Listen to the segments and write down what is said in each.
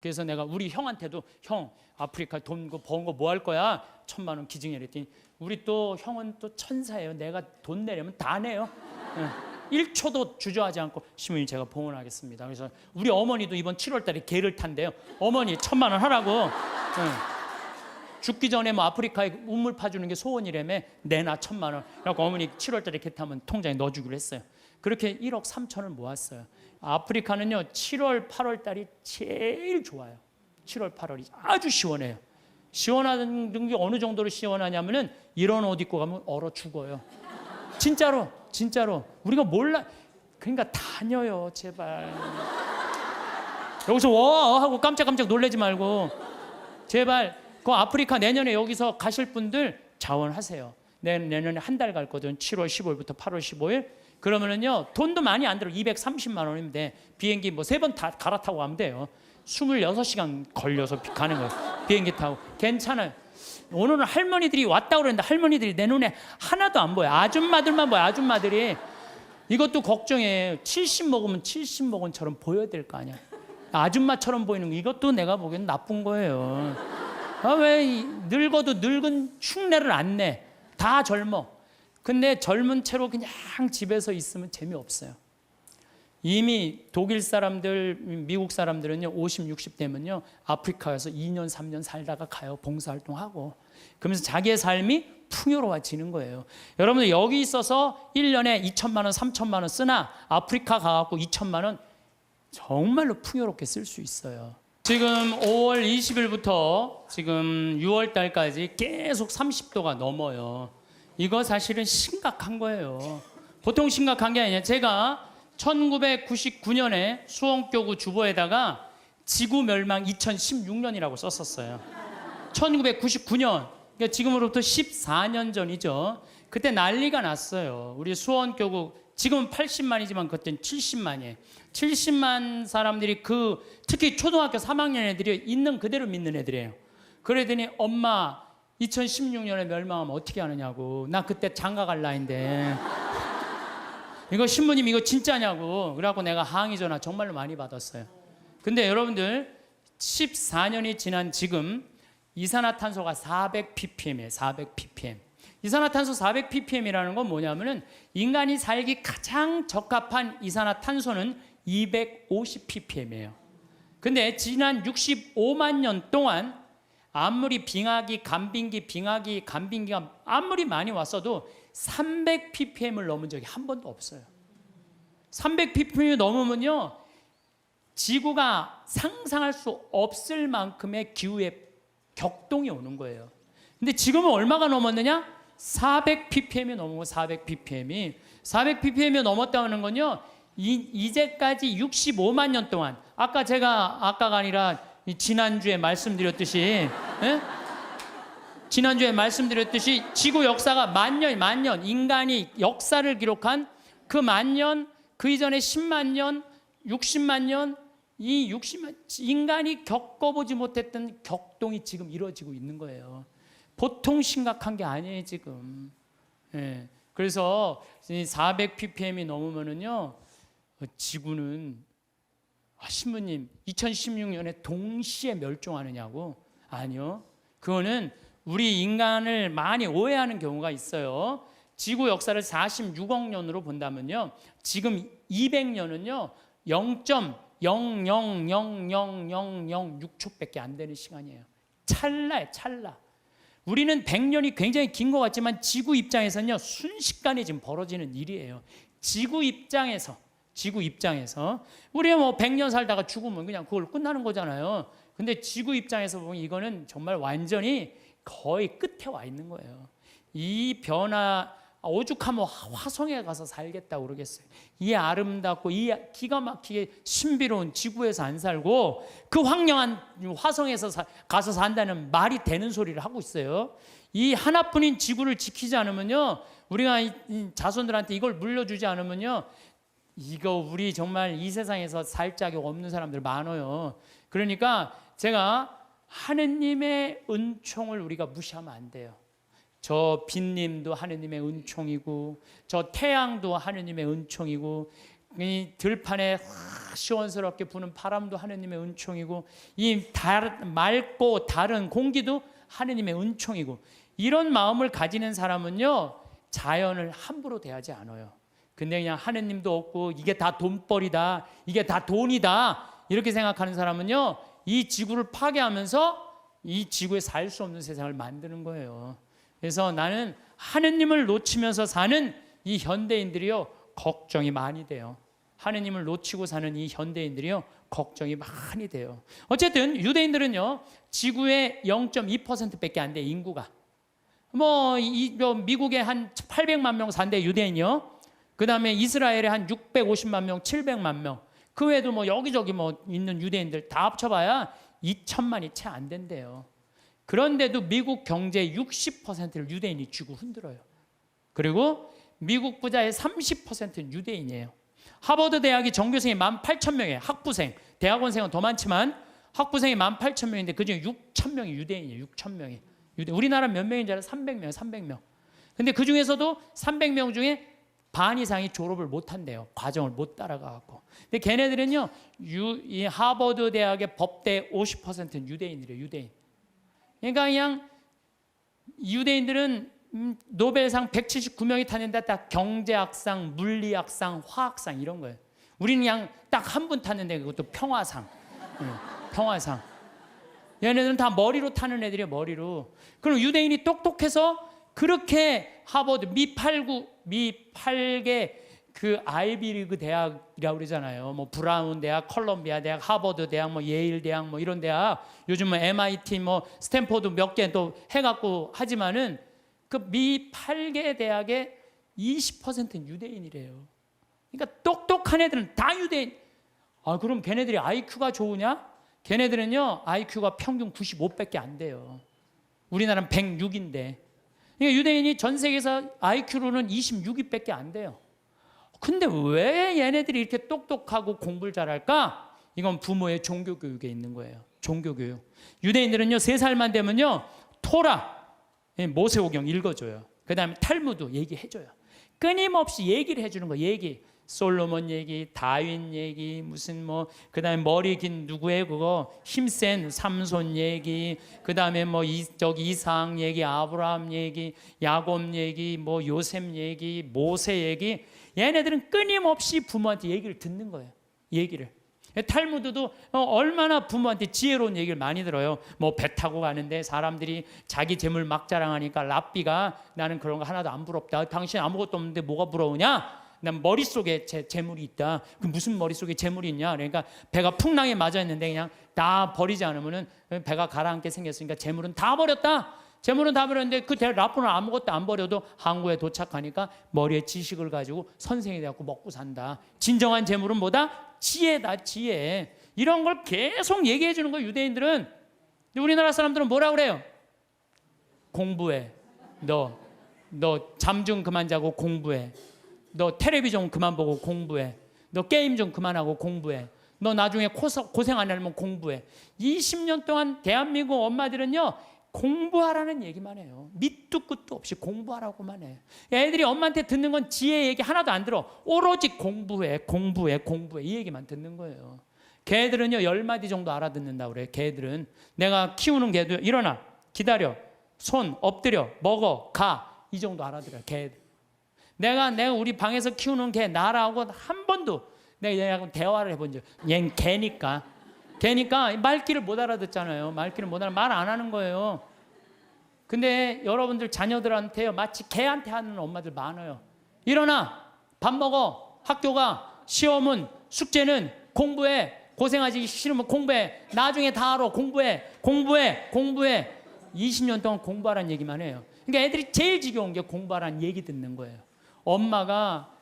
그래서 내가 우리 형한테도 형 아프리카 돈 번 거 뭐 할 거야? 1,000만 원 기증해 그랬더니 우리 또 형은 또 천사예요. 내가 돈 내려면 다 내요. 1초도 주저하지 않고 시모님 제가 봉헌하겠습니다. 그래서 우리 어머니도 이번 7월 달에 개를 탄대요. 어머니 1,000만 원 하라고. 죽기 전에 뭐 아프리카에 우물 파주는 게 소원이라며 내놔 1,000만 원. 그래서 어머니 7월 달에 개 타면 통장에 넣어주기로 했어요. 그렇게 1억 3천을 모았어요. 아프리카는요 7월 8월 달이 제일 좋아요. 7월 8월이 아주 시원해요. 시원한 게 어느 정도로 시원하냐면은 이런 옷 입고 가면 얼어 죽어요. 진짜로 우리가 몰라. 그러니까 다녀요 제발. 여기서 와 하고 깜짝깜짝 놀라지 말고 제발. 그 아프리카 내년에 여기서 가실 분들 자원하세요. 내년에 한 달 갈 거든. 7월 15일부터 8월 15일. 그러면은요 돈도 많이 안 들어. 230만 원이면 돼. 비행기 뭐 3번 다 갈아타고 가면 돼요. 26시간 걸려서 가는 거예요. 비행기 타고. 괜찮아요. 오늘은 할머니들이 왔다고 그러는데 할머니들이 내 눈에 하나도 안 보여. 아줌마들만 보여. 아줌마들이. 이것도 걱정해. 70 먹으면 70 먹은처럼 보여야 될 거 아니야. 아줌마처럼 보이는 거 이것도 내가 보기엔 나쁜 거예요. 왜 늙어도 늙은 흉내를 안 내. 다 젊어. 근데 젊은 채로 그냥 집에서 있으면 재미없어요. 이미 독일 사람들, 미국 사람들은요 50, 60 되면요 아프리카에서 2년, 3년 살다가 가요. 봉사활동하고. 그러면서 자기의 삶이 풍요로워지는 거예요. 여러분들 여기 있어서 1년에 2천만 원, 3천만 원 쓰나 아프리카 가갖고 2천만 원 정말로 풍요롭게 쓸 수 있어요. 지금 5월 20일부터 지금 6월 달까지 계속 30도가 넘어요. 이거 사실은 심각한 거예요. 보통 심각한 게 아니라 제가 1999년에 수원교구 주보에다가 지구 멸망 2016년이라고 썼었어요. 1999년, 그러니까 지금으로부터 14년 전이죠. 그때 난리가 났어요. 우리 수원교구 지금은 80만이지만 그때는 70만이에요. 70만 사람들이 특히 초등학교 3학년 애들이 있는 그대로 믿는 애들이에요. 그러더니 엄마 2016년에 멸망하면 어떻게 하느냐고. 나 그때 장가 갈 나이인데 이거 신부님 이거 진짜냐고. 그래갖고 내가 항의 전화 정말로 많이 받았어요. 근데 여러분들 14년이 지난 지금 이산화탄소가 400ppm이에요. 400ppm. 이산화탄소 400ppm이라는 건 뭐냐면은 인간이 살기 가장 적합한 이산화탄소는 250ppm이에요. 근데 지난 65만 년 동안 아무리 빙하기, 간빙기가 아무리 많이 왔어도 300ppm을 넘은 적이 한 번도 없어요. 300ppm이 넘으면요 지구가 상상할 수 없을 만큼의 기후의 격동이 오는 거예요. 근데 지금은 얼마가 넘었느냐? 400ppm이 넘은 거. 400ppm이 넘었다는 건요 이제까지 65만 년 동안 아까가 아니라 지난주에 말씀드렸듯이 지난주에 말씀드렸듯이 지구 역사가 만 년 인간이 역사를 기록한 그 만 년, 그 이전에 10만 년, 60만 년, 이 60만 인간이 겪어보지 못했던 격동이 지금 이루어지고 있는 거예요. 보통 심각한 게 아니에요 지금. 그래서 400ppm이 넘으면은요 지구는 신부님 2016년에 동시에 멸종하느냐고. 아니요. 그거는 우리 인간을 많이 오해하는 경우가 있어요. 지구 역사를 46억 년으로 본다면요 지금 200년은요 0.0000006초밖에 안 되는 시간이에요. 찰나예요. 찰나. 우리는 100년이 굉장히 긴 것 같지만 지구 입장에서는요 순식간에 지금 벌어지는 일이에요. 지구 입장에서 우리가 뭐 100년 살다가 죽으면 그냥 그걸 끝나는 거잖아요. 근데 지구 입장에서 보면 이거는 정말 완전히 거의 끝에 와 있는 거예요. 이 변화 오죽하면 화성에 가서 살겠다고 그러겠어요. 이 아름답고 이 기가 막히게 신비로운 지구에서 안 살고 그 황량한 화성에서 가서 산다는 말이 되는 소리를 하고 있어요. 이 하나뿐인 지구를 지키지 않으면요 우리가 이 자손들한테 이걸 물려주지 않으면요 이거 우리 정말 이 세상에서 살 자격 없는 사람들 많아요. 그러니까 제가 하느님의 은총을 우리가 무시하면 안 돼요. 저 빛님도 하느님의 은총이고 저 태양도 하느님의 은총이고 이 들판에 시원스럽게 부는 바람도 하느님의 은총이고, 이 맑고 다른 공기도 하느님의 은총이고, 이런 마음을 가지는 사람은요 자연을 함부로 대하지 않아요. 근데 그냥 하느님도 없고 이게 다 돈벌이다, 이게 다 돈이다 이렇게 생각하는 사람은요 이 지구를 파괴하면서 이 지구에 살 수 없는 세상을 만드는 거예요. 그래서 나는 하느님을 놓치면서 사는 이 현대인들이요 걱정이 많이 돼요. 하느님을 놓치고 사는 이 현대인들이요 걱정이 많이 돼요. 어쨌든 유대인들은요 지구의 0.2%밖에 안 돼, 인구가. 미국에 한 800만 명 산대, 유대인이요. 그 다음에 이스라엘에 한 650만 명, 700만 명. 그 외에도 여기저기 있는 유대인들 다 합쳐봐야 2천만이 채 안 된대요. 그런데도 미국 경제의 60%를 유대인이 쥐고 흔들어요. 그리고 미국 부자의 30%는 유대인이에요. 하버드 대학이 전교생이 18,000명이에요. 학부생, 대학원생은 더 많지만 학부생이 18,000명인데 그중에 6,000명이 유대인이에요. 6,000명이. 우리나라 몇 명인 줄 알아요? 300명, 300명. 근데 그 중에서도 300명 중에 반 이상이 졸업을 못 한대요. 과정을 못 따라가고. 근데 걔네들은요, 이 하버드 대학의 법대 50%는 유대인이래요. 유대인. 그러니까 그냥 유대인들은 노벨상 179명이 탔는데 딱 경제학상, 물리학상, 화학상 이런 거예요. 우리는 그냥 딱 한 분 탔는데 그것도 평화상. 평화상. 얘네들은 다 머리로 타는 애들이에요. 머리로. 그럼 유대인이 똑똑해서 그렇게 하버드 미 8개 그 아이비리그 대학이라고 그러잖아요. 브라운 대학, 컬럼비아 대학, 하버드 대학, 예일 대학, 이런 대학, 요즘 MIT, 스탠포드 몇 개 또 해갖고 하지만은 그 미 8개 대학의 20%는 유대인이래요. 그러니까 똑똑한 애들은 다 유대인. 그럼 걔네들이 IQ가 좋으냐? 걔네들은요 IQ가 평균 95밖에 안 돼요. 우리나라는 106인데. 그러니까 유대인이 전 세계에서 IQ로는 26위밖에 안 돼요. 근데 왜 얘네들이 이렇게 똑똑하고 공부를 잘할까? 이건 부모의 종교교육에 있는 거예요. 종교교육. 유대인들은요 3살만 되면요 토라, 모세오경 읽어줘요. 그 다음에 탈무드 얘기해줘요. 끊임없이 얘기를 해주는 거예요. 얘기. 솔로몬 얘기, 다윈 얘기, 그 다음에 머리 긴 누구의 그거 힘센 삼손 얘기, 그 다음에 이삭 얘기, 아브라함 얘기, 야곱 얘기, 요셉 얘기, 모세 얘기. 얘네들은 끊임없이 부모한테 얘기를 듣는 거예요. 얘기를. 탈무드도 얼마나 부모한테 지혜로운 얘기를 많이 들어요. 배 타고 가는데 사람들이 자기 재물 막 자랑하니까 랍비가 나는 그런 거 하나도 안 부럽다. 당신 아무것도 없는데 뭐가 부러우냐? 난 머릿속에 재물이 있다. 그 무슨 머릿속에 재물이 있냐? 그러니까 배가 풍랑에 맞아 있는데 그냥 다 버리지 않으면은 배가 가라앉게 생겼으니까 재물은 다 버렸다. 재물은 다 버렸는데 그 랍비는 아무것도 안 버려도 항구에 도착하니까 머리에 지식을 가지고 선생이 돼갖고 먹고 산다. 진정한 재물은 뭐다? 지혜다, 지혜. 이런 걸 계속 얘기해 주는 거예요, 유대인들은. 근데 우리나라 사람들은 뭐라 그래요? 공부해. 너 잠 좀 그만 자고 공부해. 너 텔레비전 그만 보고 공부해. 너 게임 좀 그만하고 공부해. 너 나중에 고생 안 하려면 공부해. 20년 동안 대한민국 엄마들은요 공부하라는 얘기만 해요. 밑도 끝도 없이 공부하라고만 해. 애들이 엄마한테 듣는 건 지혜 얘기 하나도 안 들어. 오로지 공부해 이 얘기만 듣는 거예요. 개들은요 10마디 정도 알아듣는다고 그래. 개들은. 내가 키우는 개도 일어나, 기다려, 손, 엎드려, 먹어, 가, 이 정도 알아들어요. 개들. 내가 우리 방에서 키우는 개 나라하고 한 번도 내가 얘하고 대화를 해본 적. 얘는 개니까 말귀를 못 알아듣잖아요. 말귀를 못 알아, 말 안 하는 거예요. 근데 여러분들 자녀들한테요 마치 개한테 하는 엄마들 많아요. 일어나, 밥 먹어, 학교 가, 시험은, 숙제는, 공부해, 고생하기 싫으면 공부해, 나중에 다 알아, 공부해. 20년 동안 공부하라는 얘기만 해요. 그러니까 애들이 제일 지겨운 게 공부하라는 얘기 듣는 거예요. 엄마가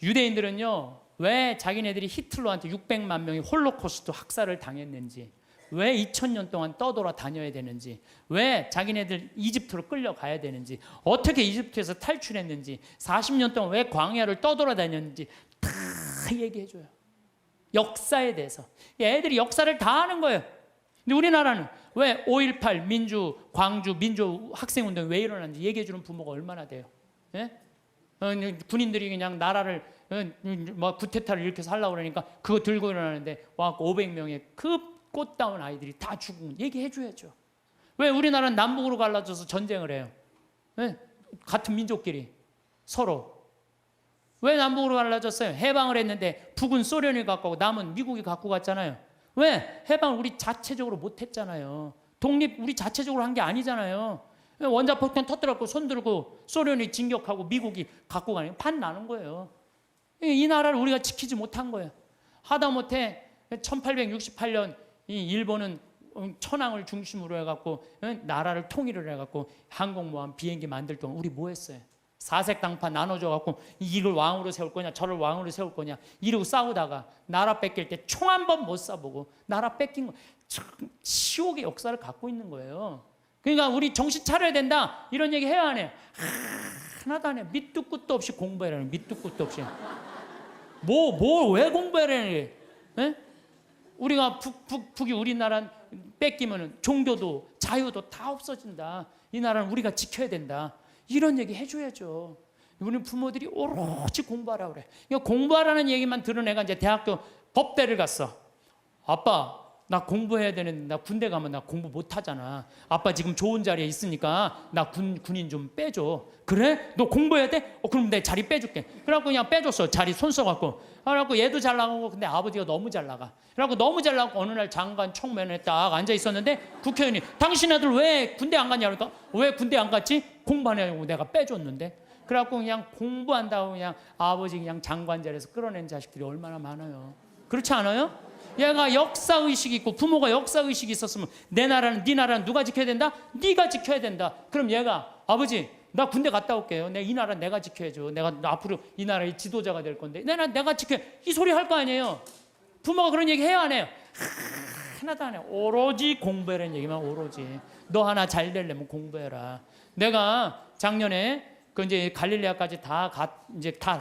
유대인들은요 왜 자기네들이 히틀러한테 600만 명이 홀로코스트 학살을 당했는지, 왜 2000년 동안 떠돌아 다녀야 되는지, 왜 자기네들 이집트로 끌려가야 되는지, 어떻게 이집트에서 탈출했는지, 40년 동안 왜 광야를 떠돌아 다녔는지 다 얘기해줘요. 역사에 대해서. 애들이 역사를 다 아는 거예요. 근데 우리나라는 왜 5.18 광주 민주 학생운동이 왜 일어났는지 얘기해주는 부모가 얼마나 돼요? 예? 군인들이 그냥 나라를 뭐 구테타를 일으켜서 하려고 그러니까 그거 들고 일어나는데 와갖고 500명의 그 꽃다운 아이들이 다 죽은 얘기해 줘야죠. 왜 우리나라는 남북으로 갈라져서 전쟁을 해요? 왜? 같은 민족끼리 서로. 왜 남북으로 갈라졌어요? 해방을 했는데 북은 소련이 갖고 가고 남은 미국이 갖고 갔잖아요. 왜? 해방을 우리 자체적으로 못했잖아요. 독립 우리 자체적으로 한 게 아니잖아요. 원자폭탄 터뜨렸고 손들고 소련이 진격하고 미국이 갖고 가는 판 나는 거예요. 이 나라를 우리가 지키지 못한 거예요. 하다못해 1868년 이 일본은 천황을 중심으로 해갖고 나라를 통일을 해갖고 항공모함 비행기 만들 동안 우리 뭐 했어요? 사색당파 나눠줘갖고 이걸 왕으로 세울 거냐 저를 왕으로 세울 거냐 이러고 싸우다가 나라 뺏길 때 총 한 번 못 쏴보고 나라 뺏긴 거 치욕의 역사를 갖고 있는 거예요. 그러니까 우리 정신 차려야 된다 이런 얘기 해야 하네요. 하나도 안 해. 밑도 끝도 없이 공부해라는 밑도 끝도 없이 왜 공부해라는 게 우리가 북이 우리나라 뺏기면 종교도 자유도 다 없어진다. 이 나라는 우리가 지켜야 된다. 이런 얘기 해줘야죠. 우리 부모들이 오로지 공부하라고 그래. 그러니까 공부하라는 얘기만 들은 애가 이제 대학교 법대를 갔어. 아빠 나 공부해야 되는데 나 군대 가면 나 공부 못하잖아. 아빠 지금 좋은 자리에 있으니까 나 군인 좀 빼줘. 그래? 너 공부해야 돼? 그럼 내 자리 빼줄게. 그래갖고 그냥 빼줬어. 자리 손 써갖고. 그래갖고 얘도 잘 나가고 근데 아버지가 너무 잘 나가. 그래갖고 너무 잘 나가고 어느 날 장관 청면에 딱 앉아 있었는데 국회의원이 당신 아들 왜 군대 안 갔냐 그러니까 왜 군대 안 갔지? 공부하냐고 내가 빼줬는데. 그래갖고 그냥 공부한다고 그냥 아버지 그냥 장관 자리에서 끌어낸 자식들이 얼마나 많아요. 그렇지 않아요? 얘가 역사의식이 있고 부모가 역사의식이 있었으면 내 나라는 네 나라는 누가 지켜야 된다? 네가 지켜야 된다. 그럼 얘가 아버지 나 군대 갔다 올게요. 이 나라 내가 지켜야죠. 내가 앞으로 이 나라의 지도자가 될 건데 내가 지켜. 이 소리 할 거 아니에요. 부모가 그런 얘기 해요 안 해요? 하나도 안 해요. 오로지 공부해라는 얘기만 오로지. 너 하나 잘 되려면 공부해라. 내가 작년에 그 이제 갈릴레아까지 다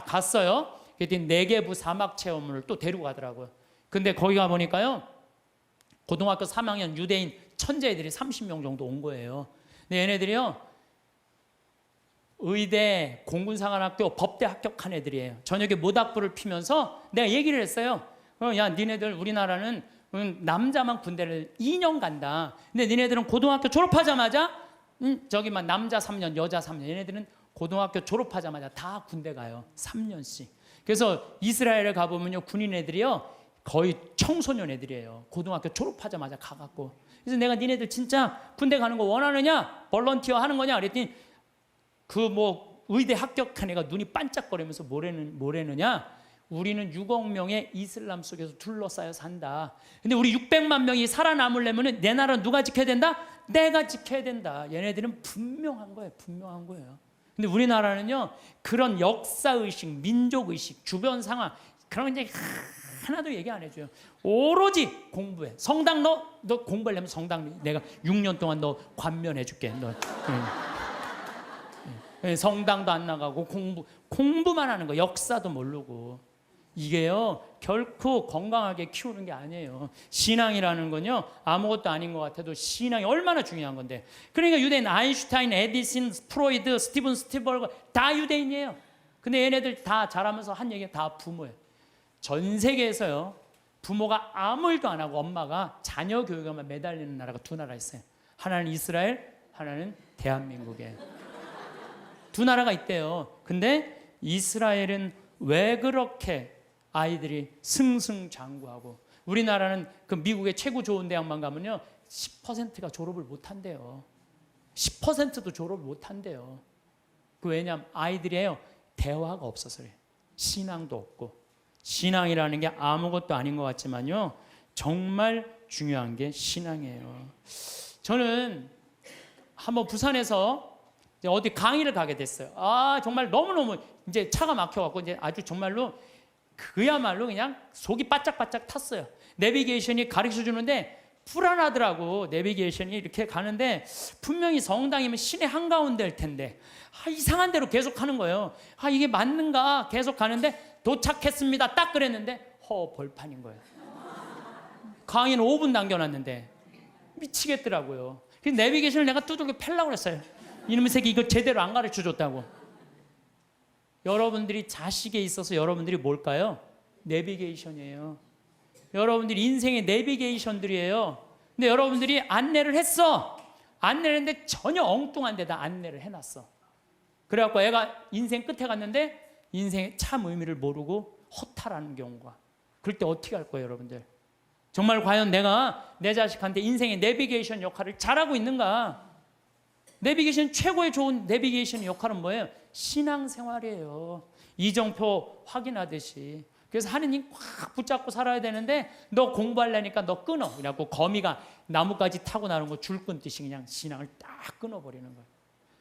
갔어요. 그랬더니 네게부 사막 체험을 또 데리고 가더라고요. 근데 거기 가 보니까요 고등학교 3학년 유대인 천재애들이 30명 정도 온 거예요. 근데 얘네들이요 의대, 공군사관학교, 법대 합격한 애들이에요. 저녁에 모닥불을 피면서 내가 얘기를 했어요. 야 니네들 우리나라는 남자만 군대를 2년 간다. 근데 니네들은 고등학교 졸업하자마자 저기만 남자 3년 여자 3년 얘네들은 고등학교 졸업하자마자 다 군대 가요. 3년씩. 그래서 이스라엘에 가보면요 군인 애들이요 거의 청소년 애들이에요. 고등학교 졸업하자마자 가갖고. 그래서 내가 니네들 진짜 군대 가는 거 원하느냐? 벌런티어 하는 거냐? 그랬더니 그 뭐 의대 합격한 애가 눈이 반짝거리면서 뭐래느냐? 우리는 6억 명의 이슬람 속에서 둘러싸여 산다. 근데 우리 600만 명이 살아남으려면 내 나라 누가 지켜야 된다? 내가 지켜야 된다. 얘네들은 분명한 거예요. 분명한 거예요. 근데 우리나라는요 그런 역사의식, 민족의식, 주변 상황 그런 게 하나도 얘기 안 해줘요. 오로지 공부해. 성당 너 공부하려면 성당 내가 6년 동안 너 관면해줄게. 너 성당도 안 나가고 공부만 하는 거. 역사도 모르고. 이게요 결코 건강하게 키우는 게 아니에요. 신앙이라는 건요 아무것도 아닌 것 같아도 신앙이 얼마나 중요한 건데. 그러니까 유대인 아인슈타인, 에디슨, 프로이드, 스티븐 스피버그 다 유대인이에요. 근데 얘네들 다 자라면서 한 얘기가 다 부모예요. 전 세계에서요 부모가 아무 일도 안 하고 엄마가 자녀 교육에만 매달리는 나라가 두 나라 있어요. 하나는 이스라엘, 하나는 대한민국에 두 나라가 있대요. 근데 이스라엘은 왜 그렇게 아이들이 승승장구하고 우리나라는 그 미국의 최고 좋은 대학만 가면요 10%가 졸업을 못한대요. 10%도 졸업을 못한대요. 그 왜냐하면 아이들이에요 대화가 없어서 그래요. 신앙도 없고. 신앙이라는 게 아무것도 아닌 것 같지만요 정말 중요한 게 신앙이에요. 저는 한번 부산에서 어디 강의를 가게 됐어요. 정말 너무너무 이제 차가 막혀갖고 이제 아주 정말로 그야말로 그냥 속이 바짝바짝 탔어요. 내비게이션이 가르쳐 주는데 불안하더라고. 내비게이션이 이렇게 가는데 분명히 성당이면 시내 한가운데일 텐데 이상한 대로 계속 하는 거예요. 이게 맞는가 계속 가는데 도착했습니다. 딱 그랬는데 벌판인 거예요. 강의는 5분 남겨놨는데 미치겠더라고요. 그래서 내비게이션을 내가 두들겨 펴려고 그랬어요. 이놈의 새끼 이거 제대로 안 가르쳐 줬다고. 여러분들이 자식에 있어서 여러분들이 뭘까요? 내비게이션이에요. 여러분들이 인생의 내비게이션들이에요. 근데 여러분들이 안내를 했어. 안내를 했는데 전혀 엉뚱한 데다 안내를 해놨어. 그래갖고 애가 인생 끝에 갔는데 인생의 참 의미를 모르고 허탈하는 경우가. 그럴 때 어떻게 할 거예요, 여러분들? 정말 과연 내가 내 자식한테 인생의 내비게이션 역할을 잘하고 있는가? 내비게이션 최고의 좋은 내비게이션 역할은 뭐예요? 신앙생활이에요. 이정표 확인하듯이. 그래서 하느님 꽉 붙잡고 살아야 되는데 너 공부하려니까 너 끊어. 그래갖고 거미가 나뭇가지 타고 나는 거 줄 끊듯이 그냥 신앙을 딱 끊어버리는 거예요.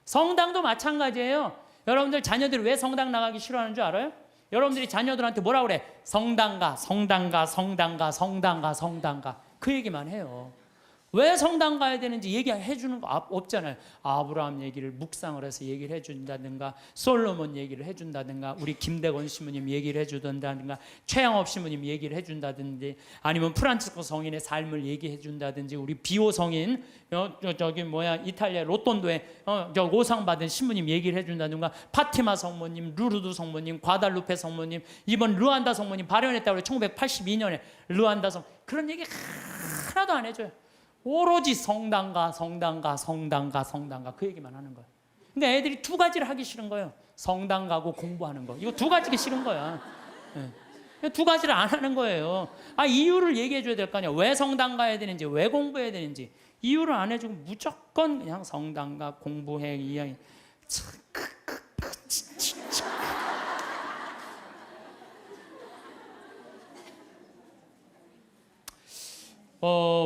성당도 마찬가지예요. 여러분들 자녀들이 왜 성당 나가기 싫어하는 줄 알아요? 여러분들이 자녀들한테 뭐라 그래? 성당가, 성당가, 성당가, 성당가, 성당가. 그 얘기만 해요. 왜 성당 가야 되는지 얘기해 주는 거 없잖아요. 아브라함 얘기를 묵상을 해서 얘기를 해준다든가, 솔로몬 얘기를 해준다든가, 우리 김대건 신부님 얘기를 해준다든가, 최양업 신부님 얘기를 해준다든지, 아니면 프란치스코 성인의 삶을 얘기해 준다든지, 우리 비오 성인 이탈리아 로톤도에 오상 받은 신부님 얘기를 해준다든가, 파티마 성모님, 루르드 성모님, 과달루페 성모님, 이번 르완다 성모님 발현했다고 1982년에 르완다 성 그런 얘기 하나도 안 해줘요. 오로지 성당가, 성당가, 성당가, 성당가 그 얘기만 하는 거예요. 근데 애들이 두 가지를 하기 싫은 거예요. 성당 가고 공부하는 거. 이거 두 가지가 싫은 거야. 네. 두 가지를 안 하는 거예요. 이유를 얘기해 줘야 될 거 아니야. 왜 성당 가야 되는지, 왜 공부해야 되는지. 이유를 안 해주고 무조건 그냥 성당 가, 공부해. 이야기.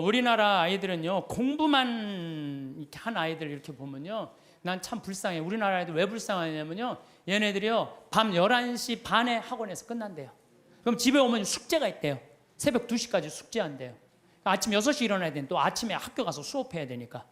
우리나라 아이들은요, 공부만 이렇게 한 아이들 이렇게 보면요, 난 참 불쌍해. 우리나라 아이들 왜 불쌍하냐면요, 얘네들이요, 밤 11시 반에 학원에서 끝난대요. 그럼 집에 오면 숙제가 있대요. 새벽 2시까지 숙제한대요. 아침 6시 일어나야 되는데 또 아침에 학교 가서 수업해야 되니까.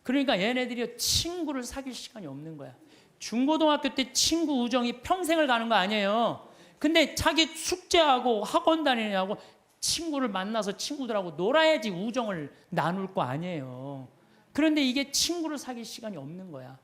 그러니까 얘네들이 친구를 사귈 시간이 없는 거야. 중고등학교 때 친구 우정이 평생을 가는 거 아니에요. 근데 자기 숙제하고 학원 다니냐고 친구를 만나서 친구들하고 놀아야지 우정을 나눌 거 아니에요. 그런데 이게 친구를 사귈 시간이 없는 거야.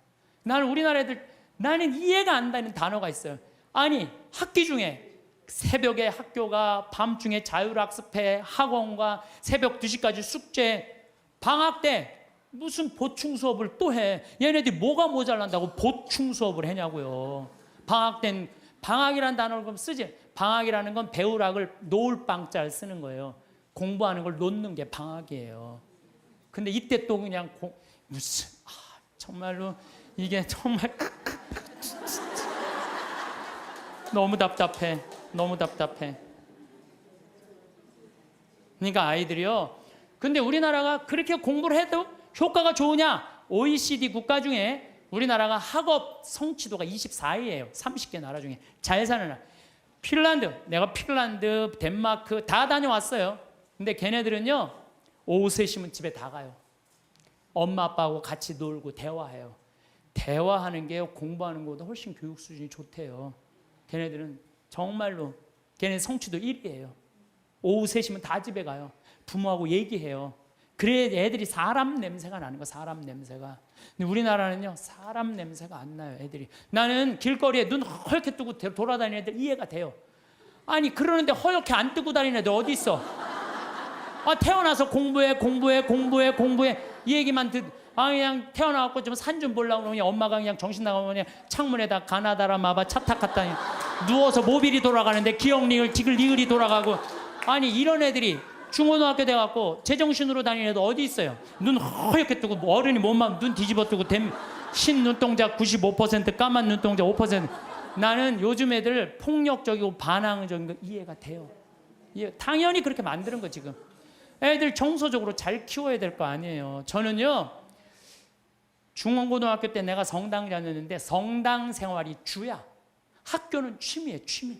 나는 우리나라 애들, 나는 이해가 안 되는 단어가 있어요. 아니, 학기 중에 새벽에 학교가, 밤중에 자율학습회, 학원과 새벽 2시까지 숙제, 방학 때 무슨 보충 수업을 또 해. 얘네들이 뭐가 모자란다고 보충 수업을 하냐고요. 방학 땐, 방학이라는 단어를 그럼 쓰지. 방학이라는 건 배우락을 놓을 방자를 쓰는 거예요. 공부하는 걸 놓는 게 방학이에요. 근데 이때 또 그냥 정말로 이게 정말 너무 답답해. 너무 답답해. 그러니까 아이들이요. 근데 우리나라가 그렇게 공부를 해도 효과가 좋으냐? OECD 국가 중에 우리나라가 학업 성취도가 24위예요. 30개 나라 중에. 잘 사는 나라. 핀란드, 내가 핀란드, 덴마크 다 다녀왔어요. 근데 걔네들은요, 오후 3시면 집에 다 가요. 엄마 아빠하고 같이 놀고 대화해요. 대화하는 게 공부하는 것보다 훨씬 교육 수준이 좋대요. 걔네들은 정말로, 걔네 성취도 1위예요. 오후 3시면 다 집에 가요. 부모하고 얘기해요. 그래 애들이 사람 냄새가 나는 거, 사람 냄새가. 근데 우리나라는요, 사람 냄새가 안 나요, 애들이. 나는 길거리에 눈 허옇게 뜨고 돌아다니는 애들 이해가 돼요. 아니, 그러는데 허옇게 안 뜨고 다니는 애들 어디 있어? 태어나서 공부해 이 얘기만 그냥 태어나갖고 좀 산 좀 보려고 그러면 엄마가 그냥 정신 나가면 그냥 창문에다 가나다라 마바 차탁 갖다 누워서 모빌이 돌아가는데 기억력을 니글이 돌아가고. 아니, 이런 애들이 중고등학교 돼갖고 제정신으로 다니는 애도 어디 있어요? 눈 허옇게 뜨고 어른이 몸만 눈 뒤집어 뜨고 흰 눈동자 95%, 까만 눈동자 5%. 나는 요즘 애들 폭력적이고 반항적인 거 이해가 돼요. 당연히 그렇게 만드는 거 지금. 애들 정서적으로 잘 키워야 될 거 아니에요. 저는요, 중고등학교 때 내가 성당 다녔는데 성당 생활이 주야. 학교는 취미예요, 취미.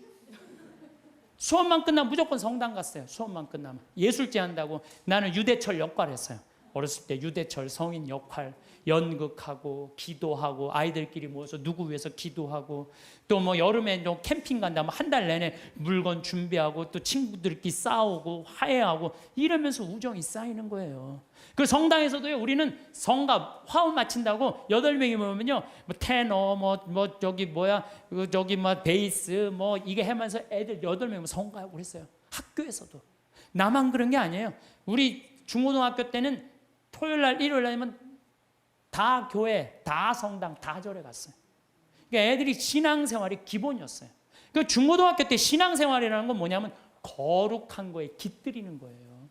수업만 끝나면 무조건 성당 갔어요. 수업만 끝나면. 예술제 한다고 나는 유대철 역할 했어요. 어렸을 때 유대철 성인 역할, 연극하고 기도하고 아이들끼리 모여서 누구 위해서 기도하고 또 뭐 여름에 좀 캠핑 간다면 한 달 내내 물건 준비하고 또 친구들끼리 싸우고 화해하고 이러면서 우정이 쌓이는 거예요. 그 성당에서도요, 우리는 성가 화음 마친다고 8명이 모이면요, 뭐 테너 뭐 저기 뭐야 저기 뭐 베이스 뭐 이게 하면서 애들 8명 성가하고 그랬어요. 학교에서도. 나만 그런 게 아니에요. 우리 중고등학교 때는 토요일 날 일요일 날이면 다 교회, 다 성당, 다 절에 갔어요. 그러니까 애들이 신앙생활이 기본이었어요. 그 중고등학교 때 신앙생활이라는 건 뭐냐면 거룩한 거에 깃들이는 거예요.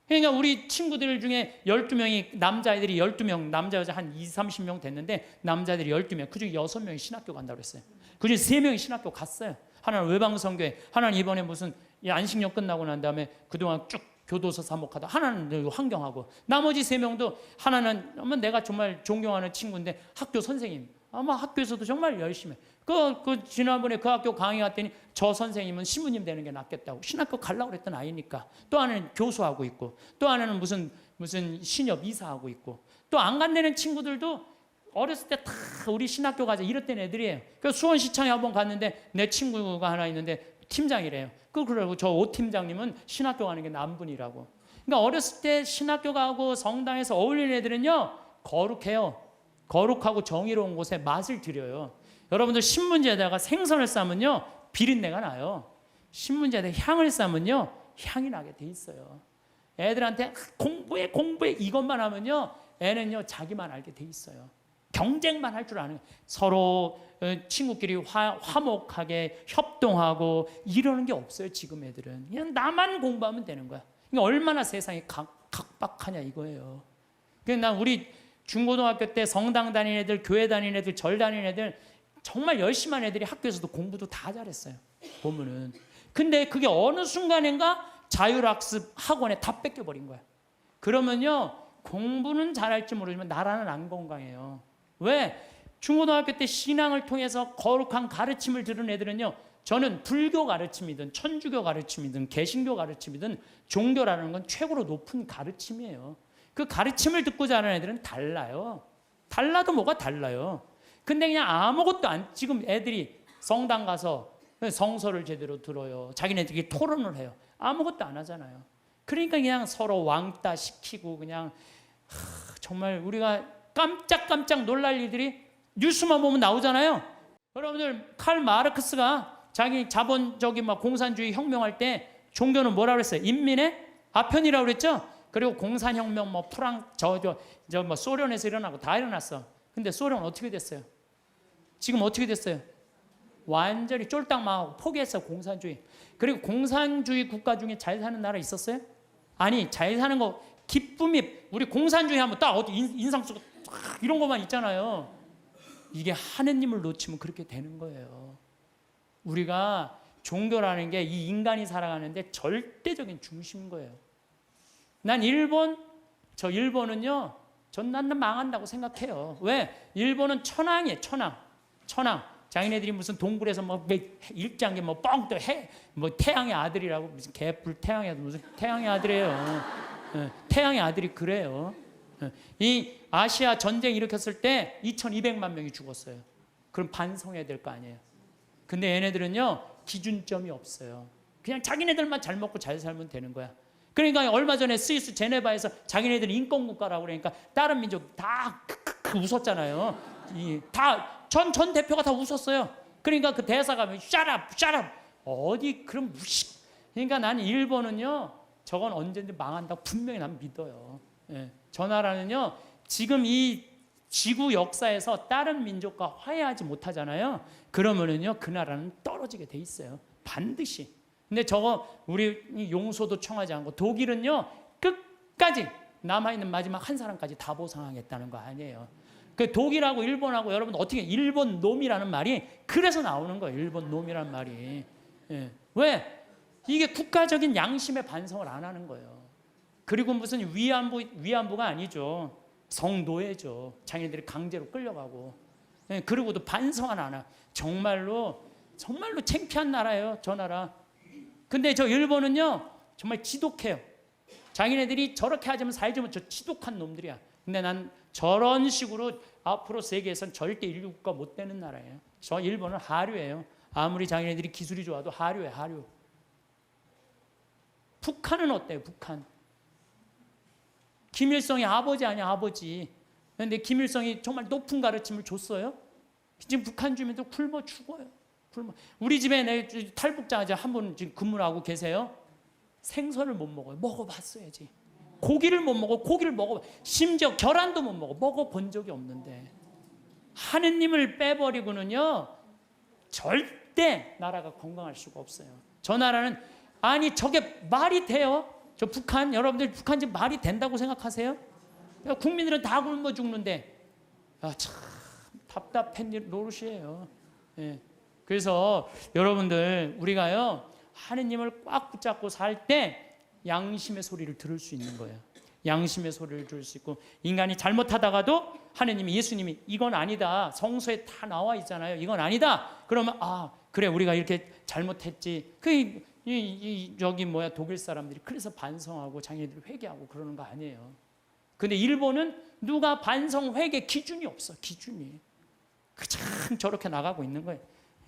그러니까 우리 친구들 중에 12명이 남자애들이 12명, 남자 여자 한 20, 30명 됐는데 남자들이 12명, 그중에 6명이 신학교 간다고 그랬어요. 그중에 3명이 신학교 갔어요. 하나는 외방선교회, 하나는 이번에 무슨 안식년 끝나고 난 다음에 그동안 쭉 교도소 사목하다, 하나는 환경하고, 나머지 3명도 하나는 내가 정말 존경하는 친구인데 학교 선생님, 아마 학교에서도 정말 열심히 지난번에 그 학교 강의 갔더니 저 선생님은 신부님 되는 게 낫겠다고 신학교 가려고 그랬던 아이니까, 또 하나는 교수하고 있고, 또 하나는 무슨 신협 이사하고 있고, 또 안 간다는 친구들도 어렸을 때 다 우리 신학교 가자 이랬던 애들이에요. 그 수원시청에 한번 갔는데 내 친구가 하나 있는데 팀장이래요. 그러고 저 오 팀장님은 신학교 가는 게 남분이라고. 그러니까 어렸을 때 신학교 가고 성당에서 어울리는 애들은요, 거룩해요. 거룩하고 정의로운 곳에 맛을 들여요. 여러분들 신문지에다가 생선을 싸면요, 비린내가 나요. 신문지에다 향을 싸면요, 향이 나게 돼 있어요. 애들한테 공부해 이것만 하면요, 애는요 자기만 알게 돼 있어요. 경쟁만 할 줄 아는, 서로 친구끼리 화목하게 협동하고 이러는 게 없어요. 지금 애들은 그냥 나만 공부하면 되는 거야. 그러니까 얼마나 세상이 각박하냐 이거예요. 그러니까 난 우리 중고등학교 때 성당 다니는 애들, 교회 다니는 애들, 절 다니는 애들, 정말 열심히 한 애들이 학교에서도 공부도 다 잘했어요. 보면은. 근데 그게 어느 순간인가 자율학습 학원에 다 뺏겨버린 거야. 그러면요, 공부는 잘할지 모르지만 나라는 안 건강해요. 왜? 중고등학교 때 신앙을 통해서 거룩한 가르침을 들은 애들은요, 저는 불교 가르침이든 천주교 가르침이든 개신교 가르침이든 종교라는 건 최고로 높은 가르침이에요. 그 가르침을 듣고 자란 애들은 달라요. 달라도 뭐가 달라요. 근데 그냥 아무것도 안, 지금 애들이 성당 가서 성서를 제대로 들어요. 자기네들이 토론을 해요. 아무것도 안 하잖아요. 그러니까 그냥 서로 왕따 시키고 그냥 정말 우리가 깜짝깜짝 놀랄 일들이 뉴스만 보면 나오잖아요. 여러분들 칼 마르크스가 자기 자본적인 막 공산주의 혁명할 때 종교는 뭐라 그랬어요? 인민의 아편이라고 그랬죠. 그리고 공산혁명 뭐 뭐 소련에서 일어나고 다 일어났어. 근데 소련은 어떻게 됐어요? 지금 어떻게 됐어요? 완전히 쫄딱 망하고 포기했어요. 공산주의. 그리고 공산주의 국가 중에 잘 사는 나라 있었어요? 아니, 잘 사는 거 기쁨이, 우리 공산주의 하면 딱 어디 인상 쓰고 이런 것만 있잖아요. 이게 하느님을 놓치면 그렇게 되는 거예요. 우리가 종교라는 게 이 인간이 살아가는데 절대적인 중심인 거예요. 난 일본은요, 나는 망한다고 생각해요. 왜? 일본은 천황이에요. 천황. 자기네들이 무슨 동굴에서 뭐 일장에 뭐 뻥 또 뭐 태양의 아들이라고, 무슨 개뿔 태양의 아들, 무슨 태양의 아들이에요. 태양의 아들이 그래요. 이 아시아 전쟁 일으켰을 때 2,200만 명이 죽었어요. 그럼 반성해야 될 거 아니에요. 근데 얘네들은요, 기준점이 없어요. 그냥 자기네들만 잘 먹고 잘 살면 되는 거야. 그러니까 얼마 전에 스위스 제네바에서 자기네들이 인권국가라고 그러니까 다른 민족 다 크크크 웃었잖아요. 전 대표가 다 웃었어요. 그러니까 그 대사가 shut up 어디 그런 무식. 그러니까 나는 일본은요, 저건 언제든지 망한다고 분명히 난 믿어요. 예. 저 나라는요, 지금 이 지구 역사에서 다른 민족과 화해하지 못하잖아요. 그러면은요, 그 나라는 떨어지게 돼 있어요. 반드시. 근데 저거 우리 용서도 청하지 않고, 독일은요, 끝까지 남아있는 마지막 한 사람까지 다 보상하겠다는 거 아니에요. 그 독일하고 일본하고, 여러분 어떻게, 일본 놈이라는 말이 그래서 나오는 거예요. 일본 놈이라는 말이. 예. 왜? 이게 국가적인 양심의 반성을 안 하는 거예요. 그리고 무슨 위안부가 아니죠. 성노예죠. 자기네들이 강제로 끌려가고. 예. 그리고도 반성을 안 하. 정말로 창피한 나라예요. 저 나라. 근데 저 일본은요, 정말 지독해요. 자기네들이 저렇게 하자면 살자면 저 지독한 놈들이야. 근데 난 저런 식으로 앞으로 세계에선 절대 인류 국가 못 되는 나라예요. 저 일본은 하류예요. 아무리 자기네들이 기술이 좋아도 하류예요, 하류. 북한은 어때요, 북한? 김일성이 아버지 아니야, 아버지. 근데 김일성이 정말 높은 가르침을 줬어요. 지금 북한 주민들 굶어 죽어요. 굶어. 우리 집에 내 탈북자 한 분 지금 근무를 하고 계세요. 생선을 못 먹어요. 먹어봤어야지. 고기를 못 먹어. 고기를 먹어. 심지어 계란도 못 먹어. 먹어본 적이 없는데. 하느님을 빼버리고는요, 절대 나라가 건강할 수가 없어요. 저 나라는, 아니 저게 말이 돼요? 저 북한, 여러분들 북한 지금 말이 된다고 생각하세요? 국민들은 다 굶어 죽는데, 참 답답한 노릇이에요. 예. 그래서 여러분들, 우리가요 하느님을 꽉 붙잡고 살 때 양심의 소리를 들을 수 있는 거예요. 양심의 소리를 들을 수 있고, 인간이 잘못하다가도 하느님이, 예수님이 이건 아니다, 성서에 다 나와 있잖아요, 이건 아니다, 그러면 그래 우리가 이렇게 잘못했지. 여기 독일 사람들이 그래서 반성하고 자기네들 회개하고 그러는 거 아니에요. 근데 일본은 누가 반성 회개 기준이 없어. 기준이 그냥 저렇게 나가고 있는 거예요.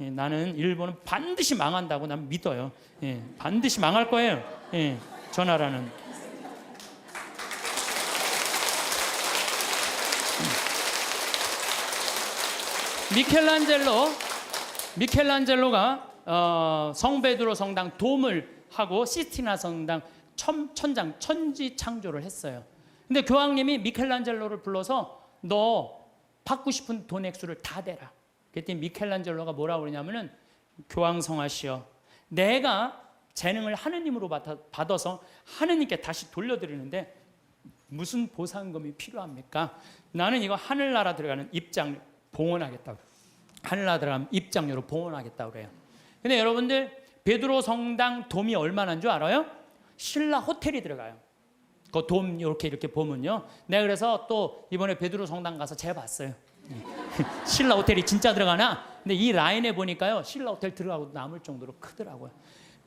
예, 나는 일본은 반드시 망한다고 난 믿어요. 예, 반드시 망할 거예요. 예, 저 나라는. 미켈란젤로가 성베드로 성당 돔을 하고 시스티나 성당 천지 창조를 했어요. 근데 교황님이 미켈란젤로를 불러서 너 받고 싶은 돈 액수를 다 대라. 그랬더니 미켈란젤로가 뭐라고 그러냐면은, 교황성하시여, 내가 재능을 하느님으로 받아서 하느님께 다시 돌려드리는데 무슨 보상금이 필요합니까? 나는 이거 하늘나라 들어가는 입장 봉헌하겠다고. 하늘나라 들어가면 입장료로 봉헌하겠다고 그래요. 근데 여러분들, 베드로 성당 돔이 얼마나인 줄 알아요? 신라 호텔이 들어가요. 그 돔 이렇게 보면요. 내가 그래서 또 이번에 베드로 성당 가서 재봤어요. 신라 호텔이 진짜 들어가나? 근데 이 라인에 보니까요, 신라 호텔 들어가고 남을 정도로 크더라고요.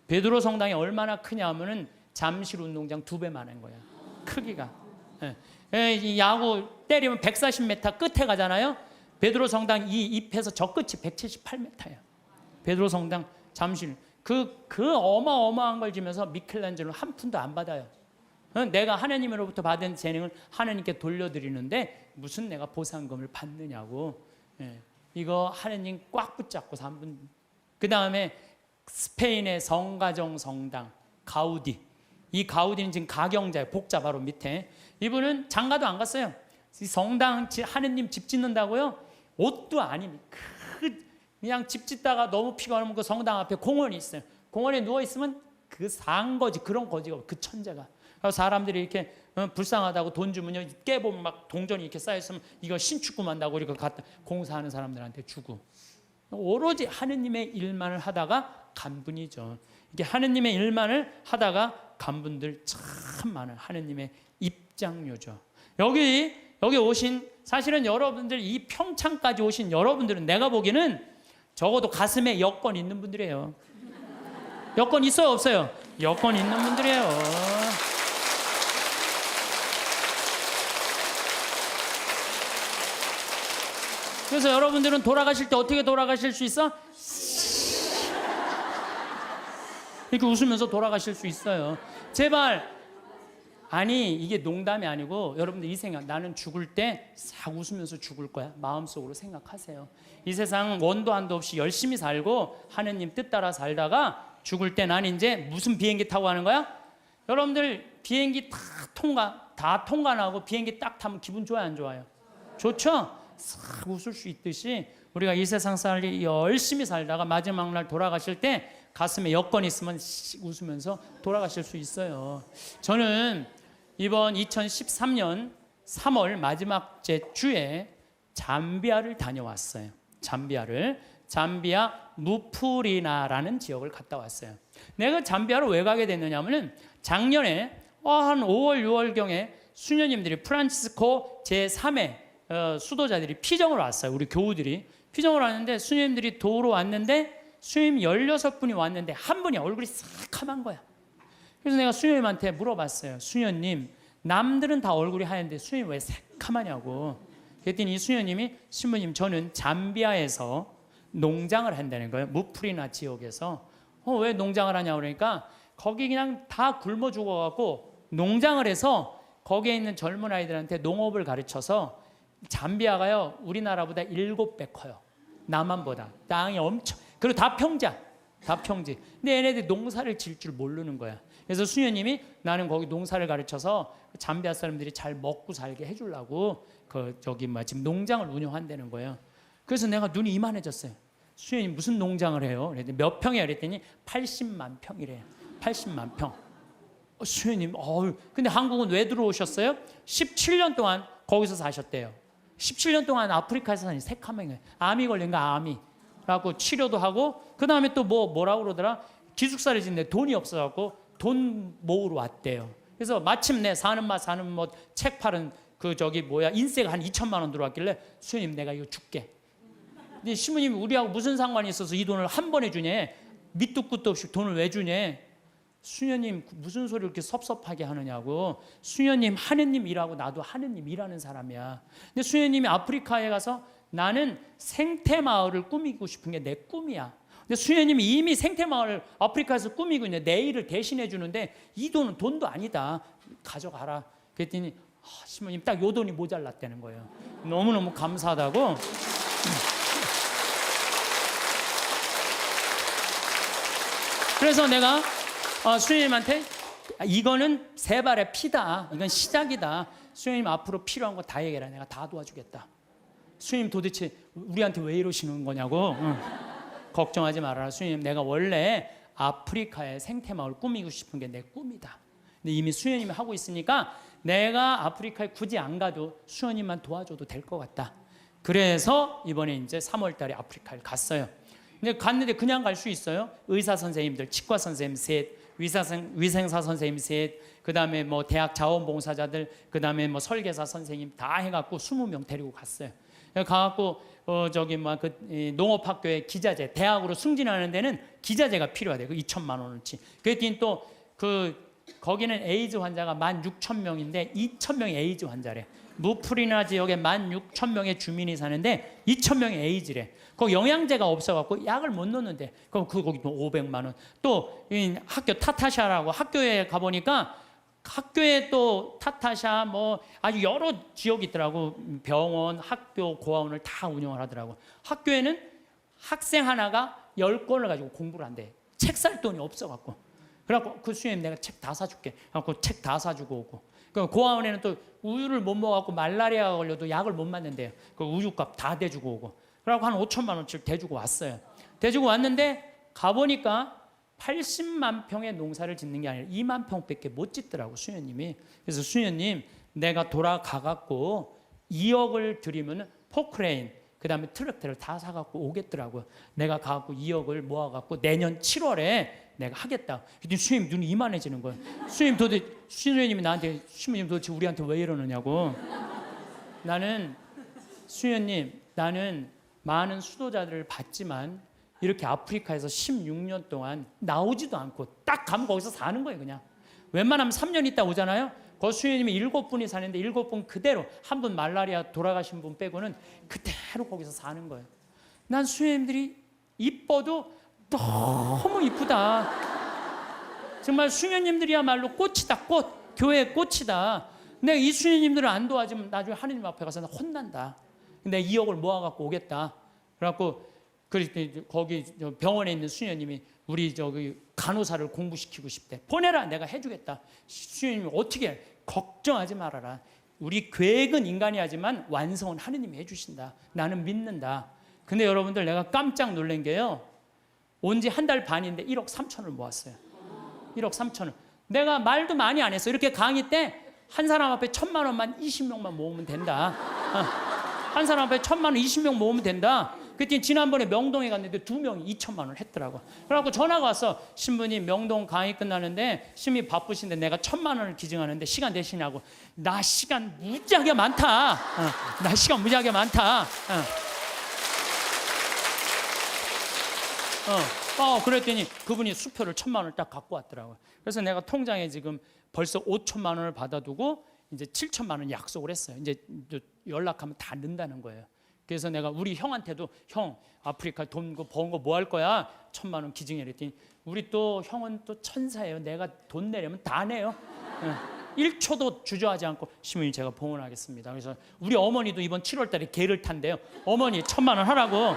베드로 성당이 얼마나 크냐면은 잠실 운동장 2배만한 거예요. 크기가. 이 야구 때리면 140m 끝에 가잖아요. 베드로 성당 이 잎에서 저 끝이 178m예요. 베드로 성당 잠실. 그 어마어마한 걸 지면서 미켈란젤로 한 푼도 안 받아요. 내가 하나님으로부터 받은 재능을 하나님께 돌려드리는데 무슨 내가 보상금을 받느냐고. 예. 이거 하나님 꽉 붙잡고 3분. 그 다음에 스페인의 성가정 성당 가우디. 이 가우디는 지금 가경자예요. 복자 바로 밑에. 이분은 장가도 안 갔어요. 이 성당 하나님 집 짓는다고요? 옷도 아닙니다. 그냥 집 짓다가 너무 피곤하면 그 성당 앞에 공원이 있어요. 공원에 누워 있으면 그 상거지, 그런 거지가, 그 천재가. 사람들이 이렇게 불쌍하다고 돈 주면요, 깨보면 막 동전이 이렇게 쌓여있으면 이거 신축금 한다고 이렇게 갖다 공사하는 사람들한테 주고. 오로지 하느님의 일만을 하다가 간 분이죠. 이게 하느님의 일만을 하다가 간 분들 참 많은 하느님의 입장료죠. 여기 오신, 사실은 여러분들 이 평창까지 오신 여러분들은 내가 보기에는 적어도 가슴에 여권 있는 분들이에요. 여권 있어요, 없어요? 여권 있는 분들이에요. 그래서 여러분들은 돌아가실 때 어떻게 돌아가실 수 있어? 이렇게 웃으면서 돌아가실 수 있어요. 제발. 아니, 이게 농담이 아니고 여러분들 이 생각, 나는 죽을 때 싹 웃으면서 죽을 거야. 마음속으로 생각하세요. 이 세상 원도 한도 없이 열심히 살고 하느님 뜻 따라 살다가 죽을 때 난 이제 무슨 비행기 타고 가는 거야? 여러분들 비행기 다 통과하고 비행기 딱 타면 기분 좋아요, 안 좋아요? 좋죠? 싹 웃을 수 있듯이 우리가 이 세상 열심히 살다가 마지막 날 돌아가실 때 가슴에 여권 있으면 웃으면서 돌아가실 수 있어요. 저는 이번 2013년 3월 마지막 주에 잠비아를 다녀왔어요. 잠비아 무프리나라는 지역을 갔다 왔어요. 내가 잠비아를 왜 가게 됐느냐면은 작년에 한 5월 6월경에 수녀님들이 프란치스코 제3의 수도자들이 피정을 왔어요. 우리 교우들이 피정을 왔는데 수녀님들이 도우러 왔는데 수녀님 16분이 왔는데 한 분이 얼굴이 새카만 거야. 그래서 내가 수녀님한테 물어봤어요. 수녀님, 남들은 다 얼굴이 하얀데 수녀님 왜 새카마냐고. 그랬더니 이 수녀님이 신부님, 저는 잠비아에서 농장을 한다는 거예요. 무프리나 지역에서. 왜 농장을 하냐 그러니까 거기 그냥 다 굶어 죽어갖고 농장을 해서 거기에 있는 젊은 아이들한테 농업을 가르쳐서, 잠비아가요 우리나라보다 7배 커요. 남한보다. 땅이 엄청, 그리고 다 평지야. 다 평지. 근데 얘네들이 농사를 질 줄 모르는 거야. 그래서 수녀님이 나는 거기 농사를 가르쳐서 잠비아 사람들이 잘 먹고 살게 해주려고 지금 농장을 운영한다는 거예요. 그래서 내가 눈이 이만해졌어요. 수녀님 무슨 농장을 해요? 그랬더니 몇 평이야? 그랬더니 80만 평이래요. 80만 평. 수녀님, 근데 한국은 왜 들어오셨어요? 17년 동안 거기서 사셨대요. 17년 동안 아프리카에서 사니 새카맹이에요. 암이 걸린 거, 암이라고 치료도 하고, 그 다음에 또 뭐라고 그러더라? 기숙사를 짓는데 돈이 없어갖고 돈 모으러 왔대요. 그래서 마침내 사는 맛 책 파는 인세가 한 2천만 원 들어왔길래, 수녀님 내가 이거 줄게. 근데 신부님이 우리하고 무슨 상관이 있어서 이 돈을 한 번에 주냐? 밑도 끝도 없이 돈을 왜 주냐? 수녀님 무슨 소리를 이렇게 섭섭하게 하느냐고. 수녀님 하느님 일하고 나도 하느님 일하는 사람이야. 근데 수녀님이 아프리카에 가서 나는 생태마을을 꾸미고 싶은 게 내 꿈이야. 근데 수녀님이 이미 생태마을을 아프리카에서 꾸미고 있는데 내 일을 대신해 주는데 이 돈은 돈도 아니다. 가져가라. 그랬더니 신부님 딱 요 돈이 모자랐다는 거예요. 너무너무 감사하다고. 그래서 내가 수녀님한테 이거는 세 발의 피다. 이건 시작이다. 수녀님 앞으로 필요한 거 다 얘기해라. 내가 다 도와주겠다. 수녀님 도대체 우리한테 왜 이러시는 거냐고. 걱정하지 말아라. 수녀님 내가 원래 아프리카의 생태마을 꾸미고 싶은 게 내 꿈이다. 근데 이미 수녀님이 하고 있으니까 내가 아프리카에 굳이 안 가도 수녀님만 도와줘도 될 것 같다. 그래서 이번에 이제 3월 달에 아프리카를 갔어요. 근데 갔는데 그냥 갈 수 있어요? 의사 선생님들, 치과 선생님 셋, 위생사 선생님 셋, 그 다음에 뭐 대학 자원봉사자들, 그 다음에 뭐 설계사 선생님 다 해갖고 20명 데리고 갔어요. 가갖고 농업학교의 기자재, 대학으로 승진하는 데는 기자재가 필요하대. 그 2천만 원어치. 그랬더니 또 거기는 에이즈 환자가 16,000명인데 2,000명이 에이즈 환자래. 무프리나 지역에 16,000명의 주민이 사는데 2,000명이 에이즈래. 거기 영양제가 없어갖고 약을 못 넣는데, 그럼 거기 또 500만 원. 또 학교 타타샤라고 학교에 가보니까 학교에 또 타타샤 뭐 아주 여러 지역이 있더라고. 병원, 학교, 고아원을 다 운영을 하더라고. 학교에는 학생 하나가 10권을 가지고 공부를 한대. 책 살 돈이 없어갖고. 그래갖고 그 수녀님 내가 책 다 사줄게. 그래갖고 책 다 사주고 오고. 그 고아원에는 또 우유를 못 먹어갖고 말라리아가 걸려도 약을 못 맞는데요. 그 우유값 다 대주고 오고. 그래갖고 한 5천만 원치를 대주고 왔어요. 대주고 왔는데 가보니까 80만 평의 농사를 짓는 게 아니라 2만 평밖에 못 짓더라고 수녀님이. 그래서 수녀님 내가 돌아가갖고 2억을 드리면 포크레인 그 다음에 트랙터를 다 사갖고 오겠더라고요. 내가 가갖고 2억을 모아갖고 내년 7월에 내가 하겠다. 그랬더니 수녀님 눈이 이만해지는 거예요. 수녀님이 나한테 신부님 도대체 우리한테 왜 이러느냐고. 나는 수녀님 나는 많은 수도자들을 봤지만 이렇게 아프리카에서 16년 동안 나오지도 않고 딱 가면 거기서 사는 거예요. 그냥 웬만하면 3년 있다 오잖아요. 그 수녀님이 7분이 사는데 7분 그대로, 한 분 말라리아 돌아가신 분 빼고는 그대로 거기서 사는 거예요. 난 수녀님들이 이뻐도 너무 이쁘다. 정말 수녀님들이야말로 꽃이다. 꽃, 교회의 꽃이다. 내가 이 수녀님들을 안 도와주면 나중에 하느님 앞에 가서 나 혼난다. 내가 2억을 모아갖고 오겠다. 그래갖고 거기 병원에 있는 수녀님이 우리 간호사를 공부시키고 싶대. 보내라, 내가 해주겠다. 수녀님이 어떻게 해? 걱정하지 말아라. 우리 계획은 인간이 하지만 완성은 하느님이 해주신다. 나는 믿는다. 근데 여러분들 내가 깜짝 놀란 게요. 온 지 한 달 반인데 1억 3천을 모았어요. 1억 3천을. 내가 말도 많이 안 했어. 이렇게 강의 때 한 사람 앞에 1,000만 원만 20명만 모으면 된다. 한 사람 앞에 1,000만 원 20명 모으면 된다. 그랬더니 지난번에 명동에 갔는데 2명이 2천만 원을 했더라고. 그래갖고 전화가 왔어. 신부님 명동 강의 끝나는데 신부님 바쁘신데 내가 1,000만 원을 기증하는데 시간 되시냐고. 나 시간 무지하게 많다. 나 시간 무지하게 많다. 그랬더니 그분이 수표를 1,000만 원을 딱 갖고 왔더라고요. 그래서 내가 통장에 지금 벌써 5천만 원을 받아두고 이제 7천만 원 약속을 했어요. 이제 연락하면 다 넣는다는 거예요. 그래서 내가 우리 형한테도 형 아프리카 돈 번 거 뭐 할 거야? 1,000만 원 기증해 그랬더니 우리 또 형은 또 천사예요. 내가 돈 내려면 다 내요. 1초도 주저하지 않고 시모님 제가 봉헌하겠습니다. 그래서 우리 어머니도 이번 7월 달에 개를 탄대요. 어머니 1,000만 원 하라고.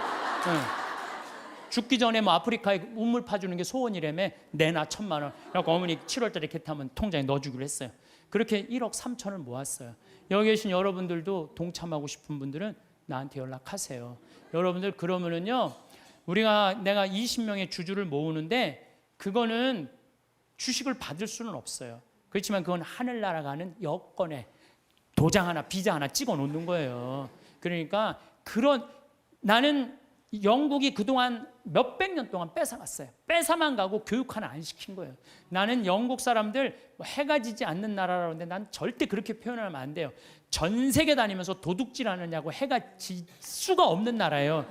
죽기 전에 뭐 아프리카에 우물 파주는 게 소원이라며 내놔 1,000만 원. 그래서 어머니 7월 달에 개 타면 통장에 넣어주기로 했어요. 그렇게 1억 3천을 모았어요. 여기 계신 여러분들도 동참하고 싶은 분들은 나한테 연락하세요. 여러분들 그러면은요 내가 20명의 주주를 모으는데 그거는 주식을 받을 수는 없어요. 그렇지만 그건 하늘나라 가는 여권에 도장 하나 비자 하나 찍어 놓는 거예요. 그러니까 나는 영국이 그동안 몇백 년 동안 뺏어갔어요. 뺏어만 가고 교육 하나 안 시킨 거예요. 나는 영국 사람들 해가 지지 않는 나라라고 하는데 난 절대 그렇게 표현하면 안 돼요. 전 세계 다니면서 도둑질 하느냐고 해가 질 수가 없는 나라예요.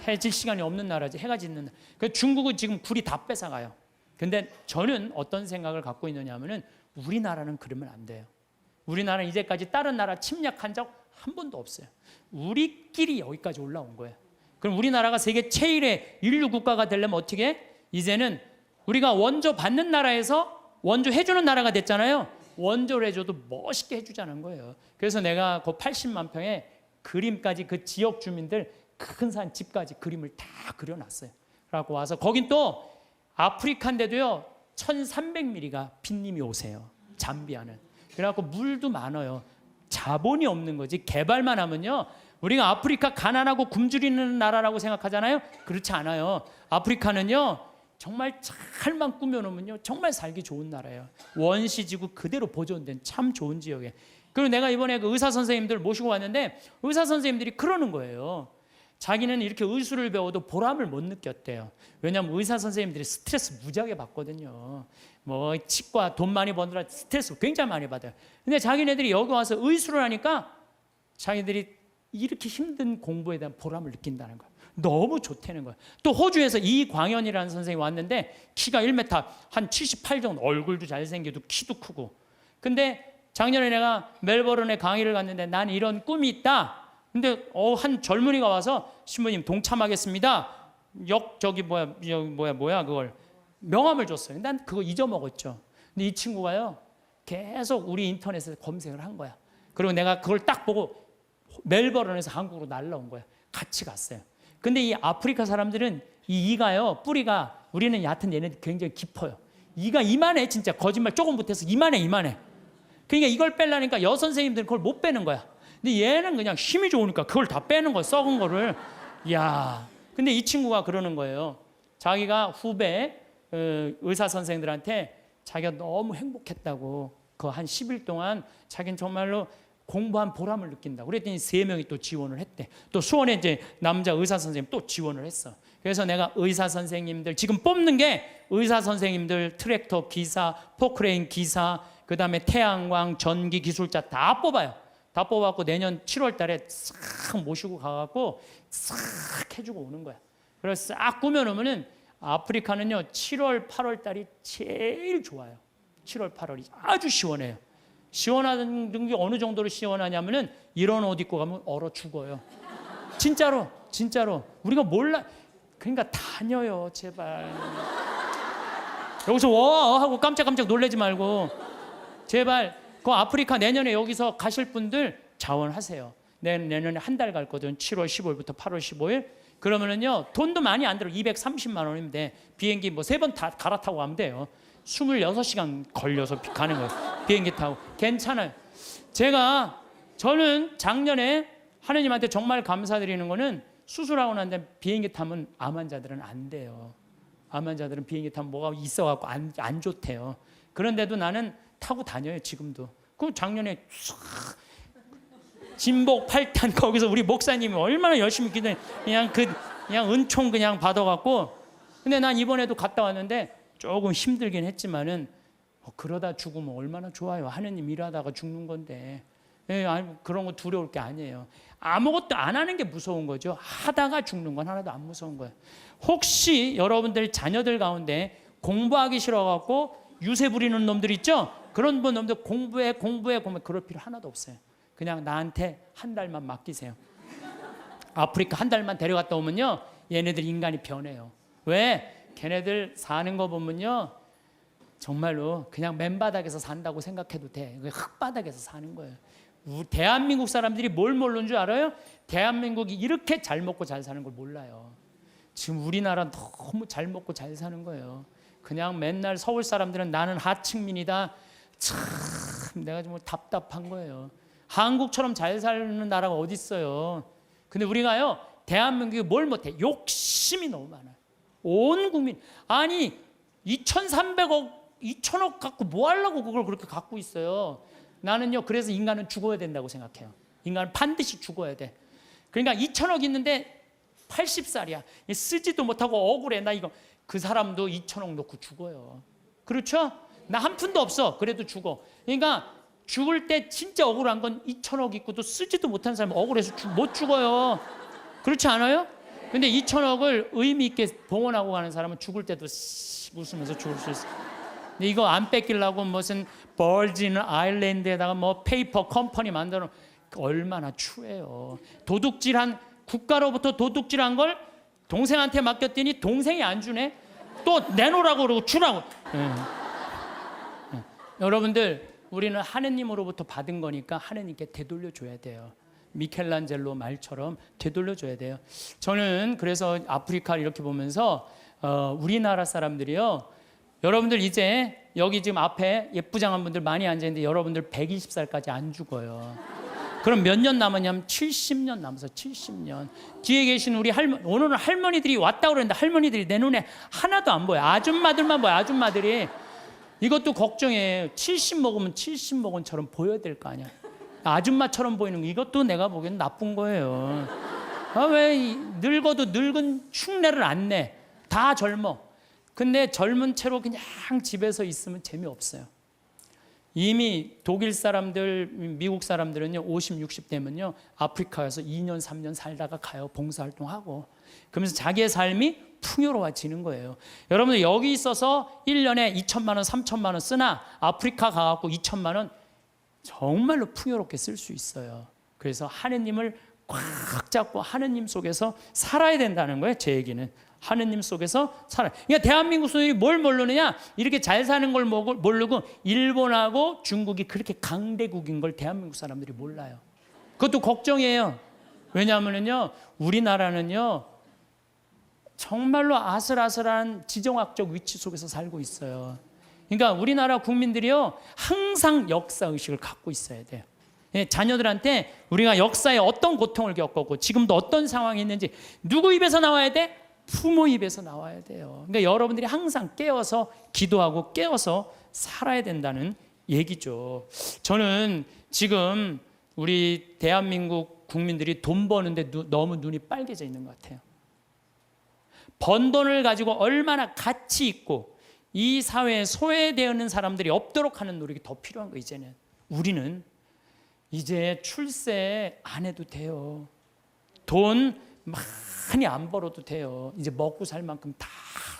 해 질 시간이 없는 나라지. 해가 짓는 나라. 그래서 중국은 지금 굴이 다 뺏어가요. 근데 저는 어떤 생각을 갖고 있느냐 하면은 우리나라는 그러면 안 돼요. 우리나라는 이제까지 다른 나라 침략한 적 한 번도 없어요. 우리끼리 여기까지 올라온 거예요. 그럼 우리나라가 세계 최일의 인류 국가가 되려면 어떻게 해? 이제는 우리가 원조 받는 나라에서 원조 해주는 나라가 됐잖아요. 원조를 해줘도 멋있게 해주자는 거예요. 그래서 내가 그 80만 평에 그림까지 그 지역 주민들 큰 산 집까지 그림을 다 그려놨어요. 그래갖고 와서 거긴 또 아프리카인데도요 1300mm가 빈님이 오세요. 잠비아는. 그래갖고 물도 많아요. 자본이 없는 거지. 개발만 하면요 우리가 아프리카 가난하고 굶주리는 나라라고 생각하잖아요. 그렇지 않아요. 아프리카는요 정말 잘만 꾸며놓으면요 정말 살기 좋은 나라예요. 원시지구 그대로 보존된 참 좋은 지역에. 그리고 내가 이번에 그 의사 선생님들 모시고 왔는데 의사 선생님들이 그러는 거예요. 자기는 이렇게 의술을 배워도 보람을 못 느꼈대요. 왜냐하면 의사 선생님들이 스트레스 무지하게 받거든요. 뭐 치과 돈 많이 버느라 스트레스 굉장히 많이 받아요. 근데 자기네들이 여기 와서 의술을 하니까 자기들이 이렇게 힘든 공부에 대한 보람을 느낀다는 거예요. 너무 좋다는 거예요. 또 호주에서 이광현이라는 선생님이 왔는데 키가 1m 한 78 정도, 얼굴도 잘생기고 키도 크고. 근데 작년에 내가 멜버른에 강의를 갔는데 난 이런 꿈이 있다. 근데 한 젊은이가 와서 신부님 동참하겠습니다. 그걸 명함을 줬어요. 난 그거 잊어먹었죠. 근데 이 친구가요 계속 우리 인터넷에서 검색을 한 거야. 그리고 내가 그걸 딱 보고 멜버른에서 한국으로 날라온 거야. 같이 갔어요. 근데 이 아프리카 사람들은 이 이가요 뿌리가 우리는 얕은 얘네들 굉장히 깊어요. 이가 이만해. 진짜 거짓말 조금 못해서 이만해. 그러니까 이걸 빼려니까 선생님들은 그걸 못 빼는 거야. 근데 얘는 그냥 힘이 좋으니까 그걸 다 빼는 거야. 썩은 거를. 야. 근데 이 친구가 그러는 거예요. 자기가 후배 의사 선생들한테 자기가 너무 행복했다고 그 한 10일 동안 자기는 정말로 공부한 보람을 느낀다. 그랬더니 3명이 또 지원을 했대. 또 수원에 이제 남자 의사 선생님 또 지원을 했어. 그래서 내가 의사 선생님들 지금 뽑는 게 의사 선생님들, 트랙터 기사, 포크레인 기사, 그다음에 태양광 전기 기술자 다 뽑아요. 다 뽑아갖고 내년 7월 달에 싹 모시고 가갖고 싹 해주고 오는 거야. 그래서 싹 꾸며놓으면은 아프리카는요 7월, 8월 달이 제일 좋아요. 7월, 8월이 아주 시원해요. 시원한 게 어느 정도로 시원하냐면은 이런 옷 입고 가면 얼어 죽어요. 진짜로 우리가 몰라. 그러니까 다녀요 제발. 여기서 와 하고 깜짝깜짝 놀라지 말고 제발. 그 아프리카 내년에 여기서 가실 분들 자원하세요. 내년에 한 달 갈 거든. 7월 15일부터 8월 15일. 그러면은요 돈도 많이 안 들어. 230만 원이면 돼. 비행기 뭐 3번 다 갈아타고 가면 돼요. 26시간 걸려서 가는 거예요. 비행기 타고. 괜찮아요. 저는 작년에 하느님한테 정말 감사드리는 거는 수술하고 난 다음에 비행기 타면 암 환자들은 안 돼요. 암 환자들은 비행기 타면 뭐가 있어갖고 안 좋대요. 그런데도 나는 타고 다녀요 지금도. 그 작년에 진복 8탄 거기서 우리 목사님이 얼마나 열심히 기도해. 그냥 은총 그냥 받아갖고. 근데 난 이번에도 갔다 왔는데 조금 힘들긴 했지만은 그러다 죽으면 얼마나 좋아요. 하느님 일하다가 죽는 건데. 아니, 그런 거 두려울 게 아니에요. 아무것도 안 하는 게 무서운 거죠. 하다가 죽는 건 하나도 안 무서운 거예요. 혹시 여러분들 자녀들 가운데 공부하기 싫어갖고 유세 부리는 놈들 있죠? 그런 놈들 공부해 그럴 필요 하나도 없어요. 그냥 나한테 한 달만 맡기세요. 아프리카 한 달만 데려갔다 오면요, 얘네들 인간이 변해요. 왜? 걔네들 사는 거 보면요, 정말로 그냥 맨바닥에서 산다고 생각해도 돼. 흙바닥에서 사는 거예요. 대한민국 사람들이 뭘 모르는 줄 알아요? 대한민국이 이렇게 잘 먹고 잘 사는 걸 몰라요. 지금 우리나라 너무 잘 먹고 잘 사는 거예요. 그냥 맨날 서울 사람들은 나는 하층민이다. 참 내가 정말 답답한 거예요. 한국처럼 잘 사는 나라가 어디 있어요? 근데 우리가요, 대한민국이 뭘 못해? 욕심이 너무 많아요. 온 국민, 아니 2,300억 2,000억 갖고 뭐 하려고 그걸 그렇게 갖고 있어요. 나는요, 그래서 인간은 죽어야 된다고 생각해요. 인간은 반드시 죽어야 돼. 그러니까 2,000억 있는데 80살이야. 쓰지도 못하고 억울해. 나 이거. 그 사람도 2,000억 놓고 죽어요. 그렇죠? 나 한 푼도 없어. 그래도 죽어. 그러니까 죽을 때 진짜 억울한 건 2,000억 있고도 쓰지도 못한 사람은 억울해서 못 죽어요. 그렇지 않아요? 근데 2,000억을 의미 있게 봉헌하고 가는 사람은 죽을 때도 웃으면서 죽을 수 있어. 근데 이거 안 뺏기려고 무슨 벌진 아일랜드에다가 뭐 페이퍼 컴퍼니 만들어, 얼마나 추해요. 도둑질한, 국가로부터 도둑질한 걸 동생한테 맡겼더니 동생이 안 주네. 또 내놓으라고 그러고 주라고. 여러분들, 우리는 하느님으로부터 받은 거니까 하느님께 되돌려줘야 돼요. 미켈란젤로 말처럼 되돌려줘야 돼요. 저는 그래서 아프리카를 이렇게 보면서 우리나라 사람들이요, 여러분들 이제 여기 지금 앞에 예쁘장한 분들 많이 앉아있는데 여러분들 120살까지 안 죽어요. 그럼 몇 년 남았냐면 70년 남았어. 70년. 뒤에 계신 우리 할머니, 오늘은 할머니들이 왔다고 그랬는데 할머니들이 내 눈에 하나도 안 보여. 아줌마들만 보여. 아줌마들이. 이것도 걱정이에요. 70 먹으면 70 먹은처럼 보여야 될 거 아니야. 아줌마처럼 보이는 거, 이것도 내가 보기엔 나쁜 거예요. 왜 늙어도 늙은 흉내를 안 내. 다 젊어. 근데 젊은 채로 그냥 집에서 있으면 재미없어요. 이미 독일 사람들, 미국 사람들은요, 50, 60 되면요, 아프리카에서 2년, 3년 살다가 가요. 봉사활동하고. 그러면서 자기의 삶이 풍요로워지는 거예요. 여러분들 여기 있어서 1년에 2천만 원, 3천만 원 쓰나 아프리카 가갖고 2천만 원 정말로 풍요롭게 쓸 수 있어요. 그래서 하느님을 꽉 잡고 하느님 속에서 살아야 된다는 거예요. 제 얘기는. 하느님 속에서 살아요. 그러니까 대한민국 사람들이 뭘 모르느냐? 이렇게 잘 사는 걸 모르고 일본하고 중국이 그렇게 강대국인 걸 대한민국 사람들이 몰라요. 그것도 걱정이에요. 왜냐하면요, 우리나라는요, 정말로 아슬아슬한 지정학적 위치 속에서 살고 있어요. 그러니까 우리나라 국민들이요, 항상 역사의식을 갖고 있어야 돼요. 자녀들한테 우리가 역사에 어떤 고통을 겪었고 지금도 어떤 상황이 있는지 누구 입에서 나와야 돼? 부모 입에서 나와야 돼요. 그러니까 여러분들이 항상 깨어서 기도하고 깨어서 살아야 된다는 얘기죠. 저는 지금 우리 대한민국 국민들이 돈 버는데 너무 눈이 빨개져 있는 것 같아요. 번 돈을 가지고 얼마나 가치 있고 이 사회에 소외되는 사람들이 없도록 하는 노력이 더 필요한 거. 이제는 우리는 이제 출세 안 해도 돼요. 돈 많이 안 벌어도 돼요. 이제 먹고 살 만큼 다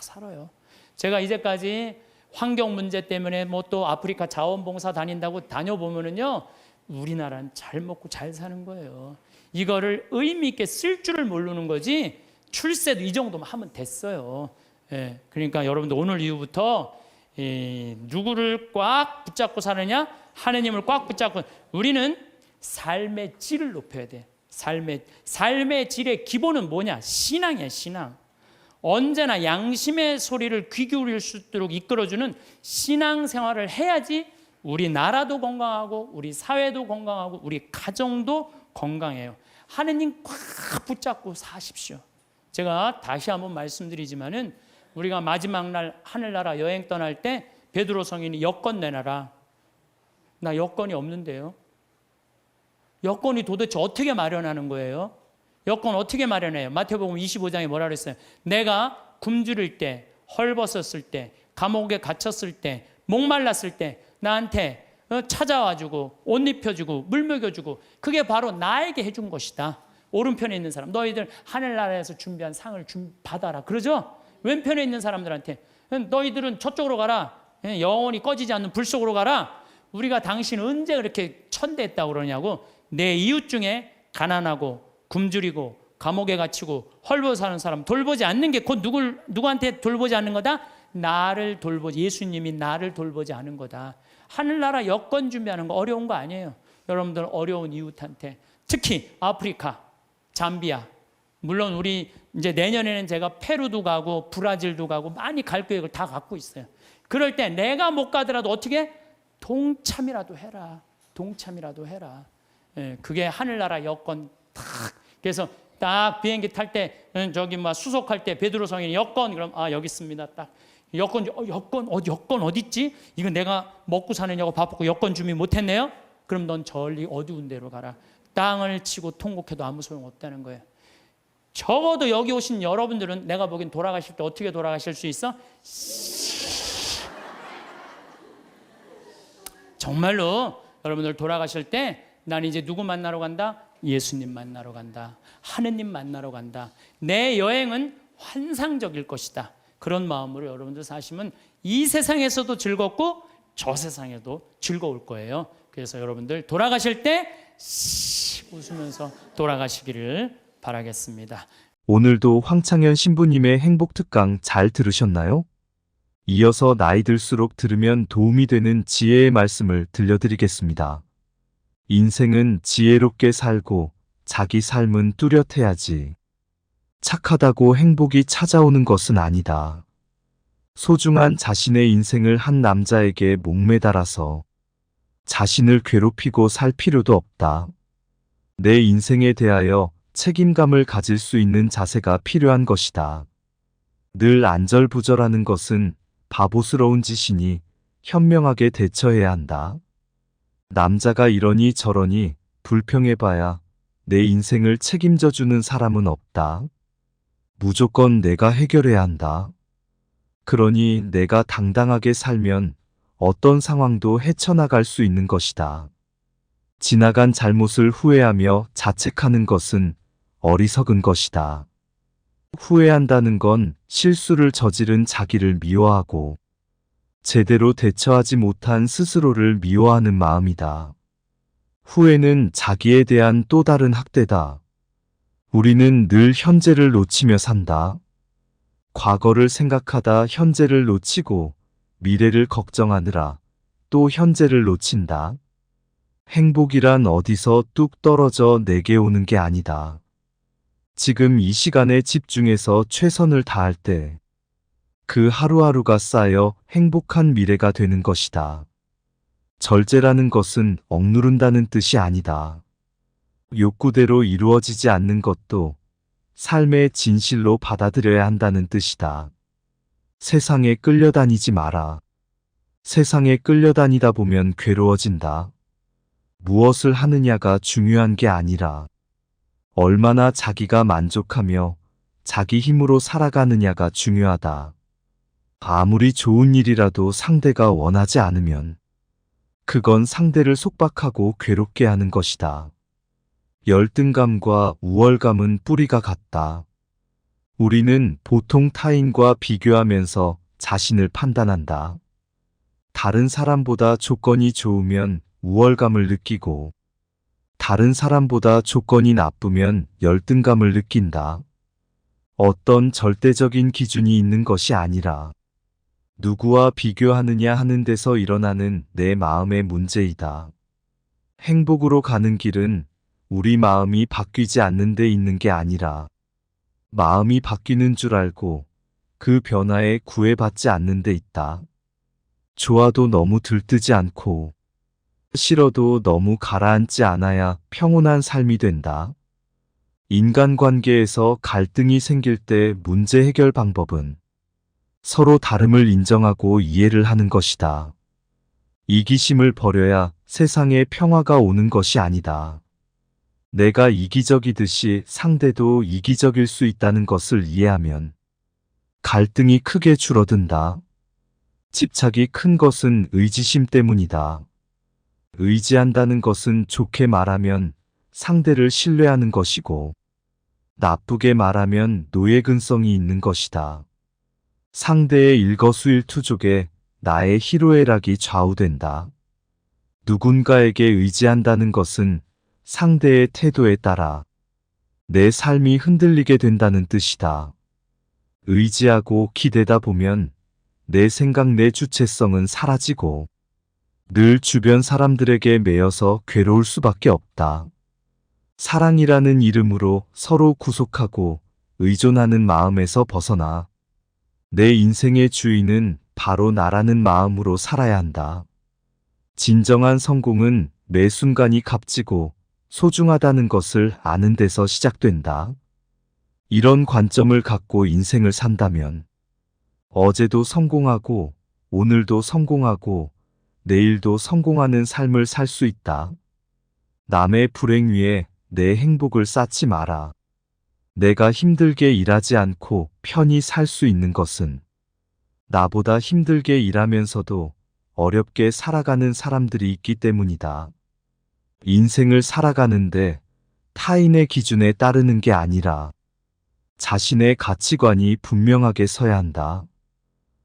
살아요. 제가 이제까지 환경 문제 때문에 뭐 또 아프리카 자원봉사 다닌다고 다녀보면은요, 우리나라는 잘 먹고 잘 사는 거예요. 이거를 의미 있게 쓸 줄을 모르는 거지, 출세도 이 정도만 하면 됐어요. 예, 그러니까 여러분들 오늘 이후부터 누구를 꽉 붙잡고 사느냐? 하느님을 꽉 붙잡고. 우리는 삶의 질을 높여야 돼. 삶의 질의 기본은 뭐냐? 신앙이야, 신앙. 언제나 양심의 소리를 귀 기울일 수 있도록 이끌어주는 신앙생활을 해야지 우리 나라도 건강하고 우리 사회도 건강하고 우리 가정도 건강해요. 하느님 꽉 붙잡고 사십시오. 제가 다시 한번 말씀드리지만은 우리가 마지막 날 하늘나라 여행 떠날 때 베드로 성인이 여권 내놔라. 나 여권이 없는데요. 여권이 도대체 어떻게 마련하는 거예요? 여권 어떻게 마련해요? 마태복음 25장에 뭐라 그랬어요? 내가 굶주릴 때, 헐벗었을 때, 감옥에 갇혔을 때, 목말랐을 때 나한테 찾아와주고 옷 입혀주고 물 먹여주고 그게 바로 나에게 해준 것이다. 오른편에 있는 사람, 너희들 하늘나라에서 준비한 상을 받아라. 그러죠? 왼편에 있는 사람들한테 너희들은 저쪽으로 가라. 영원히 꺼지지 않는 불 속으로 가라. 우리가 당신 언제 그렇게 천대했다고 그러냐고. 내 이웃 중에 가난하고 굶주리고 감옥에 갇히고 헐벗어 사는 사람 돌보지 않는 게 곧 누구한테 돌보지 않는 거다? 나를 돌보지, 예수님이 나를 돌보지 않은 거다. 하늘나라 여권 준비하는 거 어려운 거 아니에요. 여러분들 어려운 이웃한테, 특히 아프리카, 잠비아, 물론 우리 이제 내년에는 제가 페루도 가고 브라질도 가고 많이 갈 계획을 다 갖고 있어요. 그럴 때 내가 못 가더라도 어떻게? 동참이라도 해라. 동참이라도 해라. 그게 하늘나라 여권 딱. 그래서 딱 비행기 탈 때 저기 막 수속할 때 베드로 성인이 여권, 그럼 여기 있습니다. 딱 여권 어디 있지? 이거 내가 먹고 사느냐고 바쁘고 여권 준비 못했네요. 그럼 넌 저리 어두운 데로 가라. 땅을 치고 통곡해도 아무 소용 없다는 거예요. 적어도 여기 오신 여러분들은 내가 보기엔 돌아가실 때 어떻게 돌아가실 수 있어? 정말로 여러분들 돌아가실 때 난 이제 누구 만나러 간다? 예수님 만나러 간다. 하느님 만나러 간다. 내 여행은 환상적일 것이다. 그런 마음으로 여러분들 사시면 이 세상에서도 즐겁고 저 세상에도 즐거울 거예요. 그래서 여러분들 돌아가실 때 웃으면서 돌아가시기를 바라겠습니다. 오늘도 황창현 신부님의 행복특강 잘 들으셨나요? 이어서 나이 들수록 들으면 도움이 되는 지혜의 말씀을 들려드리겠습니다. 인생은 지혜롭게 살고 자기 삶은 뚜렷해야지. 착하다고 행복이 찾아오는 것은 아니다. 소중한 자신의 인생을 한 남자에게 목매달아서 자신을 괴롭히고 살 필요도 없다. 내 인생에 대하여 책임감을 가질 수 있는 자세가 필요한 것이다. 늘 안절부절하는 것은 바보스러운 짓이니 현명하게 대처해야 한다. 남자가 이러니 저러니 불평해봐야 내 인생을 책임져주는 사람은 없다. 무조건 내가 해결해야 한다. 그러니 내가 당당하게 살면 어떤 상황도 헤쳐나갈 수 있는 것이다. 지나간 잘못을 후회하며 자책하는 것은 어리석은 것이다. 후회한다는 건 실수를 저지른 자기를 미워하고 제대로 대처하지 못한 스스로를 미워하는 마음이다. 후회는 자기에 대한 또 다른 학대다. 우리는 늘 현재를 놓치며 산다. 과거를 생각하다 현재를 놓치고 미래를 걱정하느라 또 현재를 놓친다. 행복이란 어디서 뚝 떨어져 내게 오는 게 아니다. 지금 이 시간에 집중해서 최선을 다할 때 그 하루하루가 쌓여 행복한 미래가 되는 것이다. 절제라는 것은 억누른다는 뜻이 아니다. 욕구대로 이루어지지 않는 것도 삶의 진실로 받아들여야 한다는 뜻이다. 세상에 끌려다니지 마라. 세상에 끌려다니다 보면 괴로워진다. 무엇을 하느냐가 중요한 게 아니라 얼마나 자기가 만족하며 자기 힘으로 살아가느냐가 중요하다. 아무리 좋은 일이라도 상대가 원하지 않으면 그건 상대를 속박하고 괴롭게 하는 것이다. 열등감과 우월감은 뿌리가 같다. 우리는 보통 타인과 비교하면서 자신을 판단한다. 다른 사람보다 조건이 좋으면 우월감을 느끼고 다른 사람보다 조건이 나쁘면 열등감을 느낀다. 어떤 절대적인 기준이 있는 것이 아니라 누구와 비교하느냐 하는 데서 일어나는 내 마음의 문제이다. 행복으로 가는 길은 우리 마음이 바뀌지 않는 데 있는 게 아니라 마음이 바뀌는 줄 알고 그 변화에 구애받지 않는 데 있다. 좋아도 너무 들뜨지 않고 싫어도 너무 가라앉지 않아야 평온한 삶이 된다. 인간관계에서 갈등이 생길 때 문제 해결 방법은 서로 다름을 인정하고 이해를 하는 것이다. 이기심을 버려야 세상에 평화가 오는 것이 아니다. 내가 이기적이듯이 상대도 이기적일 수 있다는 것을 이해하면 갈등이 크게 줄어든다. 집착이 큰 것은 의지심 때문이다. 의지한다는 것은 좋게 말하면 상대를 신뢰하는 것이고, 나쁘게 말하면 노예근성이 있는 것이다. 상대의 일거수일투족에 나의 희로애락이 좌우된다. 누군가에게 의지한다는 것은 상대의 태도에 따라 내 삶이 흔들리게 된다는 뜻이다. 의지하고 기대다 보면 내 생각, 내 주체성은 사라지고 늘 주변 사람들에게 매여서 괴로울 수밖에 없다. 사랑이라는 이름으로 서로 구속하고 의존하는 마음에서 벗어나 내 인생의 주인은 바로 나라는 마음으로 살아야 한다. 진정한 성공은 매 순간이 값지고 소중하다는 것을 아는 데서 시작된다. 이런 관점을 갖고 인생을 산다면 어제도 성공하고 오늘도 성공하고 내일도 성공하는 삶을 살 수 있다. 남의 불행 위에 내 행복을 쌓지 마라. 내가 힘들게 일하지 않고 편히 살 수 있는 것은 나보다 힘들게 일하면서도 어렵게 살아가는 사람들이 있기 때문이다. 인생을 살아가는데 타인의 기준에 따르는 게 아니라 자신의 가치관이 분명하게 서야 한다.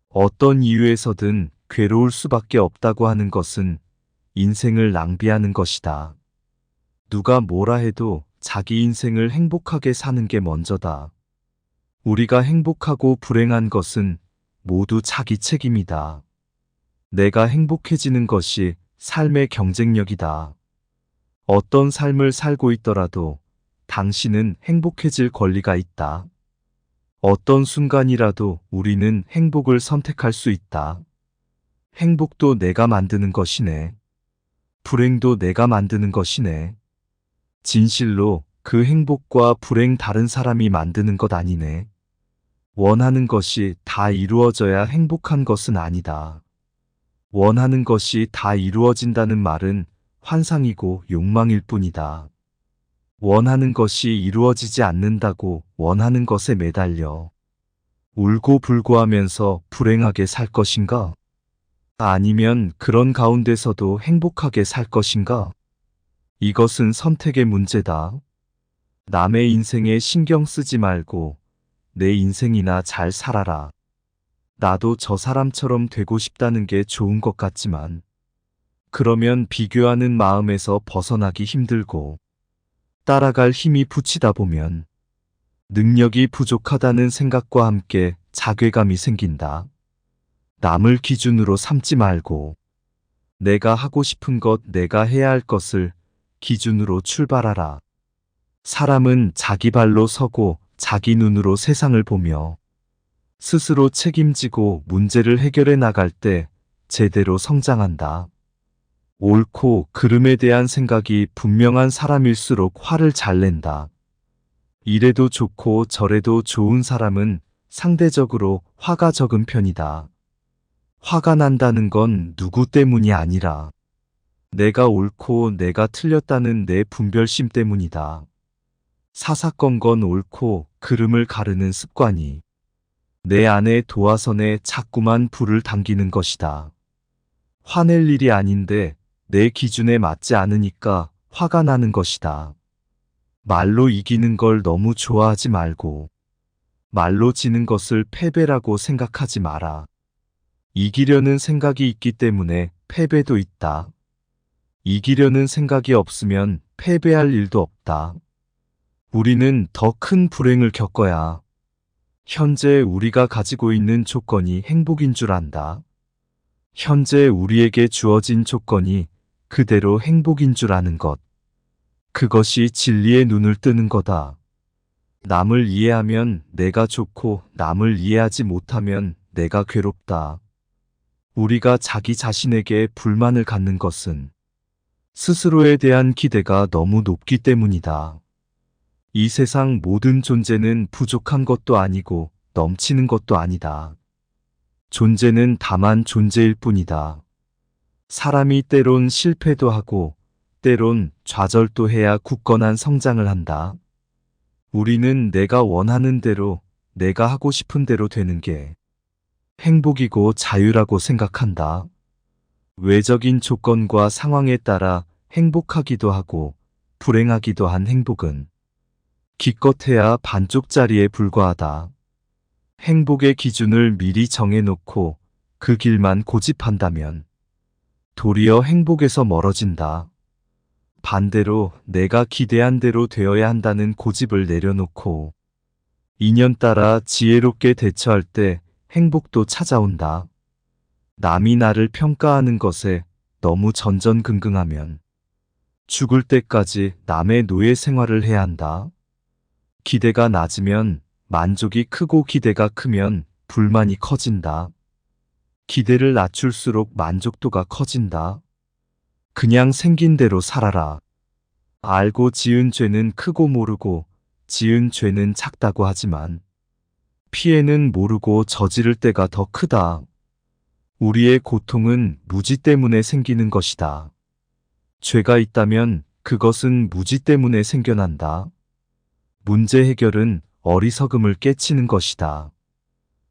어떤 이유에서든 괴로울 수밖에 없다고 하는 것은 인생을 낭비하는 것이다. 누가 뭐라 해도 자기 인생을 행복하게 사는 게 먼저다. 우리가 행복하고 불행한 것은 모두 자기 책임이다. 내가 행복해지는 것이 삶의 경쟁력이다. 어떤 삶을 살고 있더라도 당신은 행복해질 권리가 있다. 어떤 순간이라도 우리는 행복을 선택할 수 있다. 행복도 내가 만드는 것이네. 불행도 내가 만드는 것이네. 진실로 그 행복과 불행 다른 사람이 만드는 것 아니네. 원하는 것이 다 이루어져야 행복한 것은 아니다. 원하는 것이 다 이루어진다는 말은 환상이고 욕망일 뿐이다. 원하는 것이 이루어지지 않는다고 원하는 것에 매달려 울고 불고 하면서 불행하게 살 것인가? 아니면 그런 가운데서도 행복하게 살 것인가? 이것은 선택의 문제다. 남의 인생에 신경 쓰지 말고 내 인생이나 잘 살아라. 나도 저 사람처럼 되고 싶다는 게 좋은 것 같지만 그러면 비교하는 마음에서 벗어나기 힘들고 따라갈 힘이 붙이다 보면 능력이 부족하다는 생각과 함께 자괴감이 생긴다. 남을 기준으로 삼지 말고 내가 하고 싶은 것, 내가 해야 할 것을 기준으로 출발하라. 사람은 자기 발로 서고 자기 눈으로 세상을 보며 스스로 책임지고 문제를 해결해 나갈 때 제대로 성장한다. 옳고 그름에 대한 생각이 분명한 사람일수록 화를 잘 낸다. 이래도 좋고 저래도 좋은 사람은 상대적으로 화가 적은 편이다. 화가 난다는 건 누구 때문이 아니라 내가 옳고 내가 틀렸다는 내 분별심 때문이다. 사사건건 옳고 그름을 가르는 습관이 내 안의 도화선에 자꾸만 불을 당기는 것이다. 화낼 일이 아닌데 내 기준에 맞지 않으니까 화가 나는 것이다. 말로 이기는 걸 너무 좋아하지 말고 말로 지는 것을 패배라고 생각하지 마라. 이기려는 생각이 있기 때문에 패배도 있다. 이기려는 생각이 없으면 패배할 일도 없다. 우리는 더 큰 불행을 겪어야 현재 우리가 가지고 있는 조건이 행복인 줄 안다. 현재 우리에게 주어진 조건이 그대로 행복인 줄 아는 것. 그것이 진리의 눈을 뜨는 거다. 남을 이해하면 내가 좋고 남을 이해하지 못하면 내가 괴롭다. 우리가 자기 자신에게 불만을 갖는 것은 스스로에 대한 기대가 너무 높기 때문이다. 이 세상 모든 존재는 부족한 것도 아니고 넘치는 것도 아니다. 존재는 다만 존재일 뿐이다. 사람이 때론 실패도 하고 때론 좌절도 해야 굳건한 성장을 한다. 우리는 내가 원하는 대로 내가 하고 싶은 대로 되는 게 행복이고 자유라고 생각한다. 외적인 조건과 상황에 따라 행복하기도 하고 불행하기도 한 행복은 기껏해야 반쪽짜리에 불과하다. 행복의 기준을 미리 정해놓고 그 길만 고집한다면 도리어 행복에서 멀어진다. 반대로 내가 기대한 대로 되어야 한다는 고집을 내려놓고 인연따라 지혜롭게 대처할 때 행복도 찾아온다. 남이 나를 평가하는 것에 너무 전전긍긍하면 죽을 때까지 남의 노예 생활을 해야 한다. 기대가 낮으면 만족이 크고 기대가 크면 불만이 커진다. 기대를 낮출수록 만족도가 커진다. 그냥 생긴 대로 살아라. 알고 지은 죄는 크고 모르고 지은 죄는 작다고 하지만 피해는 모르고 저지를 때가 더 크다. 우리의 고통은 무지 때문에 생기는 것이다. 죄가 있다면 그것은 무지 때문에 생겨난다. 문제 해결은 어리석음을 깨치는 것이다.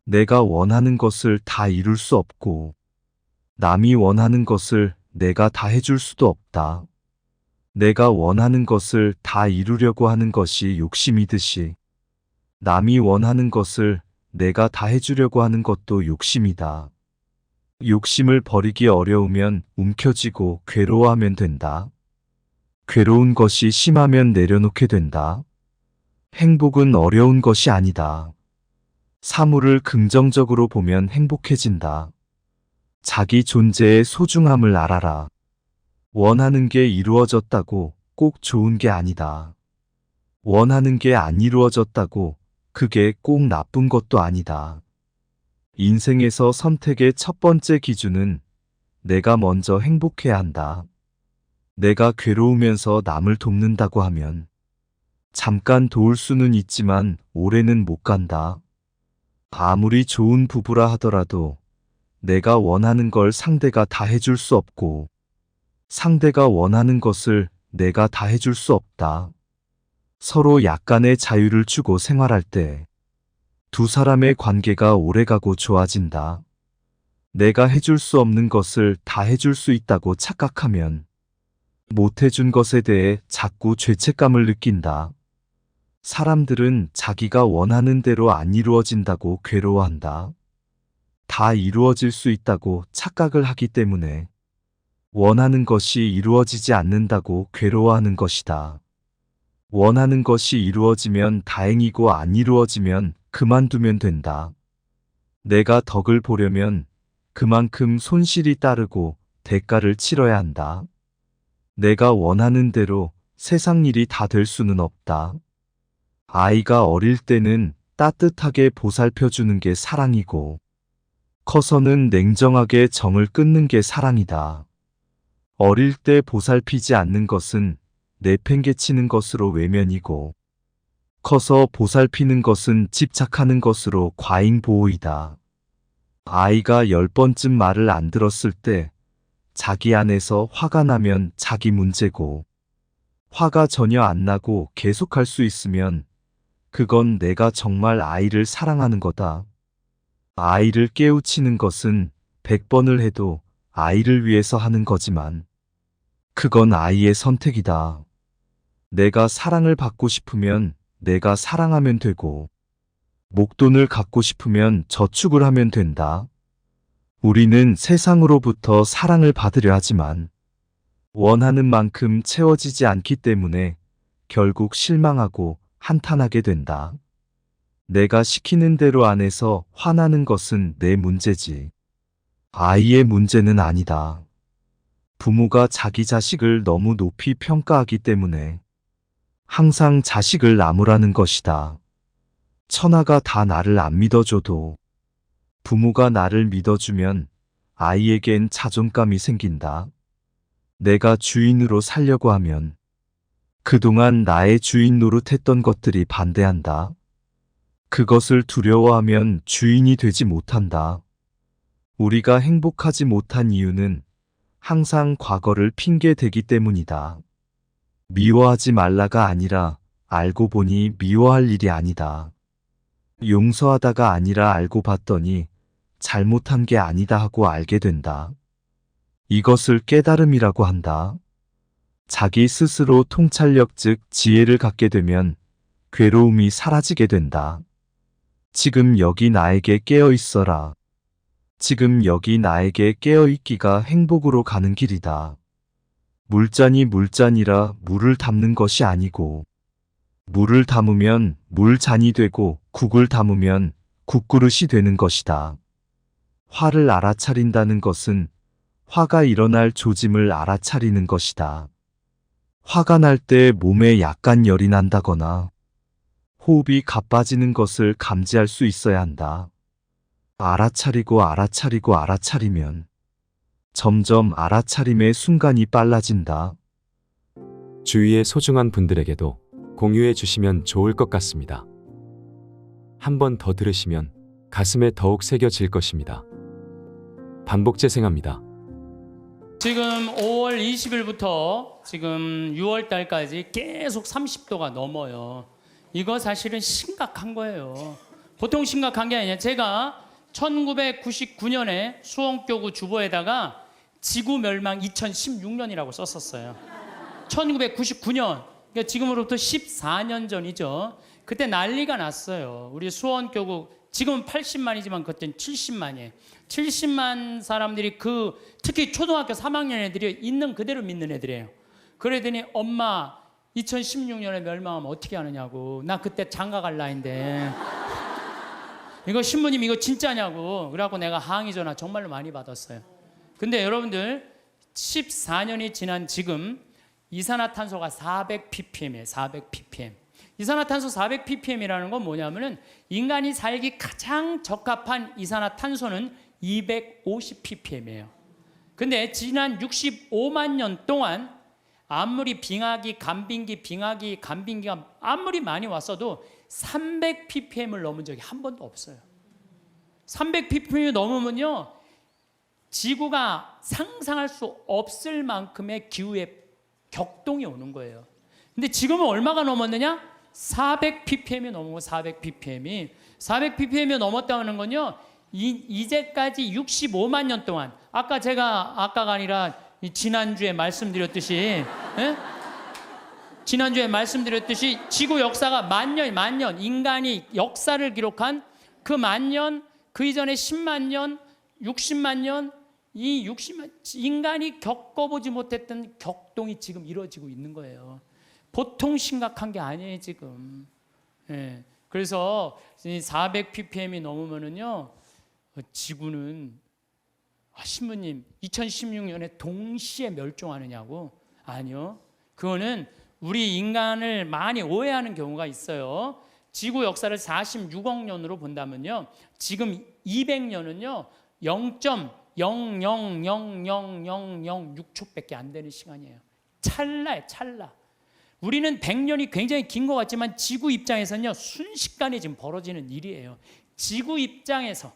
내가 원하는 것을 다 이룰 수 없고 남이 원하는 것을 내가 다 해줄 수도 없다. 내가 원하는 것을 다 이루려고 하는 것이 욕심이듯이 남이 원하는 것을 내가 다 해주려고 하는 것도 욕심이다. 욕심을 버리기 어려우면 움켜쥐고 괴로워하면 된다. 괴로운 것이 심하면 내려놓게 된다. 행복은 어려운 것이 아니다. 사물을 긍정적으로 보면 행복해진다. 자기 존재의 소중함을 알아라. 원하는 게 이루어졌다고 꼭 좋은 게 아니다. 원하는 게 안 이루어졌다고 그게 꼭 나쁜 것도 아니다. 인생에서 선택의 첫 번째 기준은 내가 먼저 행복해야 한다. 내가 괴로우면서 남을 돕는다고 하면 잠깐 도울 수는 있지만 오래는 못 간다. 아무리 좋은 부부라 하더라도 내가 원하는 걸 상대가 다 해줄 수 없고 상대가 원하는 것을 내가 다 해줄 수 없다. 서로 약간의 자유를 주고 생활할 때 두 사람의 관계가 오래가고 좋아진다. 내가 해줄 수 없는 것을 다 해줄 수 있다고 착각하면 못 해준 것에 대해 자꾸 죄책감을 느낀다. 사람들은 자기가 원하는 대로 안 이루어진다고 괴로워한다. 다 이루어질 수 있다고 착각을 하기 때문에 원하는 것이 이루어지지 않는다고 괴로워하는 것이다. 원하는 것이 이루어지면 다행이고 안 이루어지면 그만두면 된다. 내가 덕을 보려면 그만큼 손실이 따르고 대가를 치러야 한다. 내가 원하는 대로 세상 일이 다 될 수는 없다. 아이가 어릴 때는 따뜻하게 보살펴주는 게 사랑이고 커서는 냉정하게 정을 끊는 게 사랑이다. 어릴 때 보살피지 않는 것은 내팽개치는 것으로 외면이고 커서 보살피는 것은 집착하는 것으로 과잉보호이다. 아이가 10번쯤 말을 안 들었을 때 자기 안에서 화가 나면 자기 문제고 화가 전혀 안 나고 계속할 수 있으면 그건 내가 정말 아이를 사랑하는 거다. 아이를 깨우치는 것은 100번을 해도 아이를 위해서 하는 거지만 그건 아이의 선택이다. 내가 사랑을 받고 싶으면 내가 사랑하면 되고 목돈을 갖고 싶으면 저축을 하면 된다. 우리는 세상으로부터 사랑을 받으려 하지만 원하는 만큼 채워지지 않기 때문에 결국 실망하고 한탄하게 된다. 내가 시키는 대로 안 해서 화나는 것은 내 문제지. 아이의 문제는 아니다. 부모가 자기 자식을 너무 높이 평가하기 때문에 항상 자식을 나무라는 것이다. 천하가 다 나를 안 믿어줘도 부모가 나를 믿어주면 아이에겐 자존감이 생긴다. 내가 주인으로 살려고 하면 그동안 나의 주인 노릇했던 것들이 반대한다. 그것을 두려워하면 주인이 되지 못한다. 우리가 행복하지 못한 이유는 항상 과거를 핑계 대기 때문이다. 미워하지 말라가 아니라 알고 보니 미워할 일이 아니다. 용서하다가 아니라 알고 봤더니 잘못한 게 아니다 하고 알게 된다. 이것을 깨달음이라고 한다. 자기 스스로 통찰력 즉 지혜를 갖게 되면 괴로움이 사라지게 된다. 지금 여기 나에게 깨어 있어라. 지금 여기 나에게 깨어 있기가 행복으로 가는 길이다. 물잔이 물잔이라 물을 담는 것이 아니고 물을 담으면 물잔이 되고 국을 담으면 국그릇이 되는 것이다. 화를 알아차린다는 것은 화가 일어날 조짐을 알아차리는 것이다. 화가 날 때 몸에 약간 열이 난다거나 호흡이 가빠지는 것을 감지할 수 있어야 한다. 알아차리고 알아차리고 알아차리면 점점 알아차림의 순간이 빨라진다. 주위의 소중한 분들에게도 공유해 주시면 좋을 것 같습니다. 한 번 더 들으시면 가슴에 더욱 새겨질 것입니다. 반복 재생합니다. 지금 5월 20일부터 지금 6월 달까지 계속 30도가 넘어요. 이거 사실은 심각한 거예요. 보통 심각한 게 아니라 제가 1999년에 수원교구 주보에다가 지구 멸망 2016년이라고 썼었어요. 1999년, 그러니까 지금으로부터 14년 전이죠. 그때 난리가 났어요. 우리 수원교구 지금은 80만이지만 그때는 70만이에요. 70만 사람들이 특히 초등학교 3학년 애들이 있는 그대로 믿는 애들이에요. 그러더니 엄마 2016년에 멸망하면 어떻게 하느냐고. 나 그때 장가 갈 나이인데 이거 신부님 이거 진짜냐고. 그래갖고 내가 항의 전화 정말로 많이 받았어요. 근데 여러분들 14년이 지난 지금 이산화탄소가 400ppm이에요. 400ppm. 이산화탄소 400ppm이라는 건 뭐냐면은 인간이 살기 가장 적합한 이산화탄소는 250ppm이에요. 근데 지난 65만 년 동안 아무리 빙하기, 간빙기가 아무리 많이 왔어도 300ppm을 넘은 적이 한 번도 없어요. 300ppm이 넘으면요, 지구가 상상할 수 없을 만큼의 기후의 격동이 오는 거예요. 근데 지금은 얼마가 넘었느냐? 400ppm이 넘은 거. 400ppm이 넘었다는 건요, 이제까지 65만 년 동안 아까가 아니라 지난주에 말씀드렸듯이 지구 역사가 만년 인간이 역사를 기록한 그 만년, 그 이전에 10만 년, 60만 년, 이 60만 인간이 겪어보지 못했던 격동이 지금 이루어지고 있는 거예요. 보통 심각한 게 아니에요 지금. 그래서 400ppm이 넘으면은요, 지구는 신부님 2016년에 동시에 멸종하느냐고. 아니요. 그거는 우리 인간을 많이 오해하는 경우가 있어요. 지구 역사를 46억 년으로 본다면요, 지금 200년은요 0.0000006초밖에 안 되는 시간이에요. 찰나예요, 찰나. 우리는 100년이 굉장히 긴 것 같지만 지구 입장에서는요 순식간에 지금 벌어지는 일이에요. 지구 입장에서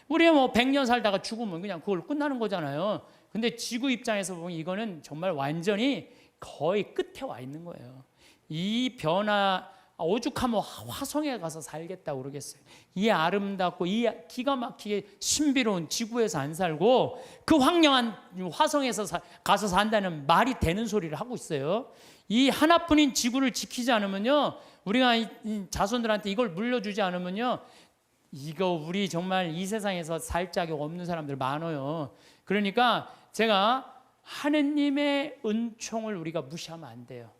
우리가 뭐 100년 살다가 죽으면 그냥 그걸 끝나는 거잖아요. 근데 지구 입장에서 보면 이거는 정말 완전히 거의 끝에 와 있는 거예요. 이 변화, 오죽하면 화성에 가서 살겠다고 그러겠어요. 이 아름답고 이 기가 막히게 신비로운 지구에서 안 살고 그 황량한 화성에서 가서 산다는 말이 되는 소리를 하고 있어요. 이 하나뿐인 지구를 지키지 않으면요, 우리가 이 자손들한테 이걸 물려주지 않으면요, 이거 우리 정말 이 세상에서 살 자격 없는 사람들 많아요. 그러니까 제가 하느님의 은총을 우리가 무시하면 안 돼요.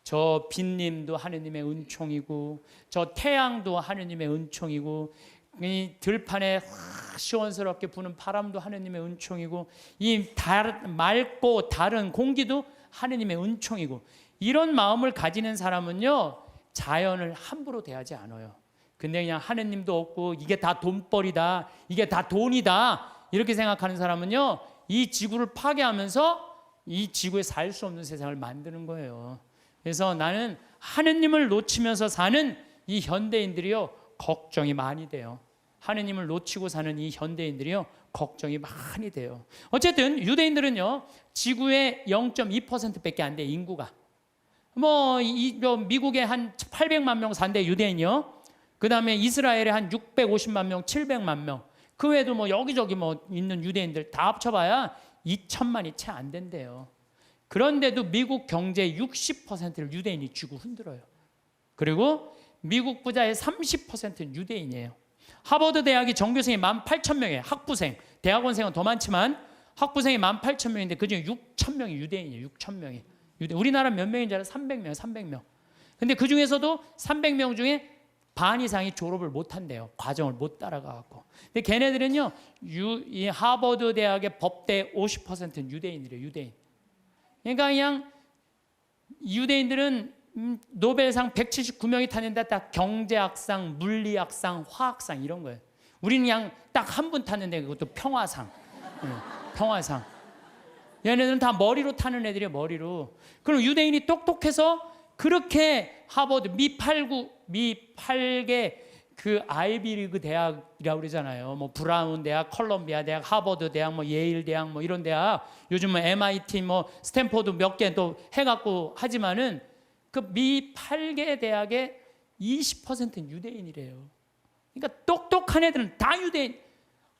저 빈님도 하느님의 은총이고, 저 태양도 하느님의 은총이고, 이 들판에 시원스럽게 부는 바람도 하느님의 은총이고, 이 맑고 다른 공기도 하느님의 은총이고, 이런 마음을 가지는 사람은요 자연을 함부로 대하지 않아요. 근데 그냥 하느님도 없고 이게 다 돈벌이다, 이게 다 돈이다 이렇게 생각하는 사람은요 이 지구를 파괴하면서 이 지구에 살 수 없는 세상을 만드는 거예요. 그래서 나는 하느님을 놓치면서 사는 이 현대인들이요 걱정이 많이 돼요. 하느님을 놓치고 사는 이 현대인들이요 걱정이 많이 돼요. 어쨌든 유대인들은요 지구의 0.2%밖에 안 돼, 인구가. 미국에 한 800만 명 산대, 유대인이요. 그 다음에 이스라엘에 한 650만 명, 700만 명. 그 외에도 뭐 여기저기 뭐 있는 유대인들 다 합쳐봐야 2천만이 채 안 된대요. 그런데도 미국 경제의 60%를 유대인이 쥐고 흔들어요. 그리고 미국 부자의 30%는 유대인이에요. 하버드 대학이 전교생이 18,000명이에요. 학부생, 대학원생은 더 많지만 학부생이 18,000명인데 그중에 6,000명이 유대인이에요. 6,000명이. 우리나라 몇 명인 줄 알아요? 300명, 300명. 근데 그 중에서도 300명 중에 반 이상이 졸업을 못 한대요. 과정을 못 따라가갖고. 근데 걔네들은요, 이 하버드 대학의 법대 50%는 유대인이래요. 유대인. 그러니까 그냥 유대인들은 노벨상 179명이 탔는데 딱 경제학상, 물리학상, 화학상 이런 거예요. 우리는 그냥 딱 한 분 탔는데 그것도 평화상. 평화상. 얘네들은 다 머리로 타는 애들이에요. 머리로. 그럼 유대인이 똑똑해서 그렇게 하버드 미 8개 그 아이비리그 대학이라고 그러잖아요. 뭐 브라운 대학, 컬럼비아 대학, 하버드 대학, 뭐 예일 대학, 뭐 이런 대학, 요즘은 MIT, 뭐 스탠포드 몇 개 또 해갖고 하지만은 그 미 8개 대학의 20%는 유대인이래요. 그러니까 똑똑한 애들은 다 유대인.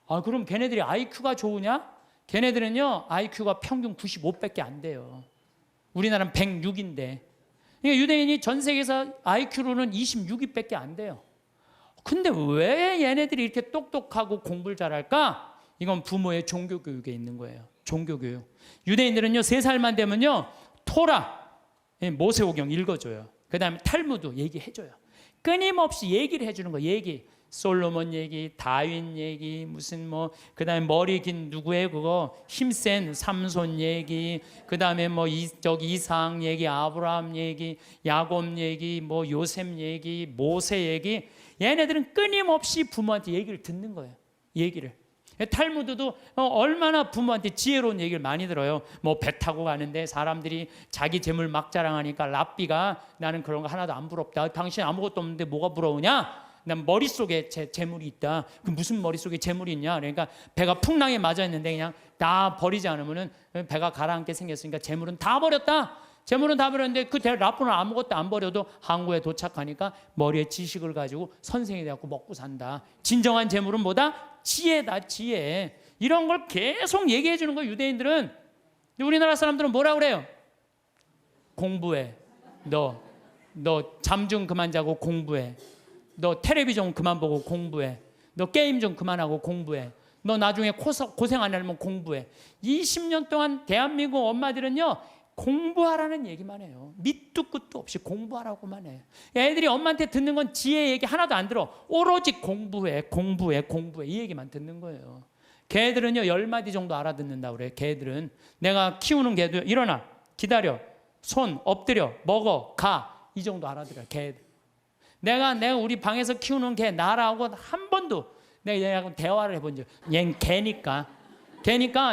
아, 그럼 걔네들이 IQ가 좋으냐? 걔네들은요 IQ가 평균 95밖에 안 돼요. 우리나라는 106인데. 그러니까 유대인이 전 세계에서 IQ로는 26위밖에 안 돼요. 근데 왜 얘네들이 이렇게 똑똑하고 공부를 잘할까? 이건 부모의 종교교육에 있는 거예요. 종교교육. 유대인들은요 3살만 되면요 토라, 모세오경 읽어줘요. 그 다음에 탈무드 얘기해줘요. 끊임없이 얘기를 해주는 거예요. 얘기. 솔로몬 얘기, 다윈 얘기, 무슨 뭐 그다음에 머리 긴 누구의 그거 힘센 삼손 얘기, 그다음에 뭐 저기 이삭 얘기, 아브라함 얘기, 야곱 얘기, 뭐 요셉 얘기, 모세 얘기. 얘네들은 끊임없이 부모한테 얘기를 듣는 거예요. 얘기를. 탈무드도 얼마나 부모한테 지혜로운 얘기를 많이 들어요. 뭐 배 타고 가는데 사람들이 자기 재물 막 자랑하니까 랍비가 나는 그런 거 하나도 안 부럽다. 당신 아무것도 없는데 뭐가 부러우냐? 난 머릿속에 재물이 있다. 그 무슨 머릿속에 재물이 있냐? 그러니까 배가 풍랑에 맞았는데 그냥 다 버리지 않으면은 배가 가라앉게 생겼으니까 재물은 다 버렸다. 재물은 다 버렸는데 그 랍비는 아무것도 안 버려도 항구에 도착하니까 머리에 지식을 가지고 선생이 되고 먹고 산다. 진정한 재물은 뭐다? 지혜다. 지혜. 이런 걸 계속 얘기해 주는 거예요. 유대인들은. 우리나라 사람들은 뭐라 그래요? 공부해. 너 잠 좀 그만 자고 공부해. 너 텔레비전 그만 보고 공부해. 너 게임 좀 그만하고 공부해. 너 나중에 고생 안 하려면 공부해. 20년 동안 대한민국 엄마들은요 공부하라는 얘기만 해요. 밑도 끝도 없이 공부하라고만 해. 애들이 엄마한테 듣는 건 지혜 얘기 하나도 안 들어. 오로지 공부해 이 얘기만 듣는 거예요. 걔들은요 10마디 정도 알아듣는다고 그래. 걔들은. 내가 키우는 개도 일어나, 기다려, 손 엎드려, 먹어, 가, 이 정도 알아들어요. 걔들. 내가 우리 방에서 키우는 개 나라하고 한 번도 내가 얘하고 대화를 해본 적. 얘는 개니까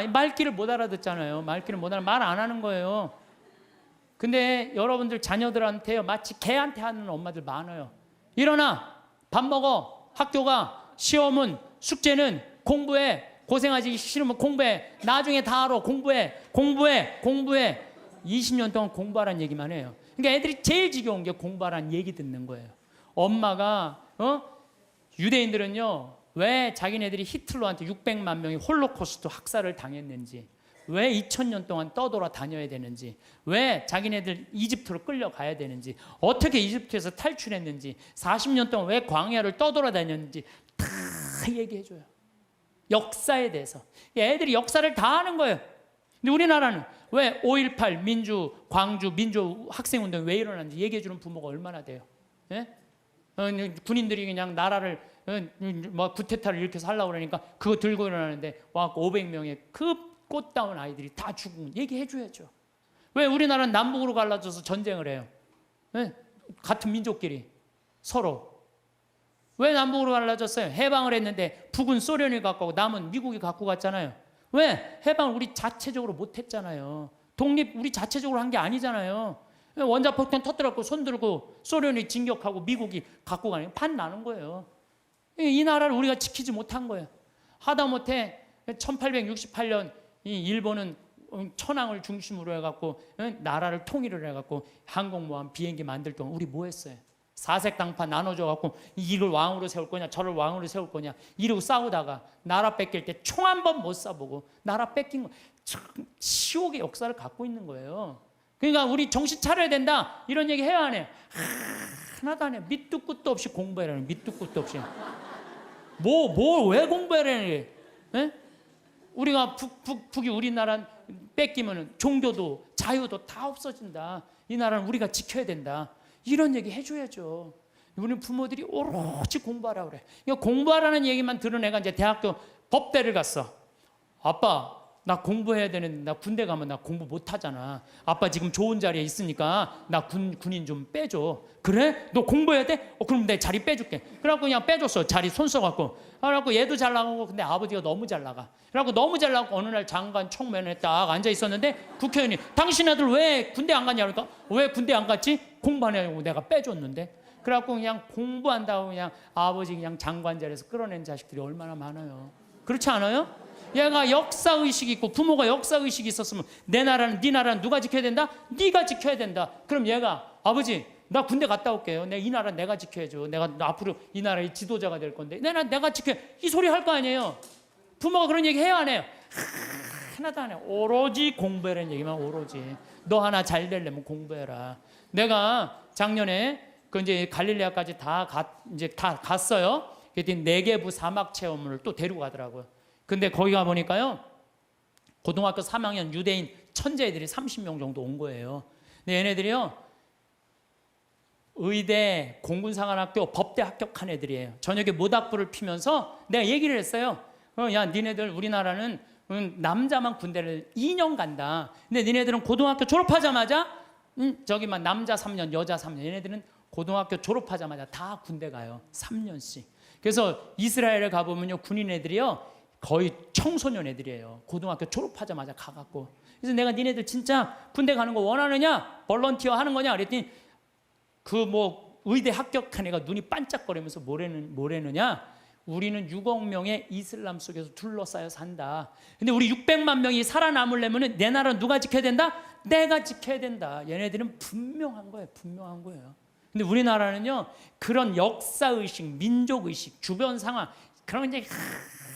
말귀를 못 알아듣잖아요. 말귀를 못 알아 말 안 하는 거예요. 근데 여러분들 자녀들한테요 마치 개한테 하는 엄마들 많아요. 일어나, 밥 먹어, 학교 가, 시험은 숙제는 공부해, 고생하지 싫으면 공부해, 나중에 다 알아. 공부해 20년 동안 공부하라는 얘기만 해요. 그러니까 애들이 제일 지겨운 게 공부하라는 얘기 듣는 거예요. 엄마가 유대인들은요 왜 자기네들이 히틀러한테 600만 명이 홀로코스트 학살을 당했는지, 왜 2000년 동안 떠돌아 다녀야 되는지, 왜 자기네들 이집트로 끌려가야 되는지, 어떻게 이집트에서 탈출했는지, 40년 동안 왜 광야를 떠돌아 다녔는지 다 얘기해줘요. 역사에 대해서. 애들이 역사를 다 아는 거예요. 근데 우리나라는 왜 5.18 민주, 광주 민주 학생운동이 왜 일어났는지 얘기해주는 부모가 얼마나 돼요? 예? 군인들이 그냥 나라를 뭐 구테타를 일으켜서 하려고 그러니까 그거 들고 일어나는데 와갖고 500명의 그 꽃다운 아이들이 다 죽은 얘기해줘야죠. 왜 우리나라는 남북으로 갈라져서 전쟁을 해요? 예? 같은 민족끼리 서로. 왜 남북으로 갈라졌어요? 해방을 했는데 북은 소련이 갖고 가고 남은 미국이 갖고 갔잖아요. 왜? 해방을 우리 자체적으로 못했잖아요. 독립 우리 자체적으로 한 게 아니잖아요. 원자폭탄 터뜨렸고 손들고 소련이 진격하고 미국이 갖고 가는 게 판 나는 거예요. 이 나라를 우리가 지키지 못한 거예요. 하다못해 1868년 이 일본은 천황을 중심으로 해갖고 나라를 통일을 해갖고 항공모함 비행기 만들 동안 우리 뭐 했어요? 사색당파 나눠줘 갖고 이를 왕으로 세울 거냐 저를 왕으로 세울 거냐 이러고 싸우다가 나라 뺏길 때 총 한 번 못 쏴보고 나라 뺏긴 거 참 치욕의 역사를 갖고 있는 거예요. 그러니까 우리 정신 차려야 된다 이런 얘기 해야 안 해요? 하나도 안 해요. 밑도 끝도 없이 공부해라는 밑도 끝도 없이 뭘 왜 공부해라는 게 우리가 북이 우리나라 뺏기면 종교도 자유도 다 없어진다. 이 나라는 우리가 지켜야 된다. 이런 얘기 해줘야죠. 우리 부모들이 오로지 공부하라 그래. 그러니까 공부하라는 얘기만 들은 애가 이제 대학교 법대를 갔어. 아빠 나 공부해야 되는데 나 군대 가면 나 공부 못 하잖아. 아빠 지금 좋은 자리에 있으니까 나 군인 좀 빼줘. 그래? 너 공부해야 돼? 그럼 내 자리 빼줄게. 그래갖고 그냥 빼줬어. 자리 손 써갖고. 그래갖고 얘도 잘 나가고 근데 아버지가 너무 잘 나가. 그래갖고 너무 잘 나가고 어느 날 장관 청면에 딱 앉아 있었는데 국회의원이 당신 아들 왜 군대 안 갔냐 그러니까 왜 군대 안 갔지? 공부하냐고 내가 빼줬는데. 그래갖고 그냥 공부한다고 그냥 아버지 그냥 장관 자리에서 끌어낸 자식들이 얼마나 많아요. 그렇지 않아요? 얘가 역사의식이 있고 부모가 역사의식이 있었으면 내 나라는 네 나라는 누가 지켜야 된다? 네가 지켜야 된다. 그럼 얘가 아버지 나 군대 갔다 올게요. 이 나라 내가 지켜야죠. 내가 앞으로 이 나라의 지도자가 될 건데 내가 지켜. 이 소리 할 거 아니에요. 부모가 그런 얘기 해요 안 해요? 하나도 안 해요. 오로지 공부해라는 얘기만 오로지. 너 하나 잘 되려면 공부해라. 내가 작년에 그 이제 갈릴레아까지 다 갔어요. 그랬더니 네게부 사막 체험을 또 데리고 가더라고요. 근데 거기 가 보니까요 고등학교 3학년 유대인 천재애들이 30명 정도 온 거예요. 근데 얘네들이요 의대, 공군사관학교, 법대 합격한 애들이에요. 저녁에 모닥불을 피면서 내가 얘기를 했어요. 야 니네들 우리나라는 남자만 군대를 2년 간다. 근데 니네들은 고등학교 졸업하자마자 저기만 남자 3년 여자 3년 얘네들은 고등학교 졸업하자마자 다 군대 가요. 3년씩. 그래서 이스라엘에 가보면요 군인 애들이요 거의 청소년 애들이에요. 고등학교 졸업하자마자 가갖고. 그래서 내가 니네들 진짜 군대 가는 거 원하느냐? 벌런티어 하는 거냐? 그랬더니 그 뭐 의대 합격한 애가 눈이 반짝거리면서 뭐래느냐? 우리는 6억 명의 이슬람 속에서 둘러싸여 산다. 근데 우리 600만 명이 살아남으려면 내 나라는 누가 지켜야 된다? 내가 지켜야 된다. 얘네들은 분명한 거예요. 분명한 거예요. 근데 우리나라는요 그런 역사의식, 민족의식, 주변 상황 그런 게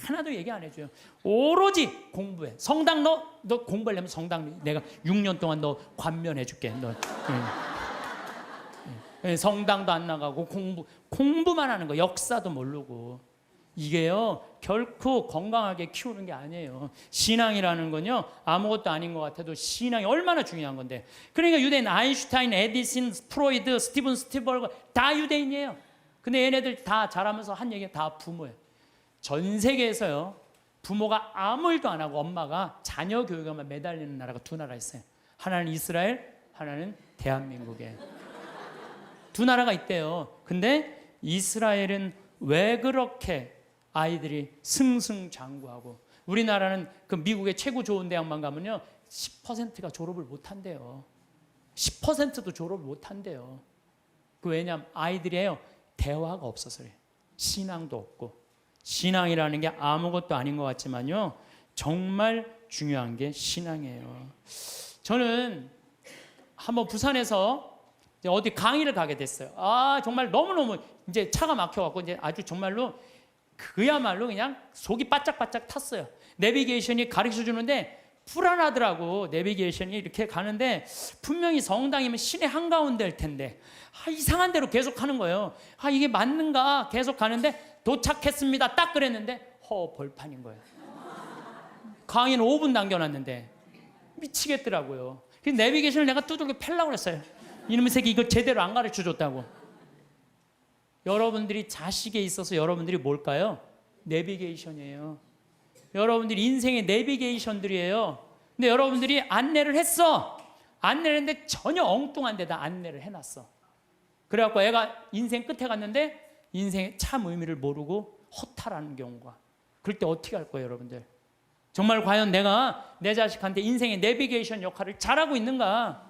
하나도 얘기 안 해줘요. 오로지 공부해. 성당 너 공부하려면 성당 내가 6년 동안 너 관면해줄게. 너 성당도 안 나가고 공부만 하는 거. 역사도 모르고. 이게요 결코 건강하게 키우는 게 아니에요. 신앙이라는 건요 아무것도 아닌 것 같아도 신앙이 얼마나 중요한 건데. 그러니까 유대인 아인슈타인, 에디슨, 프로이드, 스티븐 스피버그 다 유대인이에요. 근데 얘네들 다 자라면서 한 얘기가 다 부모예요. 전 세계에서요 부모가 아무 일도 안 하고 엄마가 자녀 교육에만 매달리는 나라가 두 나라 있어요. 하나는 이스라엘, 하나는 대한민국이에요. 두 나라가 있대요. 근데 이스라엘은 왜 그렇게 아이들이 승승장구하고 우리나라는 그 미국의 최고 좋은 대학만 가면요 10%가 졸업을 못 한대요. 10%도 졸업을 못 한대요. 그 왜냐면 아이들이에요 대화가 없어서 그래요. 신앙도 없고. 신앙이라는 게 아무것도 아닌 것 같지만요 정말 중요한 게 신앙이에요. 저는 한번 부산에서 어디 강의를 가게 됐어요. 정말 너무너무 이제 차가 막혀갖고 이제 아주 정말로 그야말로 그냥 속이 바짝바짝 탔어요. 내비게이션이 가르쳐 주는데 불안하더라고. 내비게이션이 이렇게 가는데 분명히 성당이면 시내 한가운데일 텐데 이상한 대로 계속 하는 거예요. 이게 맞는가 계속 가는데 도착했습니다. 딱 그랬는데 벌판인 거예요. 강의는 5분 남겨놨는데 미치겠더라고요. 그래서 내비게이션을 내가 두들겨 펴려고 그랬어요. 이놈의 새끼 이걸 제대로 안 가르쳐 줬다고. 여러분들이 자식에 있어서 여러분들이 뭘까요? 내비게이션이에요. 여러분들이 인생의 내비게이션들이에요. 근데 여러분들이 안내를 했어. 안내를 했는데 전혀 엉뚱한 데다 안내를 해놨어. 그래갖고 애가 인생 끝에 갔는데 인생의 참 의미를 모르고 허탈하는 경우가. 그럴 때 어떻게 할 거예요, 여러분들? 정말 과연 내가 내 자식한테 인생의 내비게이션 역할을 잘하고 있는가?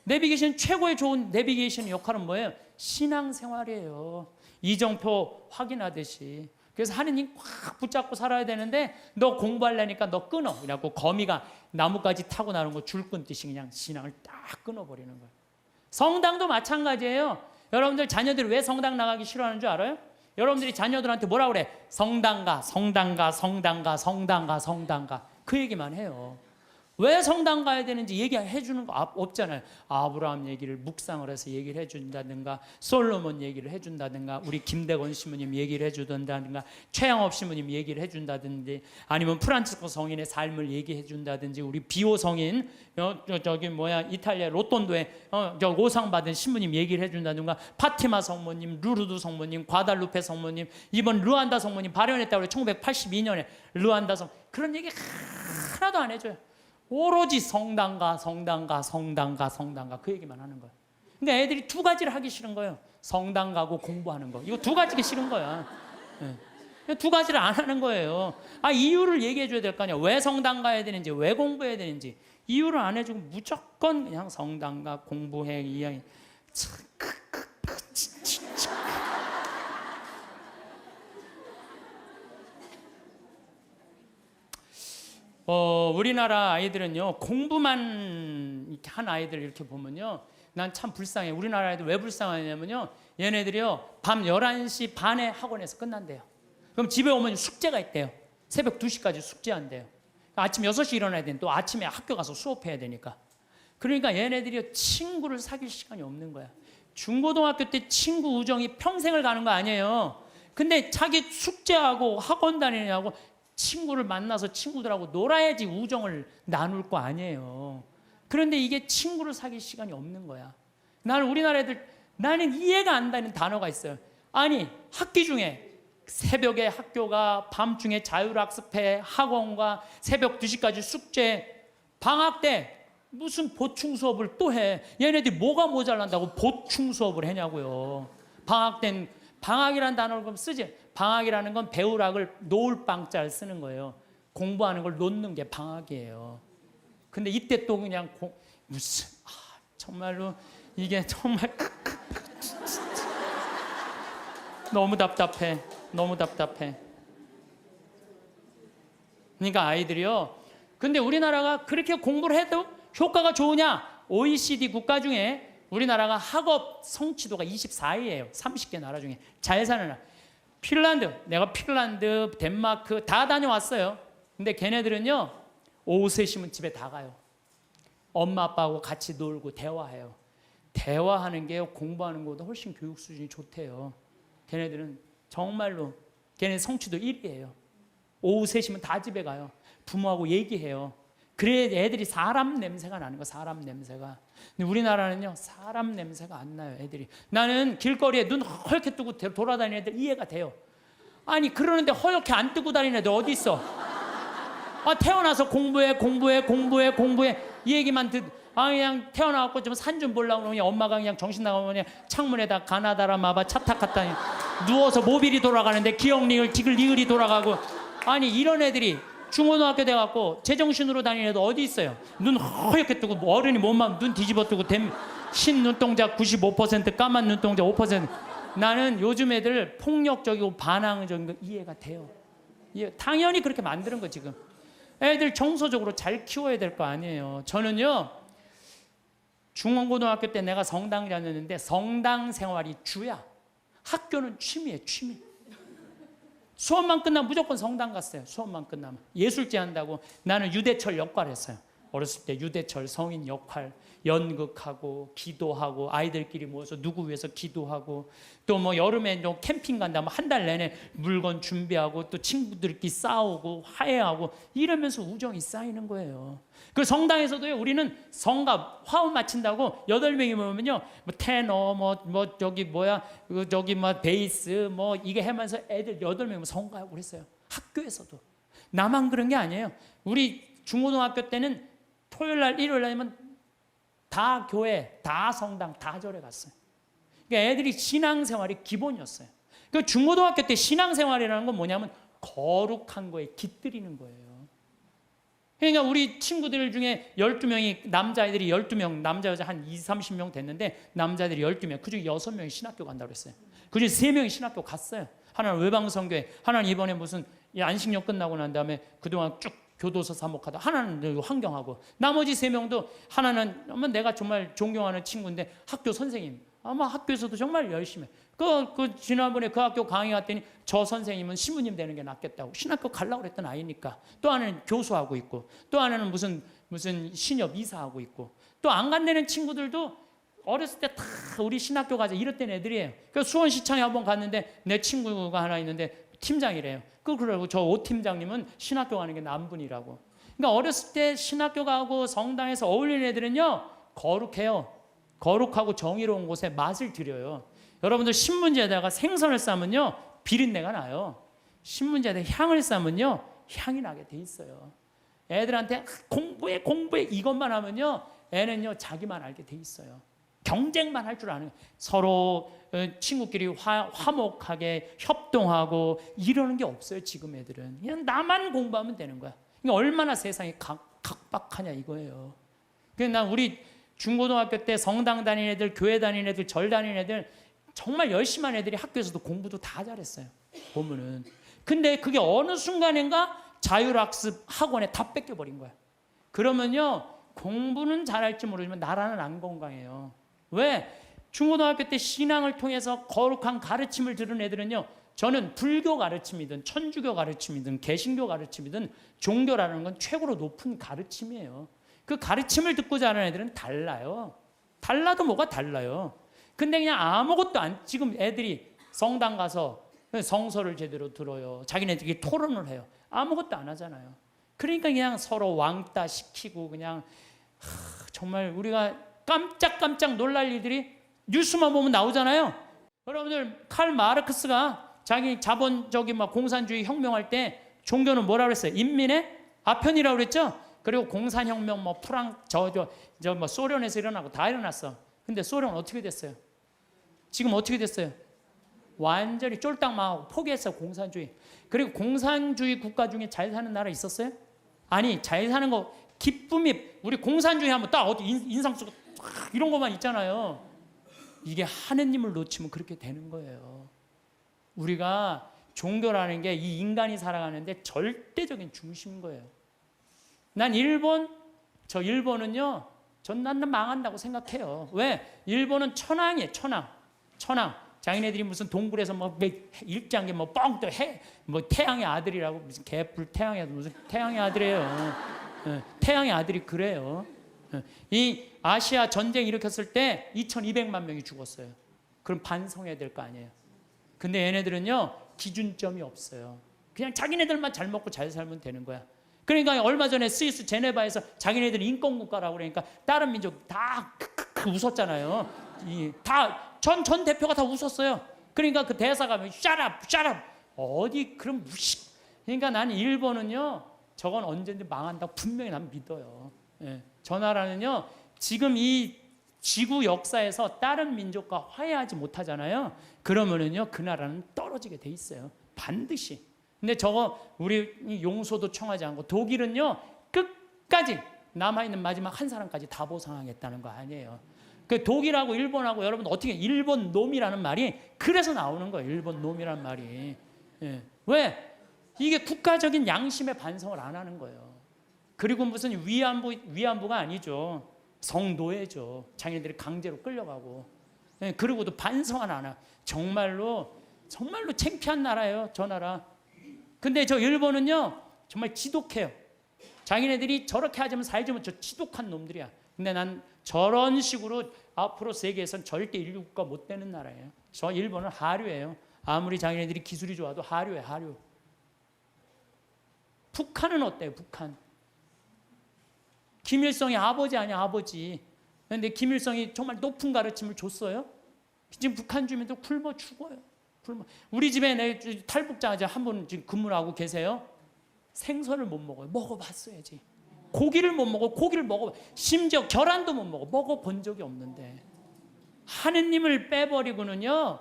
내비게이션 최고의 좋은 내비게이션 역할은 뭐예요? 신앙생활이에요. 이정표 확인하듯이. 그래서 하느님 꽉 붙잡고 살아야 되는데 너 공부하려니까 너 끊어. 그래갖고 거미가 나뭇가지 타고 나는 거 줄 끊듯이 그냥 신앙을 딱 끊어버리는 거예요. 성당도 마찬가지예요. 여러분들 자녀들이 왜 성당 나가기 싫어하는 줄 알아요? 여러분들이 자녀들한테 뭐라 그래? 성당 가, 성당 가, 성당 가, 성당 가, 성당 가. 그 얘기만 해요. 왜 성당 가야 되는지 얘기해 주는 거 없잖아요. 아브라함 얘기를 묵상을 해서 얘기를 해준다든가, 솔로몬 얘기를 해준다든가, 우리 김대건 신부님 얘기를 해준다든가, 최양업 신부님 얘기를 해준다든지, 아니면 프란치스코 성인의 삶을 얘기해 준다든지, 우리 비오 성인 이탈리아 로톤도에 오상 받은 신부님 얘기를 해준다든가, 파티마 성모님, 루르드 성모님, 과달루페 성모님, 이번 르완다 성모님 발현했다고 그래. 1982년에 르완다 성, 그런 얘기 하나도 안 해줘요. 오로지 성당가, 성당가, 성당가, 성당가, 그 얘기만 하는 거예요. 근데 애들이 두 가지를 하기 싫은 거예요. 성당 가고 공부하는 거. 이거 두 가지가 싫은 거야. 네. 두 가지를 안 하는 거예요. 이유를 얘기해 줘야 될 거 아니야. 왜 성당 가야 되는지, 왜 공부해야 되는지. 이유를 안 해주고 무조건 그냥 성당 가, 공부해, 이야기. 우리나라 아이들은요, 공부만 한 아이들 이렇게 보면요, 난 참 불쌍해. 우리나라 아이들 왜 불쌍하냐면요, 얘네들이요 밤 11시 반에 학원에서 끝난대요. 그럼 집에 오면 숙제가 있대요. 새벽 2시까지 숙제한대요. 아침 6시 일어나야 되는데 또 아침에 학교 가서 수업해야 되니까. 그러니까 얘네들이 친구를 사귈 시간이 없는 거야. 중고등학교 때 친구 우정이 평생을 가는 거 아니에요. 근데 자기 숙제하고 학원 다니냐고 친구를 만나서 친구들하고 놀아야지 우정을 나눌 거 아니에요. 그런데 이게 친구를 사귈 시간이 없는 거야. 나는 우리나라 애들, 나는 이해가 안 되는 단어가 있어요. 아니, 학기 중에 새벽에 학교가, 밤중에 자율학습회, 학원과 새벽 2시까지 숙제, 방학 때 무슨 보충 수업을 또 해. 얘네들이 뭐가 모자란다고 보충 수업을 하냐고요. 방학 땐, 방학이라는 단어를 그럼 쓰지. 방학이라는 건 배우락을 놓을 방자를 쓰는 거예요. 공부하는 걸 놓는 게 방학이에요. 근데 이때 또 그냥 무슨 정말로 이게 정말 너무 답답해. 너무 답답해. 그러니까 아이들이요. 근데 우리나라가 그렇게 공부를 해도 효과가 좋으냐? OECD 국가 중에 우리나라가 학업 성취도가 24위예요. 30개 나라 중에 잘 사는 나라. 핀란드, 내가 핀란드, 덴마크 다 다녀왔어요. 근데 걔네들은요, 오후 3시면 집에 다 가요. 엄마 아빠하고 같이 놀고 대화해요. 대화하는 게요, 공부하는 것보다 훨씬 교육 수준이 좋대요. 걔네들은 정말로, 걔네 성취도 1위예요. 오후 3시면 다 집에 가요. 부모하고 얘기해요. 그래 애들이 사람 냄새가 나는 거, 사람 냄새가. 근데 우리나라는요, 사람 냄새가 안 나요, 애들이. 나는 길거리에 눈 허옇게 뜨고 돌아다니는 애들 이해가 돼요. 아니, 그러는데 허옇게 안 뜨고 다니는 애들 어디 있어? 태어나서 공부해 이 얘기만 그냥 태어나갖고 좀 산 좀 보려고 그러면 엄마가 그냥 정신 나가면 그냥 창문에다 가나다라 마바 차탁 갖다 누워서 모빌이 돌아가는데 기억니을 니을이 돌아가고. 아니, 이런 애들이 중고등학교 돼갖고 제정신으로 다니는 애들 어디 있어요? 눈 허옇게 뜨고 어른이 몸만 눈 뒤집어 뜨고 흰 눈동자 95%, 까만 눈동자 5%. 나는 요즘 애들 폭력적이고 반항적인 거 이해가 돼요. 당연히 그렇게 만드는 거 지금. 애들 정서적으로 잘 키워야 될 거 아니에요. 저는요, 중고등학교 때 내가 성당 다녔는데 성당 생활이 주야. 학교는 취미예요, 취미. 수업만 끝나면 무조건 성당 갔어요. 수업만 끝나면. 예술제 한다고 나는 유대철 역할 했어요. 어렸을 때 유대철 성인 역할, 연극하고 기도하고 아이들끼리 모여서 누구 위해서 기도하고 또 뭐 여름에 좀 캠핑 간다면 한 달 내내 물건 준비하고 또 친구들끼리 싸우고 화해하고 이러면서 우정이 쌓이는 거예요. 그 성당에서도요, 우리는 성가 화음 마친다고 8명이 모이면요, 뭐 테너 저기 베이스 이게 하면서 애들 8명이 성가하고 그랬어요. 학교에서도. 나만 그런 게 아니에요. 우리 중고등학교 때는 토요일 날 일요일 날이면 다 교회, 다 성당, 다 절에 갔어요. 그러니까 애들이 신앙생활이 기본이었어요. 그 중고등학교 때 신앙생활이라는 건 뭐냐면 거룩한 거에 깃들이는 거예요. 그러니까 우리 친구들 중에 12명이 남자애들이 12명, 남자 여자 한 20, 30명 됐는데 남자들이 12명, 그중에 6명이 신학교 간다고 그랬어요. 그중에 3명이 신학교 갔어요. 하나는 외방선교회, 하나는 이번에 무슨 안식년 끝나고 난 다음에 그동안 쭉 교도소 사목하다, 하나는 환경하고, 나머지 3명도 하나는 내가 정말 존경하는 친구인데 학교 선생님, 아마 학교에서도 정말 열심히 해. 지난번에 그 학교 강의 갔더니 저 선생님은 신부님 되는 게 낫겠다고 신학교 가려고 그랬던 아이니까. 또 하나는 교수하고 있고, 또 하나는 무슨 신협 이사하고 있고, 또 안 간다는 친구들도 어렸을 때 다 우리 신학교 가자 이랬던 애들이에요. 그래서 수원시청에 한번 갔는데 내 친구가 하나 있는데 팀장이래요. 그러고 저 오 팀장님은 신학교 가는 게 남분이라고. 그러니까 어렸을 때 신학교 가고 성당에서 어울리는 애들은요 거룩해요. 거룩하고 정의로운 곳에 맛을 들여요. 여러분들 신문지에다가 생선을 싸면요 비린내가 나요. 신문지에다가 향을 싸면요 향이 나게 돼 있어요. 애들한테 공부해 이것만 하면요 애는요 자기만 알게 돼 있어요. 경쟁만 할 줄 아는 거예요. 서로 친구끼리 화목하게 협동하고 이러는 게 없어요. 지금 애들은 그냥 나만 공부하면 되는 거야. 그러니까 얼마나 세상이 각박하냐 이거예요. 그래서 난 우리 중고등학교 때 성당 다니는 애들, 교회 다니는 애들, 절 다니는 애들 정말 열심히 한 애들이 학교에서도 공부도 다 잘했어요. 보면은. 근데 그게 어느 순간인가 자율학습 학원에 다 뺏겨버린 거야. 그러면요 공부는 잘할지 모르지만 나라는 안 건강해요. 왜? 중고등학교 때 신앙을 통해서 거룩한 가르침을 들은 애들은요 저는 불교 가르침이든 천주교 가르침이든 개신교 가르침이든 종교라는 건 최고로 높은 가르침이에요. 그 가르침을 듣고 자라는 애들은 달라요. 달라도 뭐가 달라요. 근데 그냥 아무것도 지금 애들이 성당 가서 성서를 제대로 들어요. 자기네들끼리 토론을 해요. 아무것도 안 하잖아요. 그러니까 그냥 서로 왕따 시키고 그냥 정말 우리가 깜짝깜짝 놀랄 일들이 뉴스만 보면 나오잖아요. 여러분들 칼 마르크스가 자기 자본적인 공산주의 혁명할 때 종교는 뭐라고 그랬어요? 인민의 아편이라고 그랬죠. 그리고 공산혁명 소련에서 일어나고 다 일어났어. 근데 소련 어떻게 됐어요? 지금 어떻게 됐어요? 완전히 쫄딱 망하고 포기했어요. 공산주의. 그리고 공산주의 국가 중에 잘 사는 나라 있었어요? 아니 잘 사는 거 기쁨이 우리 공산주의 하면 딱 어디 인상 쓰고 이런 것만 있잖아요. 이게 하느님을 놓치면 그렇게 되는 거예요. 우리가 종교라는 게 이 인간이 살아가는데 절대적인 중심인 거예요. 난 일본은요 난 망한다고 생각해요. 왜? 일본은 천황이에요. 천황. 자기네들이 무슨 동굴에서 일장기 뻥 떠 태양의 아들이라고 무슨 개뿔 태양의 아들 무슨 태양의 아들이에요. 태양의 아들이 그래요. 이 아시아 전쟁 일으켰을 때 2,200만 명이 죽었어요. 그럼 반성해야 될 거 아니에요. 근데 얘네들은요 기준점이 없어요. 그냥 자기네들만 잘 먹고 잘 살면 되는 거야. 그러니까 얼마 전에 스위스 제네바에서 자기네들이 인권국가라고 그러니까 다른 민족 다 웃었잖아요. 전 대표가 다 웃었어요. 그러니까 그 대사가 shut up 어디 그럼 무식. 그러니까 나는 일본은요 저건 언제든지 망한다고 분명히 난 믿어요. 예. 저 나라는요 지금 이 지구 역사에서 다른 민족과 화해하지 못하잖아요. 그러면은요 그 나라는 떨어지게 돼 있어요. 반드시. 근데 저거 우리 용서도 청하지 않고 독일은요 끝까지 남아있는 마지막 한 사람까지 다 보상하겠다는 거 아니에요. 그 독일하고 일본하고 여러분 어떻게 일본 놈이라는 말이 그래서 나오는 거예요. 일본 놈이라는 말이. 예. 왜? 이게 국가적인 양심의 반성을 안 하는 거예요. 그리고 무슨 위안부가 아니죠. 성노예죠. 자기네들이 강제로 끌려가고. 예. 그리고도 반성을 안 해요. 정말로 창피한 나라예요. 저 나라. 근데 저 일본은요 정말 지독해요. 자기네들이 저렇게 하자면 살자면 저 지독한 놈들이야. 근데 난 저런 식으로 앞으로 세계에선 절대 인류 국가 못 되는 나라예요. 저 일본은 하류예요. 아무리 자기네들이 기술이 좋아도 하류예요. 하류. 북한은 어때요? 북한. 김일성이 아버지 아니야 아버지. 그런데 김일성이 정말 높은 가르침을 줬어요. 지금 북한 주민들 굶어 죽어요. 우리 집에 내 탈북자 한 분 지금 근무를 하고 계세요. 생선을 못 먹어요. 먹어봤어야지. 고기를 못 먹어. 고기를 먹어. 심지어 계란도 못 먹어. 먹어본 적이 없는데 하느님을 빼버리고는요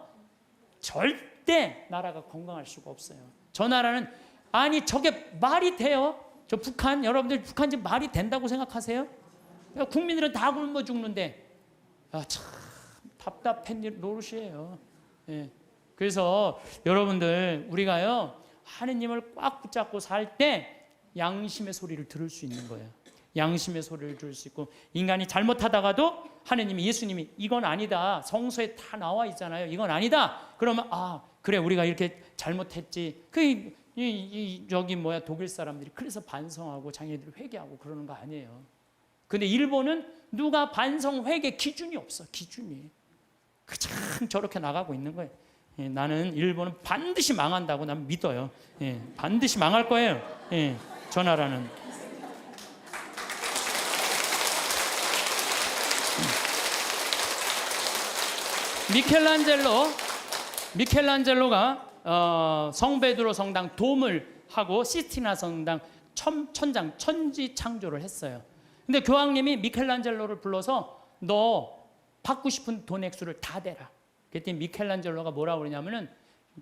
절대 나라가 건강할 수가 없어요. 저 나라는 아니 저게 말이 돼요? 저 북한 여러분들 북한 지금 말이 된다고 생각하세요? 국민들은 다 굶어 죽는데 참 답답한 일 노릇이에요. 예. 그래서 여러분들 우리가요 하느님을 꽉 붙잡고 살 때 양심의 소리를 들을 수 있는 거예요. 양심의 소리를 들을 수 있고, 인간이 잘못하다가도 하느님이, 예수님이 이건 아니다, 성서에 다 나와 있잖아요, 이건 아니다, 그러면 아 그래 우리가 이렇게 잘못했지. 저기 독일 사람들이 그래서 반성하고 자기네들 회개하고 그러는 거 아니에요. 근데 일본은 누가 반성 회개 기준이 없어. 기준이 그냥 저렇게 나가고 있는 거예요. 예, 나는 일본은 반드시 망한다고 난 믿어요. 예, 반드시 망할 거예요. 예, 저 나라는. 미켈란젤로가 성베드로 성당 돔을 하고 시스티나 성당 천장 천지 창조를 했어요. 근데 교황님이 미켈란젤로를 불러서 너 받고 싶은 돈 액수를 다 대라. 그랬더니 미켈란젤로가 뭐라고 그러냐면은,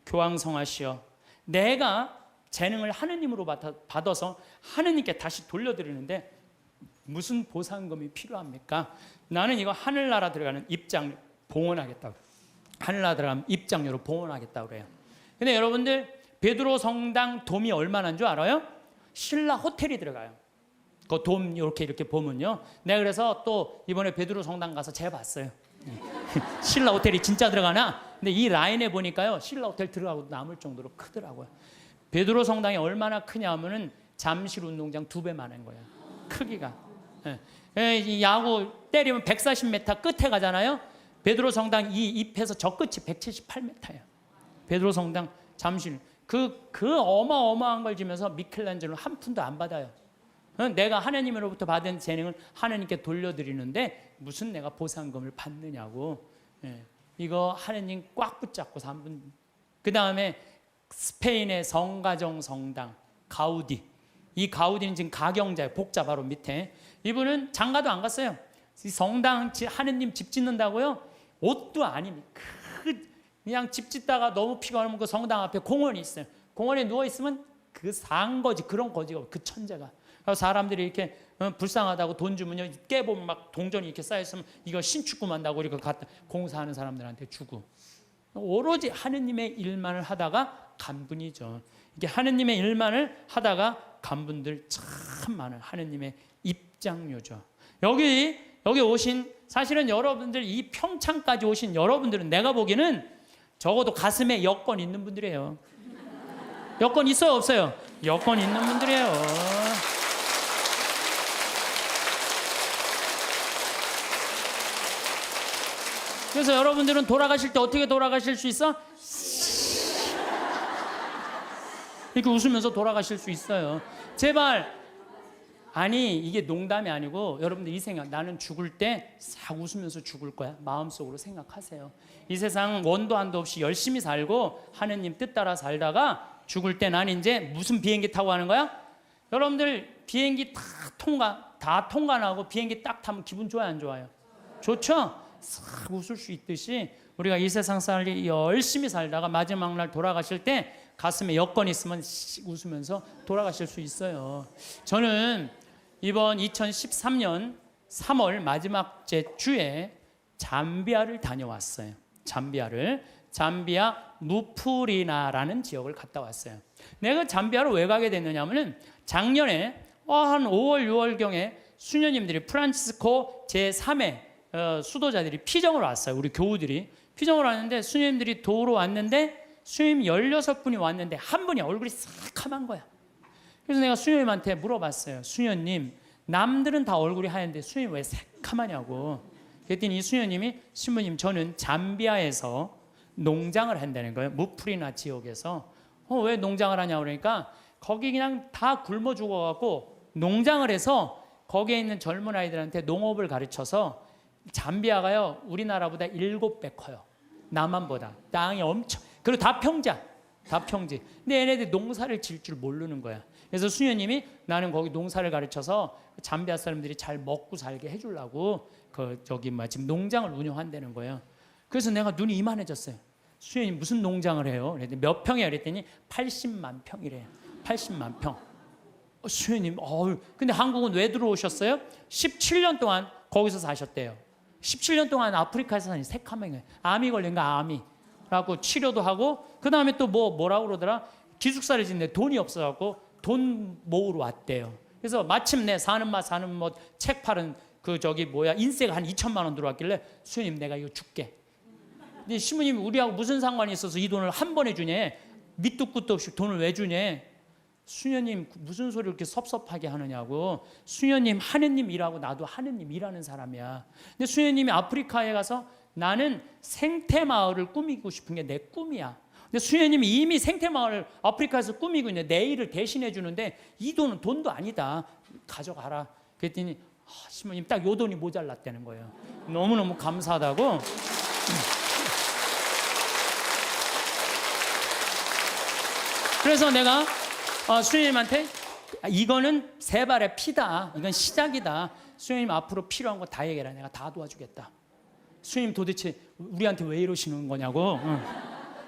교황성하시여, 내가 재능을 하느님으로 받아서 하느님께 다시 돌려드리는데 무슨 보상금이 필요합니까? 나는 이거 하늘나라 들어가는 입장 봉헌하겠다고. 하늘나라 들어가면 입장료로 봉헌하겠다고 그래요. 근데 여러분들 베드로 성당 돔이 얼마나 줄 알아요? 신라 호텔이 들어가요. 그 돔 이렇게 보면요. 내가 그래서 또 이번에 베드로 성당 가서 재봤어요. 신라 호텔이 진짜 들어가나? 근데 이 라인에 보니까요, 신라 호텔 들어가고 남을 정도로 크더라고요. 베드로 성당이 얼마나 크냐면은 잠실 운동장 2배만한 거예요. 크기가. 이 야구 때리면 140m 끝에 가잖아요. 베드로 성당 이 잎에서 저 끝이 178m예요. 베드로 성당 잠실. 그 어마어마한 걸 지면서 미켈란젤로 한 푼도 안 받아요. 내가 하나님으로부터 받은 재능을 하나님께 돌려드리는데 무슨 내가 보상금을 받느냐고. 이거 하나님 꽉 붙잡고 3분. 그 다음에 스페인의 성가정 성당 가우디. 이 가우디는 지금 가경자예요. 복자 바로 밑에. 이분은 장가도 안 갔어요. 이 성당 하느님 집 짓는다고요? 옷도 아닙니다. 그냥 집 짓다가 너무 피곤하면 그 성당 앞에 공원이 있어요. 공원에 누워 있으면 그 상거지, 그런 거지가 그 천재가. 그래서 사람들이 이렇게 불쌍하다고 돈 주면요, 깨보면 막 동전이 이렇게 쌓여 있으면 이거 신축금 한다고 이렇게 갖다 공사하는 사람들한테 주고. 오로지 하느님의 일만을 하다가 간분이죠. 이게 하느님의 일만을 하다가 간분들 참 많은 하느님의 입장료죠. 여기 오신, 사실은 여러분들 이 평창까지 오신 여러분들은 내가 보기에는 적어도 가슴에 여권 있는 분들이에요. 여권 있어요, 없어요? 여권 있는 분들이에요. 그래서 여러분들은 돌아가실 때 어떻게 돌아가실 수 있어? 이렇게 웃으면서 돌아가실 수 있어요. 제발. 아니, 이게 농담이 아니고 여러분들 이 생각, 나는 죽을 때 싹 웃으면서 죽을 거야. 마음속으로 생각하세요. 이 세상 원도 한도 없이 열심히 살고 하느님 뜻 따라 살다가 죽을 때 난 이제 무슨 비행기 타고 가는 거야? 여러분들 비행기 다 통과하고 비행기 딱 타면 기분 좋아요, 안 좋아요? 좋죠? 싹 웃을 수 있듯이 우리가 이 세상 살기 열심히 살다가 마지막 날 돌아가실 때 가슴에 여권 있으면 웃으면서 돌아가실 수 있어요. 저는 이번 2013년 3월 마지막 주에 잠비아를 다녀왔어요. 잠비아 무프리나라는 지역을 갔다 왔어요. 내가 잠비아를 왜 가게 됐느냐 하면은 작년에 한 5월 6월경에 수녀님들이 프란치스코 제3의 수도자들이 피정을 왔어요. 우리 교우들이 피정을 왔는데 수녀님들이 도우러 왔는데 수녀님 16분이 왔는데 한 분이 얼굴이 새카만 거야. 그래서 내가 수녀님한테 물어봤어요. 수녀님, 남들은 다 얼굴이 하얀데 수녀님 왜 새카마냐고. 그랬더니 이 수녀님이, 신부님 저는 잠비아에서 농장을 한다는 거예요. 무프리나 지역에서. 왜 농장을 하냐고 그러니까 거기 그냥 다 굶어 죽어갖고 농장을 해서 거기에 있는 젊은 아이들한테 농업을 가르쳐서, 잠비아가요 우리나라보다 7배 커요. 남한보다. 땅이 엄청, 그리고 다 평지. 근데 얘네들이 농사를 질 줄 모르는 거야. 그래서 수녀님이 나는 거기 농사를 가르쳐서 잠비아 사람들이 잘 먹고 살게 해주려고 지금 농장을 운영한다는 거예요. 그래서 내가 눈이 이만해졌어요. 수녀님 무슨 농장을 해요? 그랬더니 몇 평이야? 그랬더니 80만 평이래요. 80만 평. 수녀님, 근데 한국은 왜 들어오셨어요? 17년 동안 거기서 사셨대요. 17년 동안 아프리카에서 사니 새카매요. 암이 걸린 거, 암이라고 치료도 하고, 그 다음에 또 뭐라고 그러더라? 기숙사를 짓는데 돈이 없어갖고 돈 모으러 왔대요. 그래서 마침내 사는 맛 사는 뭐 책 팔은 그 저기 뭐야 인세가 한 2천만 원 들어왔길래 수녀님 내가 이거 줄게. 근데 신부님이 우리하고 무슨 상관이 있어서 이 돈을 한 번에 주냐? 밑도 끝도 없이 돈을 왜 주냐? 수녀님 무슨 소리 이렇게 섭섭하게 하느냐고. 수녀님 하느님 일하고 나도 하느님 일하는 사람이야. 근데 수녀님이 아프리카에 가서 나는 생태마을을 꾸미고 싶은 게 내 꿈이야. 근데 수녀님이 이미 생태마을을 아프리카에서 꾸미고 있는데 내 일을 대신해 주는데 이 돈은 돈도 아니다. 가져가라. 그랬더니 신부님 딱 요 돈이 모자랐다는 거예요. 너무너무 감사하다고. 그래서 내가 수녀님한테 이거는 세 발의 피다. 이건 시작이다. 수녀님 앞으로 필요한 거 다 얘기해라. 내가 다 도와주겠다. 수녀님 도대체 우리한테 왜 이러시는 거냐고.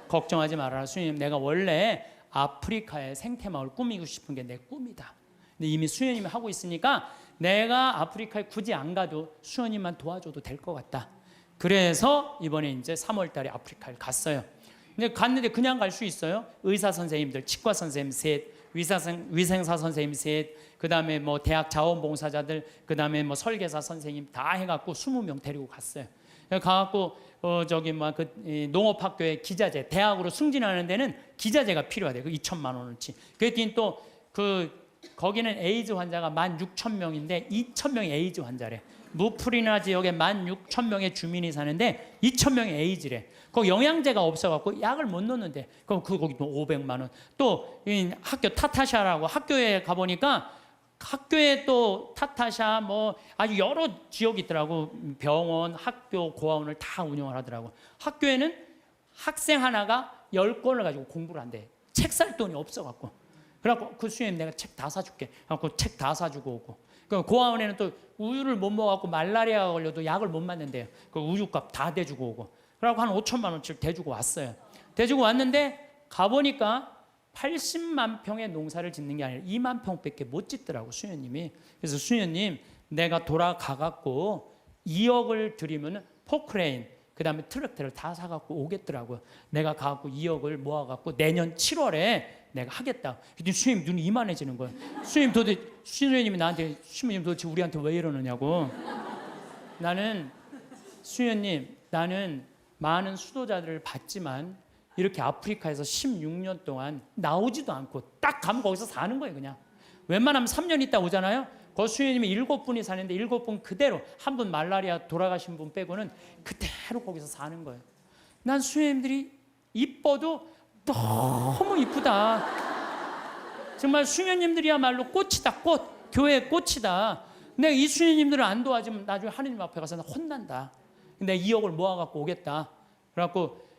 걱정하지 말아라. 수녀님 내가 원래 아프리카의 생태마을 꾸미고 싶은 게 내 꿈이다. 근데 이미 수녀님이 하고 있으니까 내가 아프리카에 굳이 안 가도 수녀님만 도와줘도 될 것 같다. 그래서 이번에 이제 3월 달에 아프리카를 갔어요. 근데 갔는데 그냥 갈 수 있어요? 의사 선생님들, 치과 선생님 셋, 위생사 선생님 셋, 그다음에 뭐 대학 자원봉사자들, 그다음에 뭐 설계사 선생님 다 해갖고 20명 데리고 갔어요. 가갖고 저기 뭐 그 농업학교의 기자재, 대학으로 승진하는 데는 기자재가 필요하대요. 그 2천만 원어치. 그랬더니 또 거기는 에이즈 환자가 16,000명인데 2,000명이 에이즈 환자래. 무프리나 지역에 16,000명의 주민이 사는데 2,000명이 에이즈래. 거기 영양제가 없어갖고 약을 못 넣는데 그럼 거기 또 500만 원. 또 학교 타타샤라고 학교에 가보니까 학교에 또 타타샤 뭐 아주 여러 지역이 있더라고. 병원, 학교, 고아원을 다 운영을 하더라고. 학교에는 학생 하나가 10권을 가지고 공부를 한대. 책 살 돈이 없어갖고. 그래갖고 그 수녀님 내가 책 다 사줄게. 그래갖고 책 다 사주고 오고. 그 고아원에는 또 우유를 못 먹어갖고 말라리아가 걸려도 약을 못 맞는데요. 그 우유값 다 대주고 오고. 그래갖고 한 5천만 원씩 대주고 왔어요. 대주고 왔는데 가보니까 80만 평의 농사를 짓는 게 아니라 2만 평밖에 못 짓더라고 수녀님이. 그래서 수녀님 내가 돌아가갖고 2억을 드리면 포크레인 그다음에 트랙터를 다 사갖고 오겠더라고요. 내가 가갖고 2억을 모아갖고 내년 7월에 내가 하겠다. 그랬더니 수녀님 눈이 이만해지는 거예요. 수녀님이 나한테 신부님 도대체 우리한테 왜 이러느냐고. 나는 수녀님 나는 많은 수도자들을 봤지만 이렇게 아프리카에서 16년 동안 나오지도 않고 딱 가면 거기서 사는 거예요. 그냥 웬만하면 3년 있다 오잖아요. 그 수녀님이 7분이 사는데 7분 그대로 한 분 말라리아 돌아가신 분 빼고는 그대로 거기서 사는 거예요. 난 수녀님들이 이뻐도 너무 이쁘다. 정말 수녀님들이야말로 꽃이다. 꽃. 교회의 꽃이다. 내가 이 수녀님들을 안 도와주면 나중에 하느님 앞에 가서 나 혼난다. 내가 2억을 모아갖고 오겠다. 그래갖고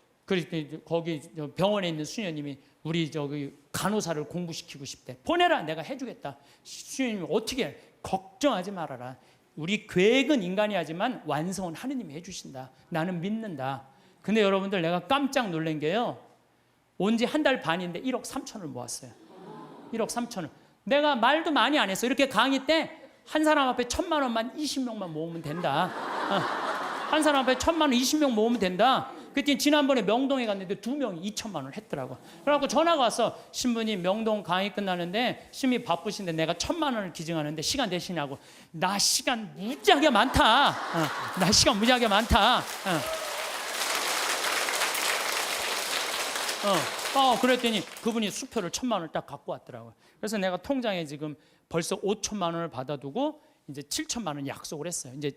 거기 병원에 있는 수녀님이 우리 저기 간호사를 공부시키고 싶대. 보내라. 내가 해주겠다. 수녀님이 어떻게 해? 걱정하지 말아라. 우리 계획은 인간이 하지만 완성은 하느님이 해주신다. 나는 믿는다. 근데 여러분들 내가 깜짝 놀란 게요. 온 지 한 달 반인데 1억 3천을 모았어요. 1억 3천을. 내가 말도 많이 안 했어. 이렇게 강의 때 한 사람 앞에 1,000만 원만 20명만 모으면 된다. 한 사람 앞에 1,000만 원 20명 모으면 된다. 그때 지난번에 명동에 갔는데 2명이 2천만 원을 했더라고. 그래갖고 전화가 왔어. 신부님 명동 강의 끝나는데 신부님 바쁘신데 내가 1,000만 원을 기증하는데 시간 되시냐고. 나 시간 무지하게 많다. 나 시간 무지하게 많다. 그랬더니 그분이 수표를 1,000만 원을 딱 갖고 왔더라고요. 그래서 내가 통장에 지금 벌써 5천만 원을 받아두고 이제 7천만 원 약속을 했어요. 이제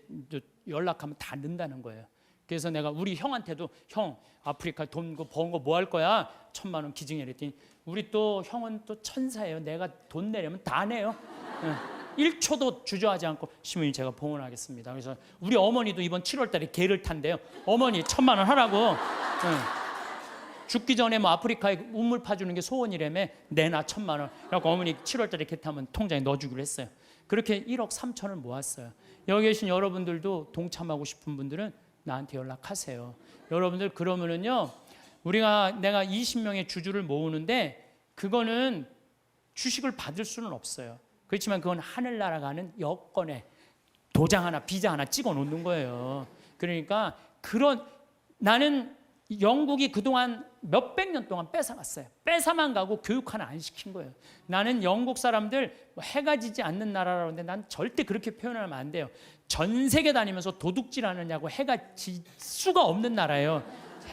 연락하면 다 넣는다는 거예요. 그래서 내가 우리 형한테도 형 아프리카 돈 번 거 뭐 할 거야? 1,000만 원 기증해 그랬더니 우리 또 형은 또 천사예요. 내가 돈 내려면 다 내요. 1초도 주저하지 않고 신부님 제가 봉헌하겠습니다. 그래서 우리 어머니도 이번 7월 달에 개를 탄대요. 어머니 1,000만 원 하라고. 죽기 전에 뭐 아프리카에 우물 파주는 게 소원이라며 내놔 1,000만 원. 그래서 어머니 7월 달에 개 타면 통장에 넣어주기로 했어요. 그렇게 1억 3천을 모았어요. 여기 계신 여러분들도 동참하고 싶은 분들은 나한테 연락하세요. 여러분들 그러면은요 내가 20명의 주주를 모으는데 그거는 주식을 받을 수는 없어요. 그렇지만 그건 하늘나라 가는 여권에 도장 하나 비자 하나 찍어 놓는 거예요. 그러니까 나는 영국이 그동안 몇백 년 동안 뺏어갔어요. 뺏어만 가고 교육 하나 안 시킨 거예요. 나는 영국 사람들 뭐 해가 지지 않는 나라라고 하는데 난 절대 그렇게 표현하면 안 돼요. 전 세계 다니면서 도둑질 하느냐고 해가 질 수가 없는 나라예요.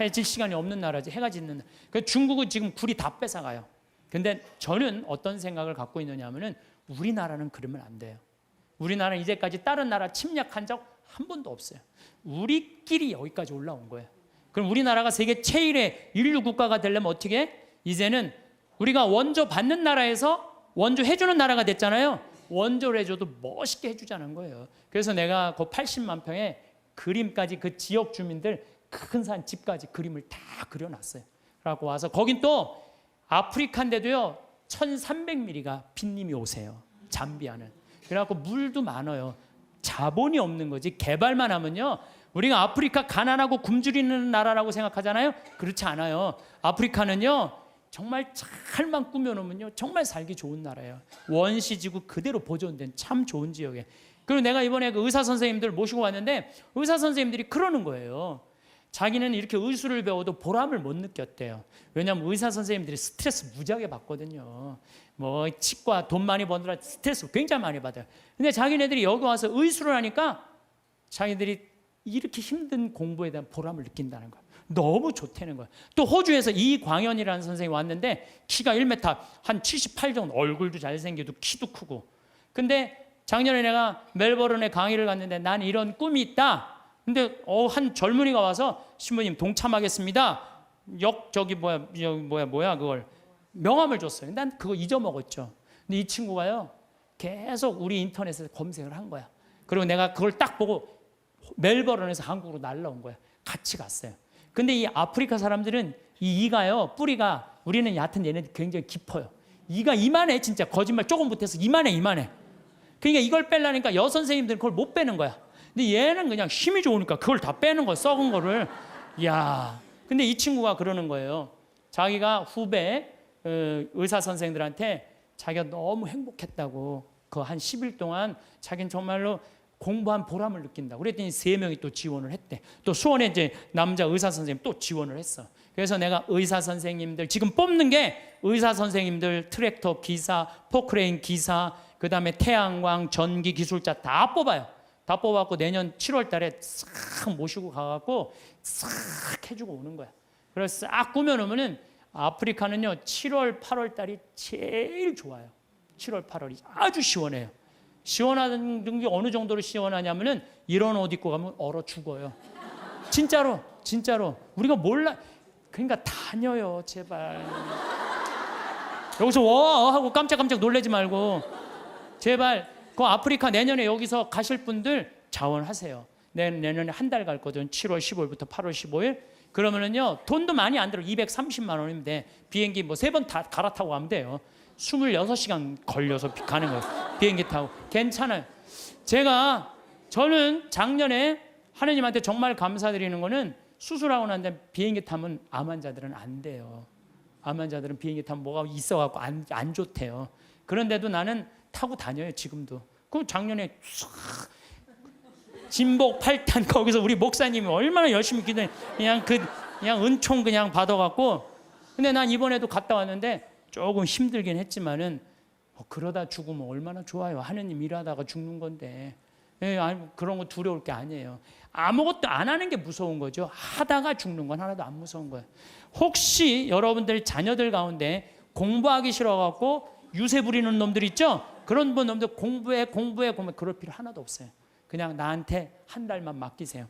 해 질 시간이 없는 나라지. 해가 짓는 나라. 그 중국은 지금 굴이 다 뺏어가요. 근데 저는 어떤 생각을 갖고 있느냐 하면은 우리나라는 그러면 안 돼요. 우리나라는 이제까지 다른 나라 침략한 적 한 번도 없어요. 우리끼리 여기까지 올라온 거예요. 그럼 우리나라가 세계 최일의 인류 국가가 되려면 어떻게 해? 이제는 우리가 원조 받는 나라에서 원조 해주는 나라가 됐잖아요. 원조를 해줘도 멋있게 해주자는 거예요. 그래서 내가 그 80만 평에 그림까지 그 지역 주민들 큰 산 집까지 그림을 다 그려놨어요. 그래갖고 와서 거긴 또 아프리카인데도요 1300mm가 빈님이 오세요. 잠비아는. 그래갖고 물도 많아요. 자본이 없는 거지. 개발만 하면요. 우리가 아프리카 가난하고 굶주리는 나라라고 생각하잖아요. 그렇지 않아요. 아프리카는요. 정말 잘만 꾸며놓으면요. 정말 살기 좋은 나라예요. 원시지구 그대로 보존된 참 좋은 지역에. 그리고 내가 이번에 그 의사 선생님들 모시고 왔는데 의사 선생님들이 그러는 거예요. 자기는 이렇게 의술을 배워도 보람을 못 느꼈대요. 왜냐하면 의사 선생님들이 스트레스 무지하게 받거든요. 뭐 치과 돈 많이 버느라 스트레스 굉장히 많이 받아요. 근데 자기네들이 여기 와서 의술을 하니까 자기들이 이렇게 힘든 공부에 대한 보람을 느낀다는 거예요. 너무 좋다는 거예요. 또 호주에서 이광현이라는 선생님이 왔는데 키가 1m 한 78 정도, 얼굴도 잘생기고 키도 크고. 근데 작년에 내가 멜버른에 강의를 갔는데 난 이런 꿈이 있다. 근데 한 젊은이가 와서 신부님 동참하겠습니다. 저기 뭐야 그걸 명함을 줬어요. 난 그거 잊어먹었죠. 근데 이 친구가요 계속 우리 인터넷에서 검색을 한 거야. 그리고 내가 그걸 딱 보고 멜버른에서 한국으로 날라온 거야. 같이 갔어요. 근데 이 아프리카 사람들은 이 이가요 뿌리가 우리는 얕은 얘네들 굉장히 깊어요. 이가 이만해. 진짜 거짓말 조금 못해서 이만해. 그러니까 이걸 빼려니까 여선생님들은 그걸 못 빼는 거야. 근데 얘는 그냥 힘이 좋으니까 그걸 다 빼는 거야. 썩은 거를. 이야. 근데 이 친구가 그러는 거예요. 자기가 후배 의사 선생들한테 자기가 너무 행복했다고 그 한 10일 동안 자기는 정말로 공부한 보람을 느낀다고. 그랬더니 3명이 또 지원을 했대. 또 수원에 이제 남자 의사 선생님 또 지원을 했어. 그래서 내가 의사 선생님들 지금 뽑는 게 의사 선생님들, 트랙터 기사, 포크레인 기사, 그다음에 태양광, 전기 기술자 다 뽑아요. 다 뽑아갖고 내년 7월 달에 싹 모시고 가갖고 싹 해주고 오는 거야. 그래서 싹 꾸며놓으면은 아프리카는요 7월, 8월 달이 제일 좋아요. 7월, 8월이 아주 시원해요. 시원한 게 어느 정도로 시원하냐면은 이런 옷 입고 가면 얼어 죽어요. 진짜로 우리가 몰라. 그러니까 다녀요 제발. 여기서 와 하고 깜짝깜짝 놀라지 말고 제발. 그 아프리카 내년에 여기서 가실 분들 자원하세요. 내년에 한 달 갈 거든. 7월 15일부터 8월 15일. 그러면은요 돈도 많이 안 들어. 230만 원이면 돼. 비행기 뭐 3번 다 갈아타고 가면 돼요. 26시간 걸려서 가는 거예요. 비행기 타고. 괜찮아요. 저는 작년에 하느님한테 정말 감사드리는 거는 수술하고 난 다음에 비행기 타면 암 환자들은 안 돼요. 암 환자들은 비행기 타면 뭐가 있어갖고 안 좋대요. 그런데도 나는 타고 다녀요 지금도. 그 작년에 진복 8탄 거기서 우리 목사님이 얼마나 열심히 기도해. 그냥 은총 그냥 받아갖고. 근데 난 이번에도 갔다 왔는데 조금 힘들긴 했지만은 그러다 죽으면 얼마나 좋아요. 하느님 일하다가 죽는 건데. 그런 거 두려울 게 아니에요. 아무것도 안 하는 게 무서운 거죠. 하다가 죽는 건 하나도 안 무서운 거예요. 혹시 여러분들 자녀들 가운데 공부하기 싫어갖고 유세 부리는 놈들 있죠? 그런 놈들 공부해 그럴 필요 하나도 없어요. 그냥 나한테 한 달만 맡기세요.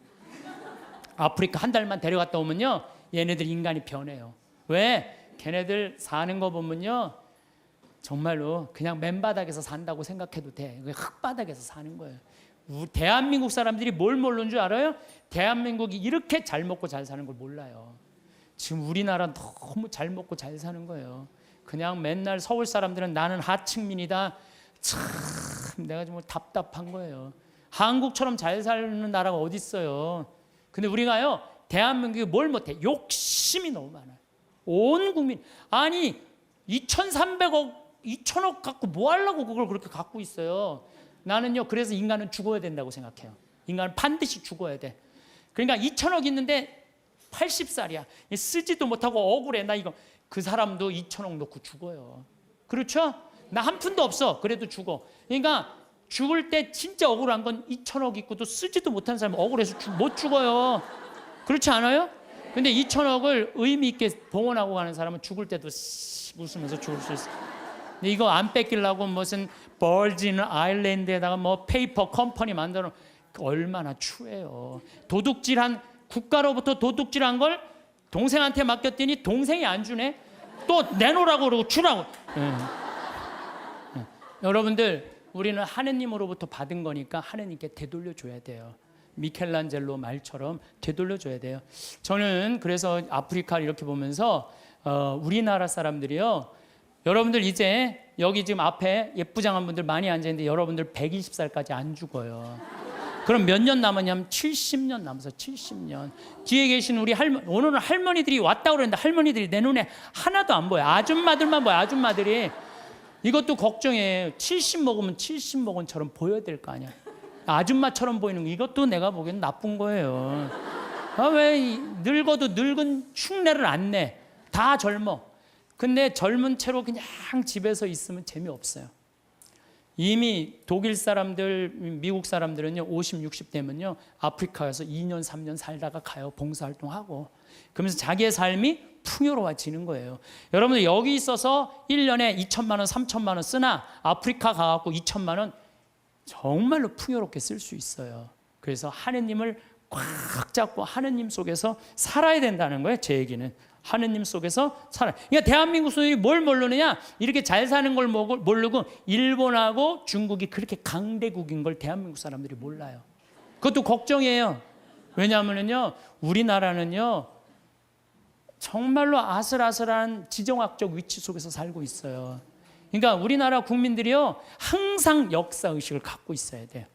아프리카 한 달만 데려갔다 오면요 얘네들 인간이 변해요. 왜? 걔네들 사는 거 보면요 정말로 그냥 맨바닥에서 산다고 생각해도 돼. 흙바닥에서 사는 거예요. 대한민국 사람들이 뭘 모르는 줄 알아요? 대한민국이 이렇게 잘 먹고 잘 사는 걸 몰라요. 지금 우리나라 너무 잘 먹고 잘 사는 거예요. 그냥 맨날 서울 사람들은 나는 하층민이다. 참 내가 정말 답답한 거예요. 한국처럼 잘 사는 나라가 어디 있어요. 근데 우리가요 대한민국이 뭘 못해. 욕심이 너무 많아요. 온 국민. 아니 2,300억 2,000억 갖고 뭐 하려고 그걸 그렇게 갖고 있어요. 나는요 그래서 인간은 죽어야 된다고 생각해요. 인간은 반드시 죽어야 돼. 그러니까 2,000억 있는데 80살이야. 쓰지도 못하고 억울해. 나 이거. 그 사람도 2천억 놓고 죽어요. 그렇죠? 나 한 푼도 없어. 그래도 죽어. 그러니까 죽을 때 진짜 억울한 건 2천억 있고도 쓰지도 못한 사람은 억울해서 못 죽어요. 그렇지 않아요? 근데 2천억을 의미 있게 봉헌하고 가는 사람은 죽을 때도 웃으면서 죽을 수 있어. 근데 이거 안 뺏기려고 무슨 버진 아일랜드에다가 뭐 페이퍼 컴퍼니 만들어 얼마나 추해요. 도둑질한 국가로부터 도둑질한 걸 동생한테 맡겼더니 동생이 안 주네. 또 내놓으라고 그러고 주라고. 여러분들 우리는 하느님으로부터 받은 거니까 하느님께 되돌려줘야 돼요. 미켈란젤로 말처럼 되돌려줘야 돼요. 저는 그래서 아프리카를 이렇게 보면서 우리나라 사람들이요. 여러분들 이제 여기 지금 앞에 예쁘장한 분들 많이 앉아있는데 여러분들 120살까지 안 죽어요. 그럼 몇 년 남았냐면 70년 남아서 70년. 뒤에 계신 우리 할머니, 오늘은 할머니들이 왔다고 그랬는데 할머니들이 내 눈에 하나도 안 보여. 아줌마들만 보여. 아줌마들이. 이것도 걱정이에요. 70 먹으면 70 먹은처럼 보여야 될 거 아니야. 아줌마처럼 보이는 거 이것도 내가 보기엔 나쁜 거예요. 왜 늙어도 늙은 흉내를 안 내. 다 젊어. 근데 젊은 채로 그냥 집에서 있으면 재미없어요. 이미 독일 사람들, 미국 사람들은요 50, 60 되면요 아프리카에서 2년, 3년 살다가 가요. 봉사활동하고. 그러면서 자기의 삶이 풍요로워지는 거예요. 여러분들 여기 있어서 1년에 2천만 원, 3천만 원 쓰나 아프리카 가갖고 2천만 원 정말로 풍요롭게 쓸 수 있어요. 그래서 하느님을 꽉 잡고 하느님 속에서 살아야 된다는 거예요. 제 얘기는. 하느님 속에서 살아요. 그러니까 대한민국 소들이 뭘 모르느냐? 이렇게 잘 사는 걸 모르고 일본하고 중국이 그렇게 강대국인 걸 대한민국 사람들이 몰라요. 그것도 걱정이에요. 왜냐하면요, 우리나라는요, 정말로 아슬아슬한 지정학적 위치 속에서 살고 있어요. 그러니까 우리나라 국민들이요, 항상 역사의식을 갖고 있어야 돼요.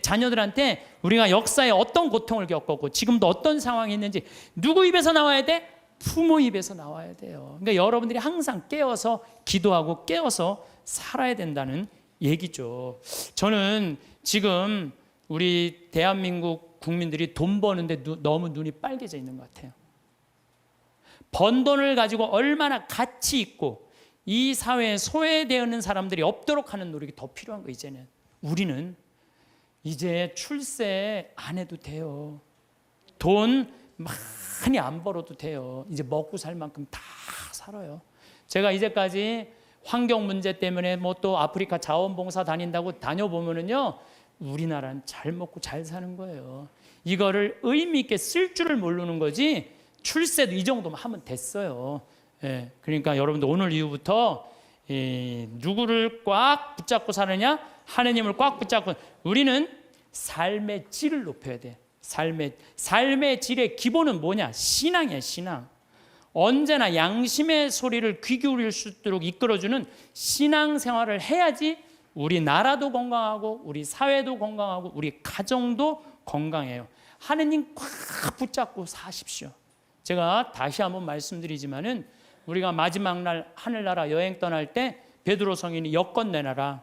자녀들한테 우리가 역사에 어떤 고통을 겪었고 지금도 어떤 상황이 있는지 누구 입에서 나와야 돼? 부모 입에서 나와야 돼요. 그러니까 여러분들이 항상 깨어서 기도하고 깨어서 살아야 된다는 얘기죠. 저는 지금 우리 대한민국 국민들이 돈 버는데 너무 눈이 빨개져 있는 것 같아요. 번 돈을 가지고 얼마나 가치 있고 이 사회에 소외되어 있는 사람들이 없도록 하는 노력이 더 필요한 거. 이제는 우리는 이제 출세 안 해도 돼요. 돈 많이 안 벌어도 돼요. 이제 먹고 살 만큼 다 살아요. 제가 이제까지 환경 문제 때문에 뭐 또 아프리카 자원봉사 다닌다고 다녀보면은요, 우리나라는 잘 먹고 잘 사는 거예요. 이거를 의미 있게 쓸 줄을 모르는 거지. 출세도 이 정도만 하면 됐어요. 예, 그러니까 여러분들 오늘 이후부터 누구를 꽉 붙잡고 사느냐? 하느님을 꽉 붙잡고. 우리는 삶의 질을 높여야 돼. 삶의 질의 기본은 뭐냐? 신앙이야, 신앙. 언제나 양심의 소리를 귀 기울일 수 있도록 이끌어주는 신앙 생활을 해야지 우리 나라도 건강하고 우리 사회도 건강하고 우리 가정도 건강해요. 하느님 꽉 붙잡고 사십시오. 제가 다시 한번 말씀드리지만은 우리가 마지막 날 하늘나라 여행 떠날 때 베드로 성인이 여권 내놔라.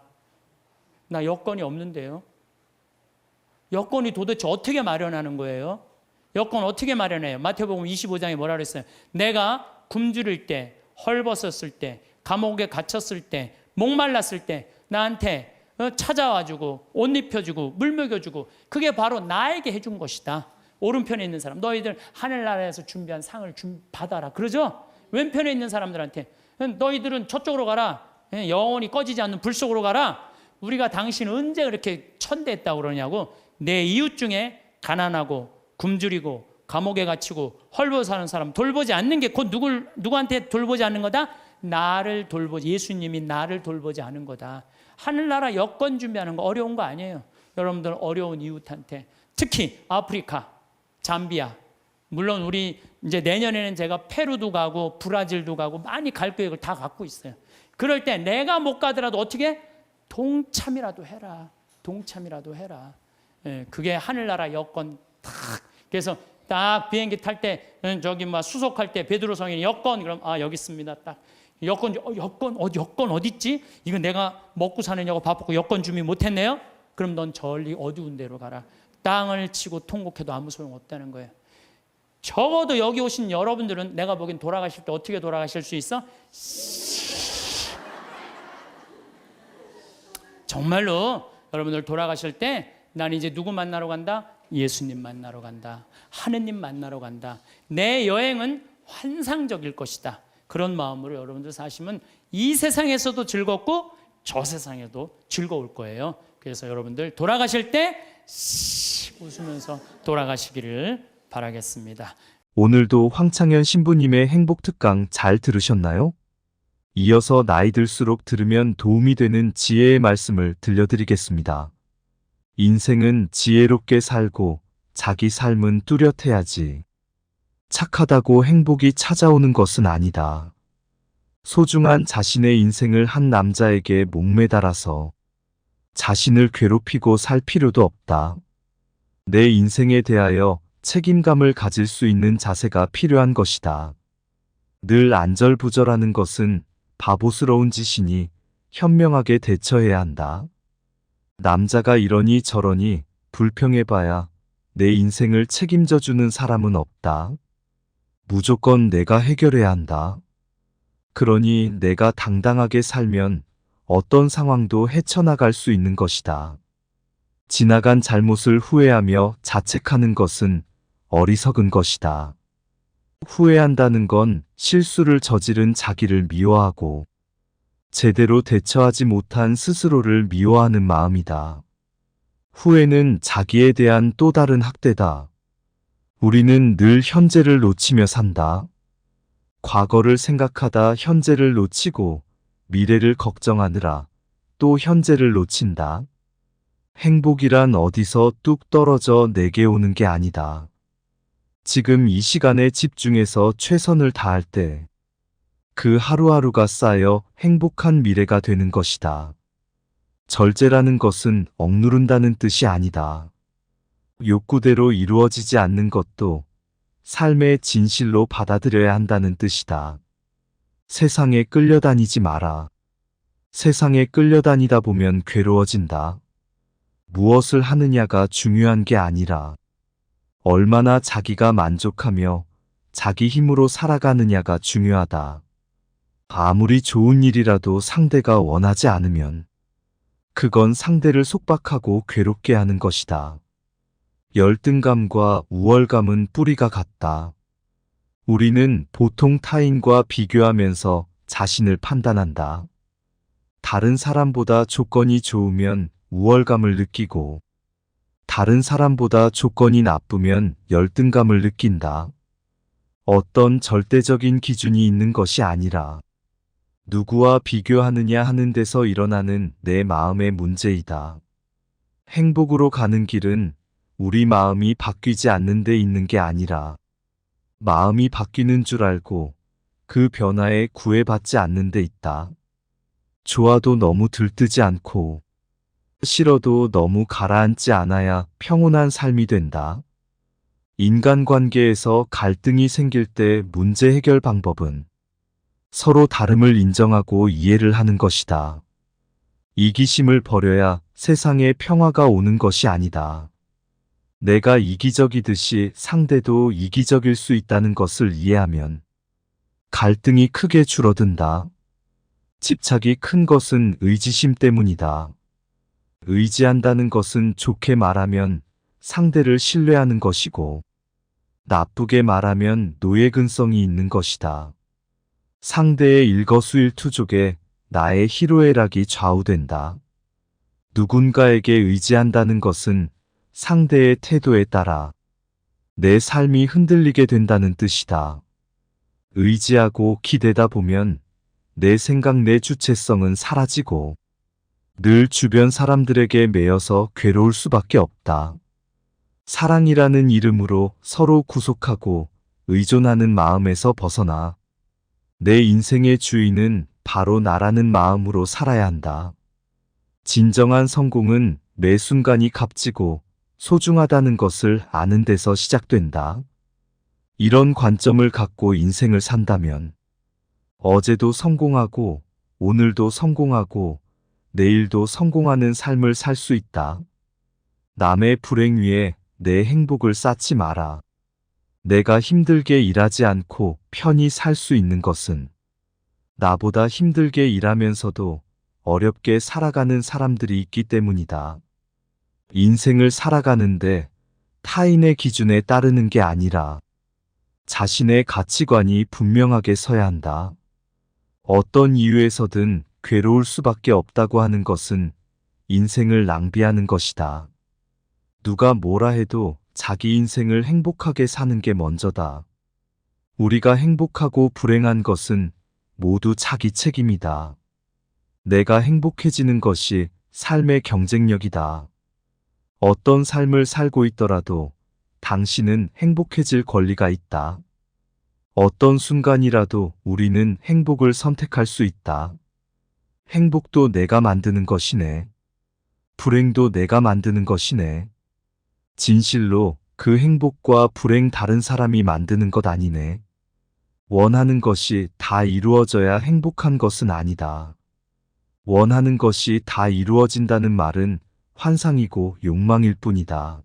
나 여권이 없는데요. 여권이 도대체 어떻게 마련하는 거예요? 여권 어떻게 마련해요? 마태복음 25장에 뭐라 그랬어요? 내가 굶주릴 때, 헐벗었을 때, 감옥에 갇혔을 때, 목말랐을 때 나한테 찾아와주고 옷 입혀주고 물 먹여주고 그게 바로 나에게 해준 것이다. 오른편에 있는 사람, 너희들 하늘나라에서 준비한 상을 받아라. 그러죠? 왼편에 있는 사람들한테 너희들은 저쪽으로 가라. 영원히 꺼지지 않는 불 속으로 가라. 우리가 당신 언제 그렇게 천대했다고 그러냐고. 내 이웃 중에 가난하고 굶주리고 감옥에 갇히고 헐벗어 사는 사람 돌보지 않는 게 곧 누구한테 돌보지 않는 거다? 나를 돌보지, 예수님이 나를 돌보지 않은 거다. 하늘나라 여권 준비하는 거 어려운 거 아니에요. 여러분들 어려운 이웃한테, 특히 아프리카, 잠비아, 물론 우리 이제 내년에는 제가 페루도 가고 브라질도 가고 많이 갈 계획을 다 갖고 있어요. 그럴 때 내가 못 가더라도 어떻게? 동참이라도 해라. 동참이라도 해라. 예, 그게 하늘나라 여권 딱. 그래서 딱 비행기 탈 때 저기 막 수속할 때 베드로 성인이 여권, 그럼 여기 있습니다. 딱 여권 여권 어디 있지? 이거 내가 먹고 사느냐고 바쁘고 여권 준비 못했네요. 그럼 넌 저리 어두운 데로 가라. 땅을 치고 통곡해도 아무 소용 없다는 거예요. 적어도 여기 오신 여러분들은 내가 보기엔 돌아가실 때 어떻게 돌아가실 수 있어? 정말로 여러분들 돌아가실 때 난 이제 누구 만나러 간다? 예수님 만나러 간다. 하느님 만나러 간다. 내 여행은 환상적일 것이다. 그런 마음으로 여러분들 사시면 이 세상에서도 즐겁고 저 세상에도 즐거울 거예요. 그래서 여러분들 돌아가실 때 웃으면서 돌아가시기를 바라겠습니다. 오늘도 황창현 신부님의 행복 특강 잘 들으셨나요? 이어서 나이 들수록 들으면 도움이 되는 지혜의 말씀을 들려드리겠습니다. 인생은 지혜롭게 살고 자기 삶은 뚜렷해야지. 착하다고 행복이 찾아오는 것은 아니다. 소중한 자신의 인생을 한 남자에게 목매달아서 자신을 괴롭히고 살 필요도 없다. 내 인생에 대하여 책임감을 가질 수 있는 자세가 필요한 것이다. 늘 안절부절하는 것은 바보스러운 짓이니 현명하게 대처해야 한다. 남자가 이러니 저러니 불평해봐야 내 인생을 책임져주는 사람은 없다. 무조건 내가 해결해야 한다. 그러니 내가 당당하게 살면 어떤 상황도 헤쳐나갈 수 있는 것이다. 지나간 잘못을 후회하며 자책하는 것은 어리석은 것이다. 후회한다는 건 실수를 저지른 자기를 미워하고 제대로 대처하지 못한 스스로를 미워하는 마음이다. 후회는 자기에 대한 또 다른 학대다. 우리는 늘 현재를 놓치며 산다. 과거를 생각하다 현재를 놓치고 미래를 걱정하느라 또 현재를 놓친다. 행복이란 어디서 뚝 떨어져 내게 오는 게 아니다. 지금 이 시간에 집중해서 최선을 다할 때 그 하루하루가 쌓여 행복한 미래가 되는 것이다. 절제라는 것은 억누른다는 뜻이 아니다. 욕구대로 이루어지지 않는 것도 삶의 진실로 받아들여야 한다는 뜻이다. 세상에 끌려다니지 마라. 세상에 끌려다니다 보면 괴로워진다. 무엇을 하느냐가 중요한 게 아니라 얼마나 자기가 만족하며 자기 힘으로 살아가느냐가 중요하다. 아무리 좋은 일이라도 상대가 원하지 않으면 그건 상대를 속박하고 괴롭게 하는 것이다. 열등감과 우월감은 뿌리가 같다. 우리는 보통 타인과 비교하면서 자신을 판단한다. 다른 사람보다 조건이 좋으면 우월감을 느끼고 다른 사람보다 조건이 나쁘면 열등감을 느낀다. 어떤 절대적인 기준이 있는 것이 아니라 누구와 비교하느냐 하는 데서 일어나는 내 마음의 문제이다. 행복으로 가는 길은 우리 마음이 바뀌지 않는 데 있는 게 아니라 마음이 바뀌는 줄 알고 그 변화에 구애받지 않는 데 있다. 좋아도 너무 들뜨지 않고 싫어도 너무 가라앉지 않아야 평온한 삶이 된다. 인간관계에서 갈등이 생길 때 문제 해결 방법은 서로 다름을 인정하고 이해를 하는 것이다. 이기심을 버려야 세상에 평화가 오는 것이 아니다. 내가 이기적이듯이 상대도 이기적일 수 있다는 것을 이해하면 갈등이 크게 줄어든다. 집착이 큰 것은 의지심 때문이다. 의지한다는 것은 좋게 말하면 상대를 신뢰하는 것이고 나쁘게 말하면 노예근성이 있는 것이다. 상대의 일거수일투족에 나의 희로애락이 좌우된다. 누군가에게 의지한다는 것은 상대의 태도에 따라 내 삶이 흔들리게 된다는 뜻이다. 의지하고 기대다 보면 내 생각 내 주체성은 사라지고 늘 주변 사람들에게 매여서 괴로울 수밖에 없다. 사랑이라는 이름으로 서로 구속하고 의존하는 마음에서 벗어나 내 인생의 주인은 바로 나라는 마음으로 살아야 한다. 진정한 성공은 매 순간이 값지고 소중하다는 것을 아는 데서 시작된다. 이런 관점을 갖고 인생을 산다면 어제도 성공하고 오늘도 성공하고 내일도 성공하는 삶을 살 수 있다. 남의 불행 위에 내 행복을 쌓지 마라. 내가 힘들게 일하지 않고 편히 살 수 있는 것은 나보다 힘들게 일하면서도 어렵게 살아가는 사람들이 있기 때문이다. 인생을 살아가는데 타인의 기준에 따르는 게 아니라 자신의 가치관이 분명하게 서야 한다. 어떤 이유에서든 괴로울 수밖에 없다고 하는 것은 인생을 낭비하는 것이다. 누가 뭐라 해도 자기 인생을 행복하게 사는 게 먼저다. 우리가 행복하고 불행한 것은 모두 자기 책임이다. 내가 행복해지는 것이 삶의 경쟁력이다. 어떤 삶을 살고 있더라도 당신은 행복해질 권리가 있다. 어떤 순간이라도 우리는 행복을 선택할 수 있다. 행복도 내가 만드는 것이네. 불행도 내가 만드는 것이네. 진실로 그 행복과 불행 다른 사람이 만드는 것 아니네. 원하는 것이 다 이루어져야 행복한 것은 아니다. 원하는 것이 다 이루어진다는 말은 환상이고 욕망일 뿐이다.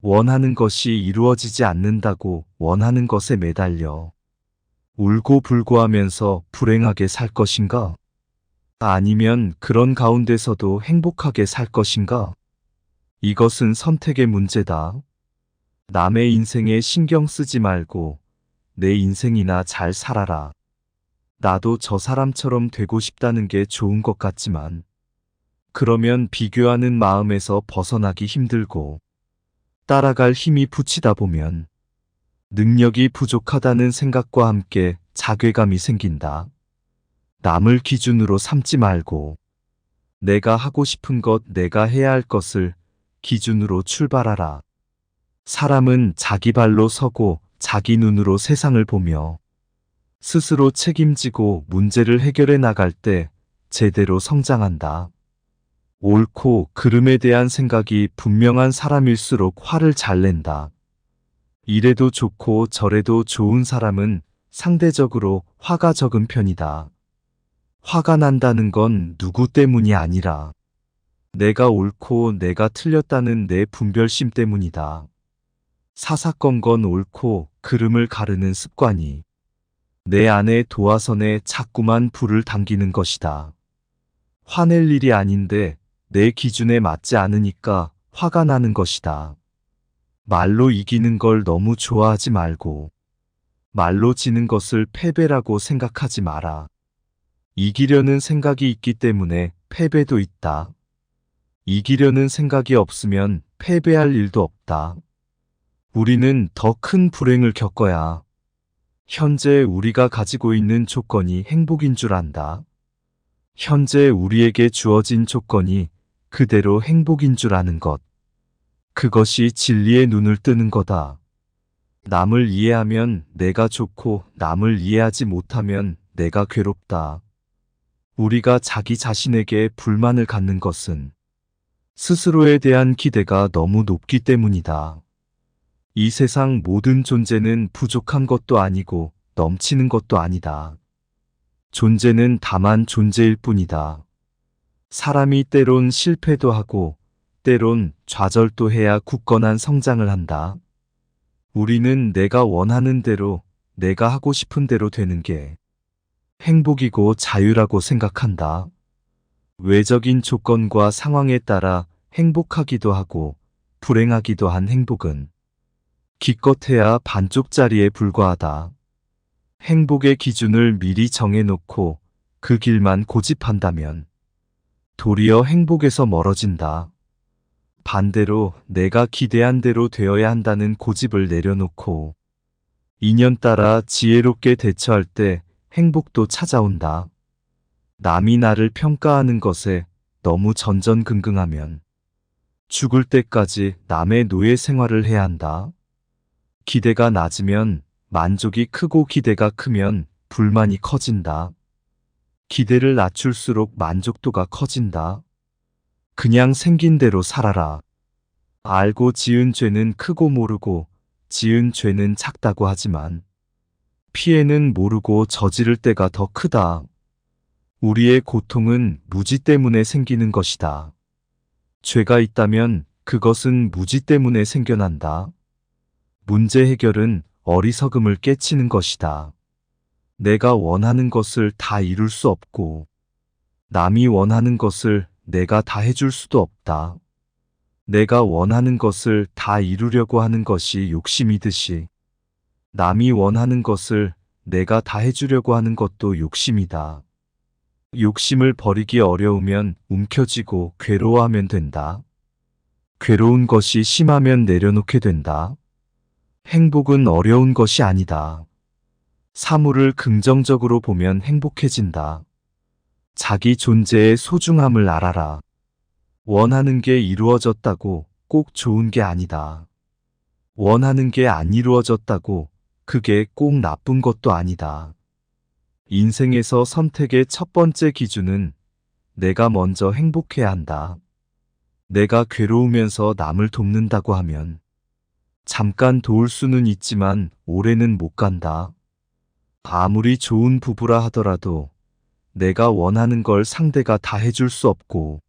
원하는 것이 이루어지지 않는다고 원하는 것에 매달려 울고 불고 하면서 불행하게 살 것인가? 아니면 그런 가운데서도 행복하게 살 것인가? 이것은 선택의 문제다. 남의 인생에 신경 쓰지 말고 내 인생이나 잘 살아라. 나도 저 사람처럼 되고 싶다는 게 좋은 것 같지만 그러면 비교하는 마음에서 벗어나기 힘들고 따라갈 힘이 붙이다 보면 능력이 부족하다는 생각과 함께 자괴감이 생긴다. 남을 기준으로 삼지 말고 내가 하고 싶은 것, 내가 해야 할 것을 기준으로 출발하라. 사람은 자기 발로 서고 자기 눈으로 세상을 보며 스스로 책임지고 문제를 해결해 나갈 때 제대로 성장한다. 옳고 그름에 대한 생각이 분명한 사람일수록 화를 잘 낸다. 이래도 좋고 저래도 좋은 사람은 상대적으로 화가 적은 편이다. 화가 난다는 건 누구 때문이 아니라 내가 옳고 내가 틀렸다는 내 분별심 때문이다. 사사건건 옳고 그름을 가르는 습관이 내 안의 도화선에 자꾸만 불을 당기는 것이다. 화낼 일이 아닌데 내 기준에 맞지 않으니까 화가 나는 것이다. 말로 이기는 걸 너무 좋아하지 말고 말로 지는 것을 패배라고 생각하지 마라. 이기려는 생각이 있기 때문에 패배도 있다. 이기려는 생각이 없으면 패배할 일도 없다. 우리는 더 큰 불행을 겪어야 현재 우리가 가지고 있는 조건이 행복인 줄 안다. 현재 우리에게 주어진 조건이 그대로 행복인 줄 아는 것. 그것이 진리의 눈을 뜨는 거다. 남을 이해하면 내가 좋고 남을 이해하지 못하면 내가 괴롭다. 우리가 자기 자신에게 불만을 갖는 것은 스스로에 대한 기대가 너무 높기 때문이다. 이 세상 모든 존재는 부족한 것도 아니고 넘치는 것도 아니다. 존재는 다만 존재일 뿐이다. 사람이 때론 실패도 하고 때론 좌절도 해야 굳건한 성장을 한다. 우리는 내가 원하는 대로 내가 하고 싶은 대로 되는 게 행복이고 자유라고 생각한다. 외적인 조건과 상황에 따라 행복하기도 하고 불행하기도 한 행복은 기껏해야 반쪽짜리에 불과하다. 행복의 기준을 미리 정해놓고 그 길만 고집한다면 도리어 행복에서 멀어진다. 반대로 내가 기대한 대로 되어야 한다는 고집을 내려놓고 인연 따라 지혜롭게 대처할 때 행복도 찾아온다. 남이 나를 평가하는 것에 너무 전전긍긍하면 죽을 때까지 남의 노예 생활을 해야 한다. 기대가 낮으면 만족이 크고 기대가 크면 불만이 커진다. 기대를 낮출수록 만족도가 커진다. 그냥 생긴 대로 살아라. 알고 지은 죄는 크고 모르고 지은 죄는 작다고 하지만 피해는 모르고 저지를 때가 더 크다. 우리의 고통은 무지 때문에 생기는 것이다. 죄가 있다면 그것은 무지 때문에 생겨난다. 문제 해결은 어리석음을 깨치는 것이다. 내가 원하는 것을 다 이룰 수 없고, 남이 원하는 것을 내가 다 해줄 수도 없다. 내가 원하는 것을 다 이루려고 하는 것이 욕심이듯이, 남이 원하는 것을 내가 다 해주려고 하는 것도 욕심이다. 욕심을 버리기 어려우면 움켜쥐고 괴로워하면 된다. 괴로운 것이 심하면 내려놓게 된다. 행복은 어려운 것이 아니다. 사물을 긍정적으로 보면 행복해진다. 자기 존재의 소중함을 알아라. 원하는 게 이루어졌다고 꼭 좋은 게 아니다. 원하는 게 안 이루어졌다고 그게 꼭 나쁜 것도 아니다. 인생에서 선택의 첫 번째 기준은 내가 먼저 행복해야 한다. 내가 괴로우면서 남을 돕는다고 하면 잠깐 도울 수는 있지만 오래는 못 간다. 아무리 좋은 부부라 하더라도 내가 원하는 걸 상대가 다 해줄 수 없고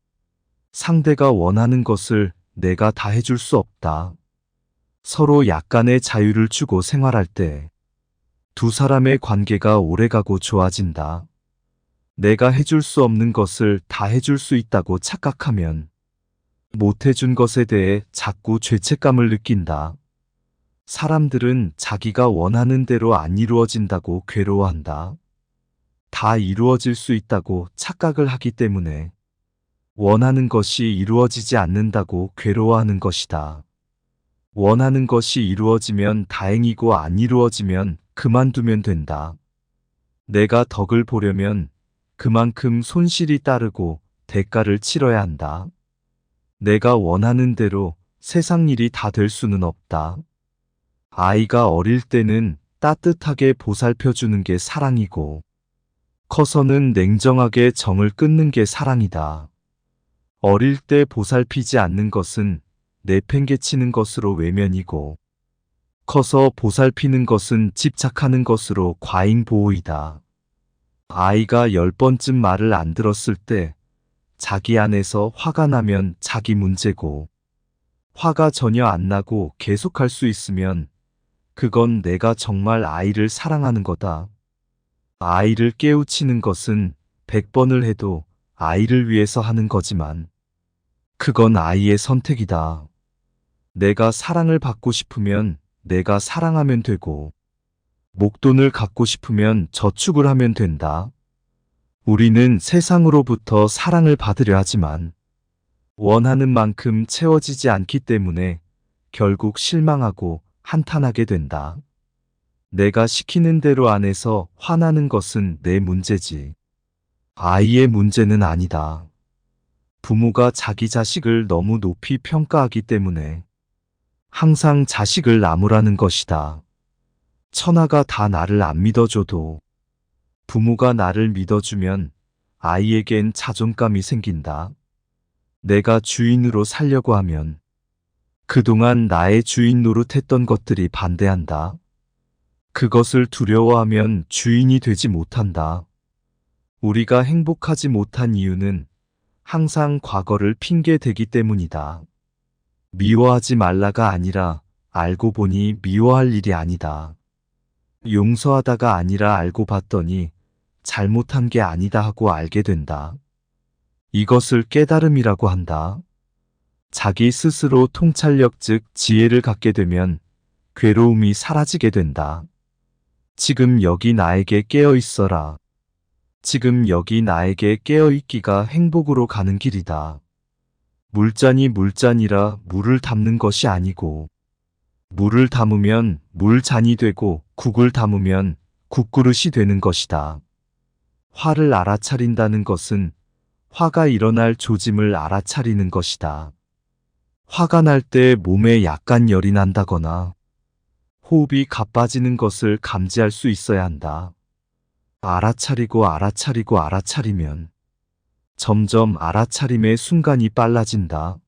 상대가 원하는 것을 내가 다 해줄 수 없다. 서로 약간의 자유를 주고 생활할 때 두 사람의 관계가 오래가고 좋아진다. 내가 해줄 수 없는 것을 다 해줄 수 있다고 착각하면 못 해준 것에 대해 자꾸 죄책감을 느낀다. 사람들은 자기가 원하는 대로 안 이루어진다고 괴로워한다. 다 이루어질 수 있다고 착각을 하기 때문에 원하는 것이 이루어지지 않는다고 괴로워하는 것이다. 원하는 것이 이루어지면 다행이고 안 이루어지면 그만두면 된다. 내가 덕을 보려면 그만큼 손실이 따르고 대가를 치러야 한다. 내가 원하는 대로 세상 일이 다 될 수는 없다. 아이가 어릴 때는 따뜻하게 보살펴주는 게 사랑이고 커서는 냉정하게 정을 끊는 게 사랑이다. 어릴 때 보살피지 않는 것은 내팽개치는 것으로 외면이고 커서 보살피는 것은 집착하는 것으로 과잉보호이다. 아이가 10번쯤 말을 안 들었을 때 자기 안에서 화가 나면 자기 문제고 화가 전혀 안 나고 계속할 수 있으면 그건 내가 정말 아이를 사랑하는 거다. 아이를 깨우치는 것은 100번을 해도 아이를 위해서 하는 거지만 그건 아이의 선택이다. 내가 사랑을 받고 싶으면 내가 사랑하면 되고 목돈을 갖고 싶으면 저축을 하면 된다. 우리는 세상으로부터 사랑을 받으려 하지만 원하는 만큼 채워지지 않기 때문에 결국 실망하고 한탄하게 된다. 내가 시키는 대로 안 해서 화나는 것은 내 문제지. 아이의 문제는 아니다. 부모가 자기 자식을 너무 높이 평가하기 때문에 항상 자식을 나무라는 것이다. 천하가 다 나를 안 믿어줘도 부모가 나를 믿어주면 아이에겐 자존감이 생긴다. 내가 주인으로 살려고 하면 그동안 나의 주인 노릇했던 것들이 반대한다. 그것을 두려워하면 주인이 되지 못한다. 우리가 행복하지 못한 이유는 항상 과거를 핑계대기 때문이다. 미워하지 말라가 아니라 알고 보니 미워할 일이 아니다. 용서하다가 아니라 알고 봤더니 잘못한 게 아니다 하고 알게 된다. 이것을 깨달음이라고 한다. 자기 스스로 통찰력 즉 지혜를 갖게 되면 괴로움이 사라지게 된다. 지금 여기 나에게 깨어 있어라. 지금 여기 나에게 깨어 있기가 행복으로 가는 길이다. 물잔이 물잔이라 물을 담는 것이 아니고 물을 담으면 물잔이 되고 국을 담으면 국그릇이 되는 것이다. 화를 알아차린다는 것은 화가 일어날 조짐을 알아차리는 것이다. 화가 날 때 몸에 약간 열이 난다거나 호흡이 가빠지는 것을 감지할 수 있어야 한다. 알아차리고 알아차리고 알아차리면 점점 알아차림의 순간이 빨라진다.